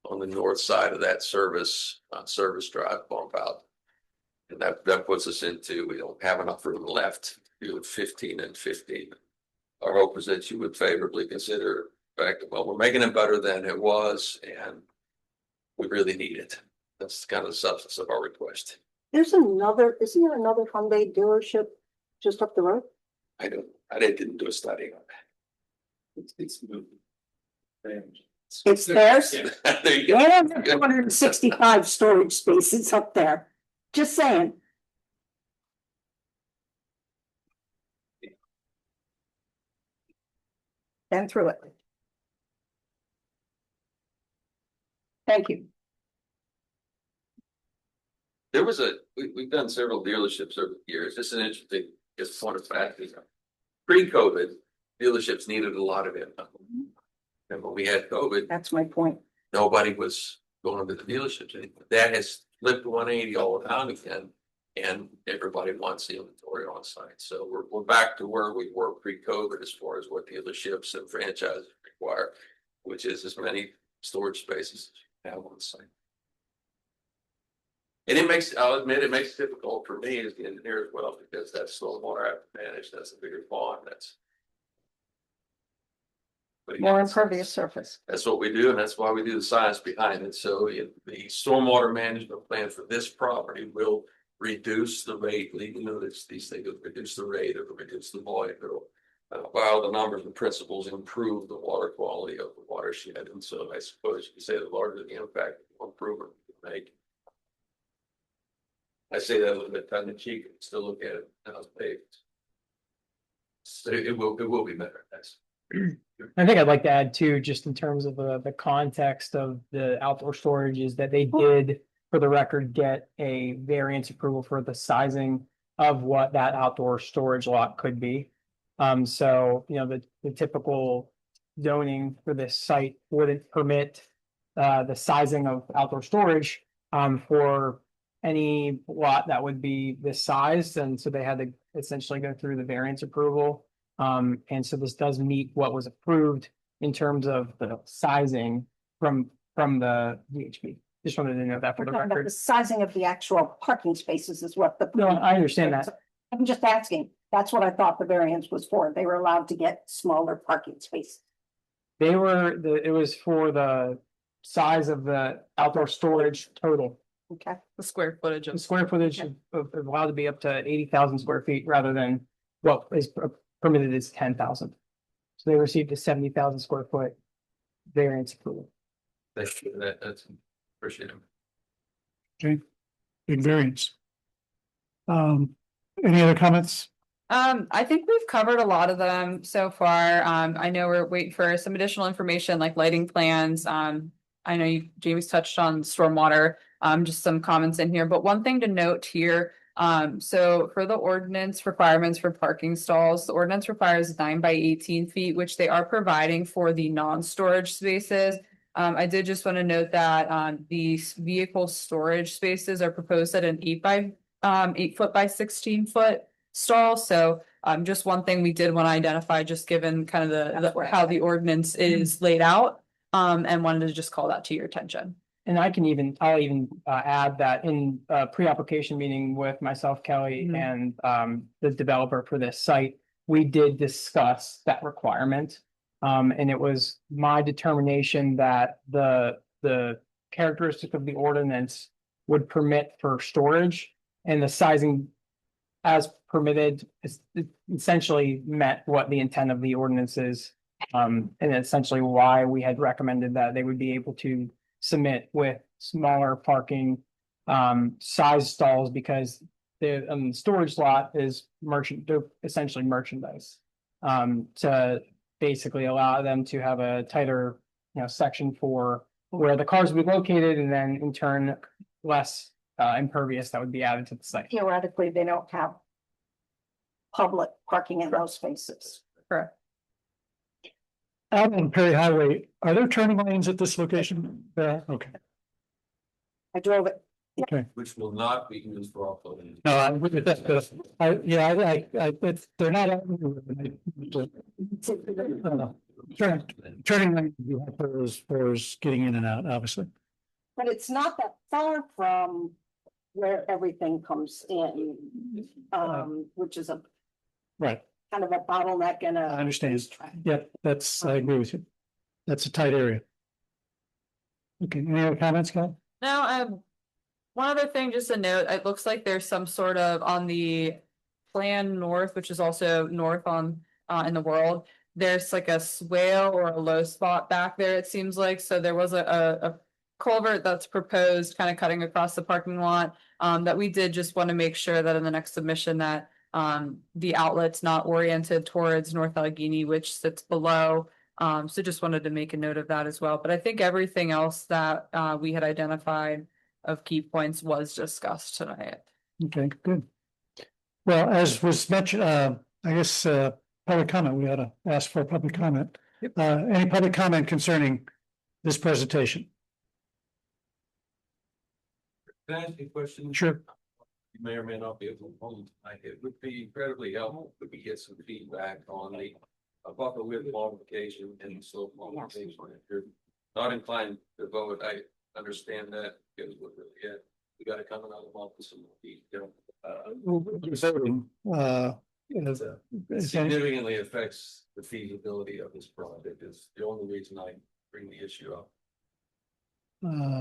on the north side of that service drive bump out. And that puts us into, we don't have enough room left to do 15 and 15. Our hope is that you would favorably consider the fact that, well, we're making it better than it was, and we really need it. That's kind of the substance of our request. Isn't there another Hyundai dealership just up the road? I didn't do a study on that. It's theirs. There you go. They have 265 storage spaces up there. Just saying. Been through it. Thank you. There was we've done several dealerships over the years. This is an interesting, just point of fact. Pre-COVID, dealerships needed a lot of income. And when we had COVID, that's my point. Nobody was going to the dealerships anymore. That has flipped 180 all around again, and everybody wants the inventory on site. So we're back to where we were pre-COVID as far as what dealerships and franchises require, which is as many storage spaces as you have on site. And it makes, I'll admit, it makes it difficult for me as the engineer as well, because that's stormwater I have to manage, that's a bigger pond, that's. But again, More impervious surface. that's what we do, and that's why we do the science behind it. So the stormwater management plan for this property will reduce the rate, you know, these things will reduce the rate, it'll reduce the volume, it'll. While the numbers and principles improve the water quality of the watershed, and so I suppose you could say the larger the impact, the more improvement we can make. I say that a little bit tongue in cheek, and still look at it now it's paved. So it will be better, that's. I think I'd like to add too, just in terms of the context of the outdoor storage, is that they did, for the record, get a variance approval for the sizing of what that outdoor storage lot could be. So, you know, the typical zoning for this site wouldn't permit the sizing of outdoor storage for any lot that would be this size, and so they had to essentially go through the variance approval. And so this does meet what was approved in terms of the sizing from the VHB. Just wanted to know that for We're the talking about record. the sizing of the actual parking spaces is what the. No, I understand that. I'm just asking, that's what I thought the variance was for. They were allowed to get smaller parking spaces. It was for the size of the outdoor storage total. Okay. The square footage The of. square footage of allowed to be up to 80,000 square feet rather than what is permitted is 10,000. So they received a 70,000 square foot variance approval. That's appreciate it. Okay, big variance. Any other comments? I think we've covered a lot of them so far. I know we're waiting for some additional information like lighting plans. I know Jamie's touched on stormwater, just some comments in here, but one thing to note here. So for the ordinance requirements for parking stalls, the ordinance requires 9 by 18 feet, which they are providing for the non-storage spaces. I did just want to note that these vehicle storage spaces are proposed at an 8 foot by 16 foot stall. So just one thing we did want to identify, just given kind of how the ordinance is laid out, and wanted to just call that to your attention. And I'll even add that in a pre-application meeting with myself, Kelly, and the developer for this site, we did discuss that requirement. And it was my determination that the characteristic of the ordinance would permit for storage, and the sizing as permitted essentially met what the intent of the ordinance is. And essentially why we had recommended that they would be able to submit with smaller parking size stalls, because the storage lot is they're essentially merchandise. To basically allow them to have a tighter, section for where the cars would be located, and then in turn less impervious that would be added to the site. Theoretically, they don't have public parking in those spaces. Correct. Out on Perry Highway, are there turning lanes at this location? Okay, I drove it. okay. Which will not be used for offloading. No, I'm with that. They're not. Turning lane for getting in and out, obviously. But it's not that far from where everything comes in, which is a Right. kind of a bottleneck and I a. understand. Yep, I agree with you. That's a tight area. Okay, any other comments, Cal? Now, one other thing, just a note, it looks like there's some sort of on the plan north, which is also north on in the world. There's like a swale or a low spot back there, it seems like. So there was a culvert that's proposed kind of cutting across the parking lot, that we did just want to make sure that in the next submission that the outlet's not oriented towards North Allegheny, which sits below. So just wanted to make a note of that as well. But I think everything else that we had identified of key points was discussed tonight. Okay, good. Well, as was mentioned, I guess, public comment, we ought to ask for a public comment. Any public comment concerning this presentation? Can I ask you a question? Sure. You may or may not be able to hold tonight. It would be incredibly helpful if we get some feedback on the buffer width modification and the slope modification. If you're not inclined to vote, I understand that, because we're really at We got it coming out of the month, so We're voting, it significantly affects the feasibility of this project is the only reason I bring the issue up.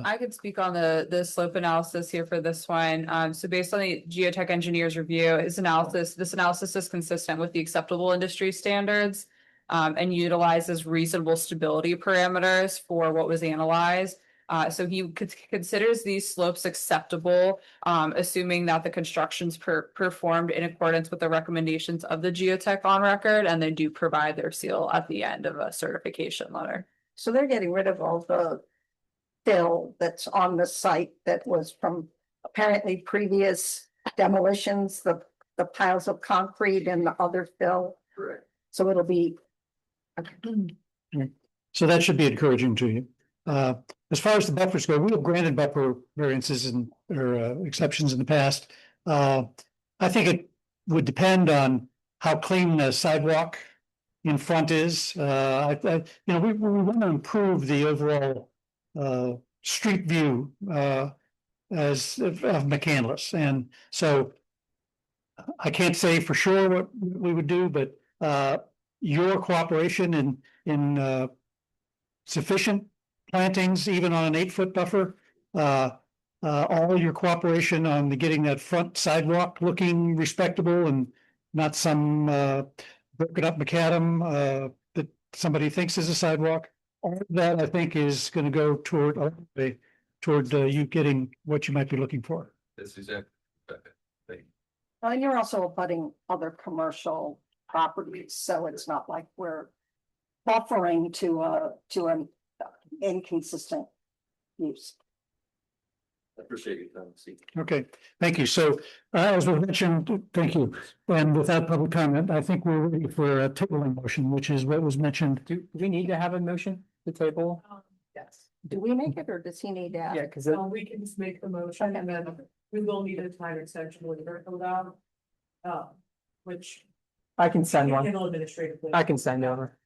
I could speak on the slope analysis here for this one. So based on the geotech engineer's review, this analysis is consistent with the acceptable industry standards. And utilizes reasonable stability parameters for what was analyzed. So he considers these slopes acceptable, assuming that the construction's performed in accordance with the recommendations of the geotech on record, and they do provide their seal at the end of a certification letter. So they're getting rid of all the fill that's on the site that was from apparently previous demolitions, the piles of concrete and the other fill. Correct. So it'll be. So that should be encouraging to you. As far as the buffers go, we have granted buffer variances or exceptions in the past. I think it would depend on how clean the sidewalk in front is. We want to improve the overall street view as of McCandless, and so I can't say for sure what we would do, but your cooperation in sufficient plantings, even on an 8-foot buffer, all your cooperation on getting that front sidewalk looking respectable and not some broken up macadam that somebody thinks is a sidewalk. All of that, I think, is going to go toward you getting what you might be looking for. That's exactly. And you're also abutting other commercial properties, so it's not like we're buffering to an inconsistent use. I appreciate your time, Steve. Okay, thank you. So as we mentioned, thank you. And without public comment, I think we're ready for a tabling motion, which is what was mentioned. Do we need to have a motion to table? Yes. Do we make it or does he need to? Yeah, because We can just make the motion and then we will need a time extension waiver filled out. Which. I can send one. Handle administratively. I can send over.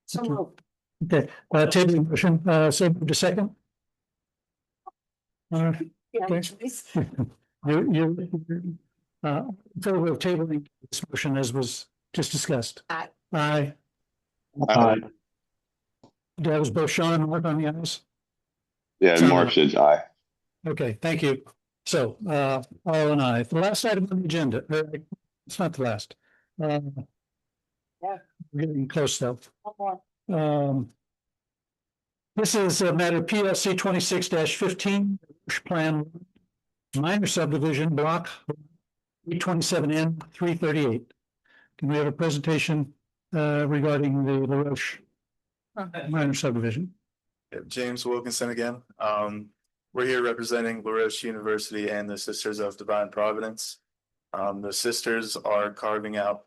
So Okay, tabling motion, so moved to second. Okay. You favor of tabling this motion as was just discussed. Aye. Aye. That was both Sean and Mark on the ayes. Yeah, and Mark says aye. Okay, thank you. So, all and I, the last item on the agenda, it's not the last. Yeah. We're getting close though. This is a matter PLC 26-15, plan minor subdivision block 327N 338. Can we have a presentation regarding the LaRoche minor subdivision? James Wilkinson again. We're here representing LaRoche University and the Sisters of Divine Providence. The sisters are carving out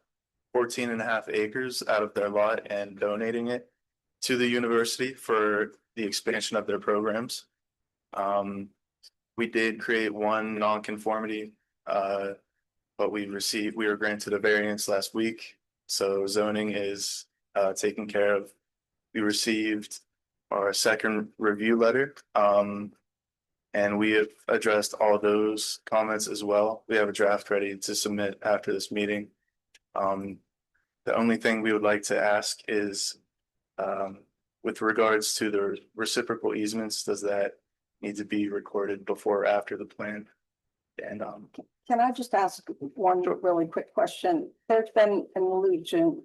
14.5 acres out of their lot and donating it to the university for the expansion of their programs. We did create one nonconformity, but we were granted a variance last week. So zoning is taken care of. We received our second review letter. And we have addressed all those comments as well. We have a draft ready to submit after this meeting. The only thing we would like to ask is, with regards to the reciprocal easements, does that need to be recorded before or after the plan? And can I just ask one really quick question? There's been an allusion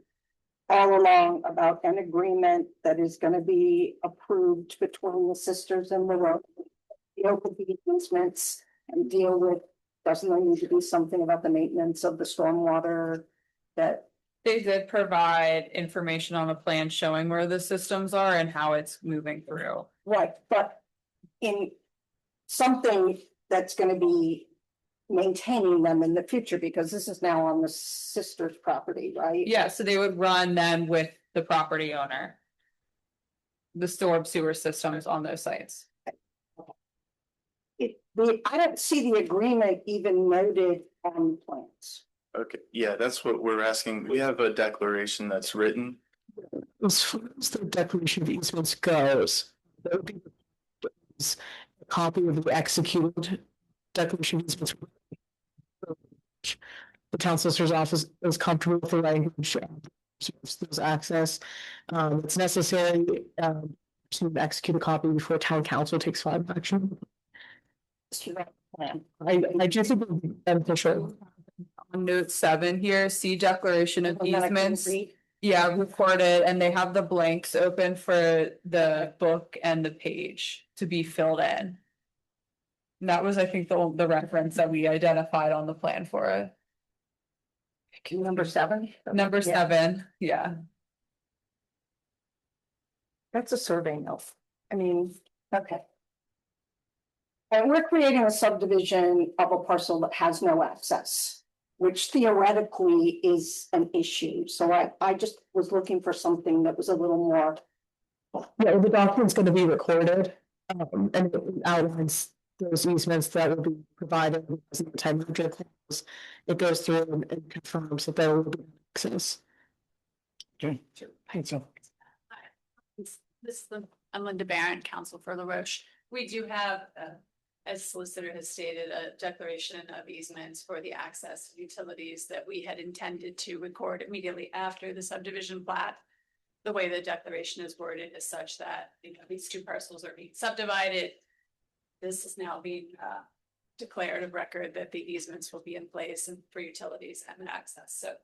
all along about an agreement that is going to be approved between the sisters and LaRoche. Deal with the easements and deal with, doesn't there need to be something about the maintenance of the stormwater that? They did provide information on the plan showing where the systems are and how it's moving through. Right, but in something that's gonna be maintaining them in the future, because this is now on the sister's property, right? Yeah, so they would run them with the property owner. The storm sewer systems on those sites. I don't see the agreement even noted on plans. okay, yeah, that's what we're asking. We have a declaration that's written. As far as the declaration of easements goes, that would be a copy of the executed declaration easements. The town solicitor's office is comfortable with the language, those access. It's necessary, to execute a copy before town council takes final action. I just think it would be beneficial. On note 7 here, see declaration of One that I can easements. read. Yeah, recorded, and they have the blanks open for the book and the page to be filled in. And that was, I think, the reference that we identified on the plan for it. Number 7? Number Yeah. 7, yeah. That's a survey note. I mean, okay. And we're creating a subdivision of a parcel that has no access, which theoretically is an issue. So I just was looking for something that was a little more. Yeah, the document's gonna be recorded, and it outlines those easements that will be provided as the time of it goes through and confirms that there will be access. Okay, thanks. I'm Linda Barron, counsel for La Roche. We do have, as solicitor has stated, a declaration of easements for the access utilities that we had intended to record immediately after the subdivision plat. The way the declaration is worded is such that, these two parcels are being subdivided. This is now being declared of record that the easements will be in place and for utilities and access. So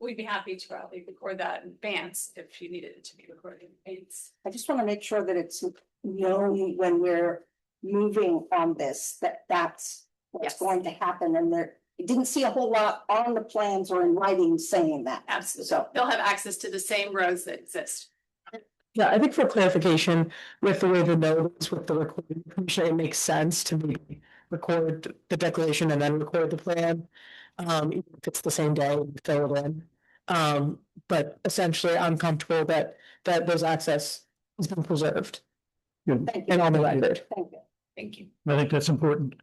we'd be happy to probably record that in advance if you needed it to be recorded in advance. I just want to make sure that it's known when we're moving on this, that that's what's going to happen. And there, I didn't see a whole lot on the plans or in writing saying that. Absolutely. So They'll have access to the same roads that exist. Yeah, I think for clarification, with the way the note is with the recording, commission, it makes sense to maybe record the declaration and then record the plan. Even if it's the same day, we fill it in. But essentially, I'm comfortable that those access has been preserved. Good. And on the record. Thank you. Thank you. I think that's important.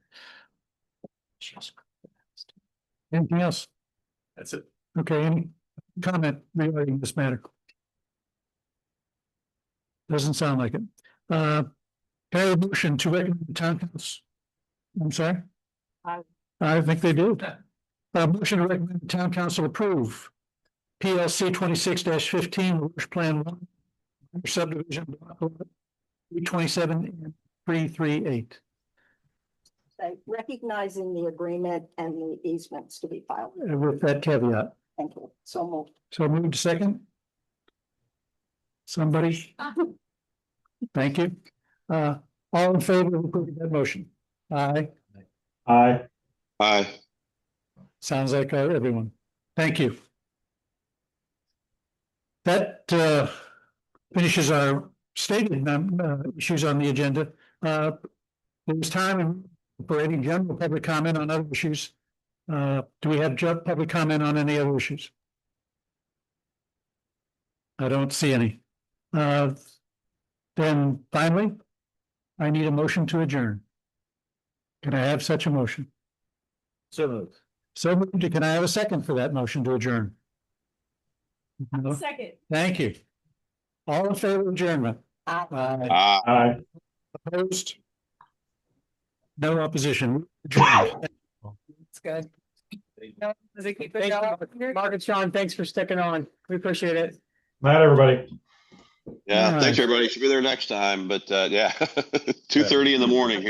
Anything else? That's it. Okay, any comment regarding this matter? Doesn't sound like it. Can I have a motion to recommend the town council? I'm sorry? I think they do. Motion to recommend the town council approve PLC 26-15, Rouge Plan 1, subdivision 327 and 338. Recognizing the agreement and the easements to be filed. With that caveat. Thank you. So moved. So moved second. Somebody? Thank you. All in favor of approving that motion? Aye. Aye. Aye. Sounds like everyone. Thank you. That finishes our stated issues on the agenda. There's time for any general public comment on other issues. Do we have public comment on any other issues? I don't see any. Then finally, I need a motion to adjourn. Can I have such a motion? So moved. So moved. Can I have a second for that motion to adjourn? No? Second. Thank you. All in favor of adjournment? Aye. Aye. Opposed? No opposition. Adjourned. It's good. Mark and Sean, thanks for sticking on. We appreciate it. Night, everybody. Yeah, All thanks right. everybody. Should be there next time, but yeah, 2:30 in the morning here.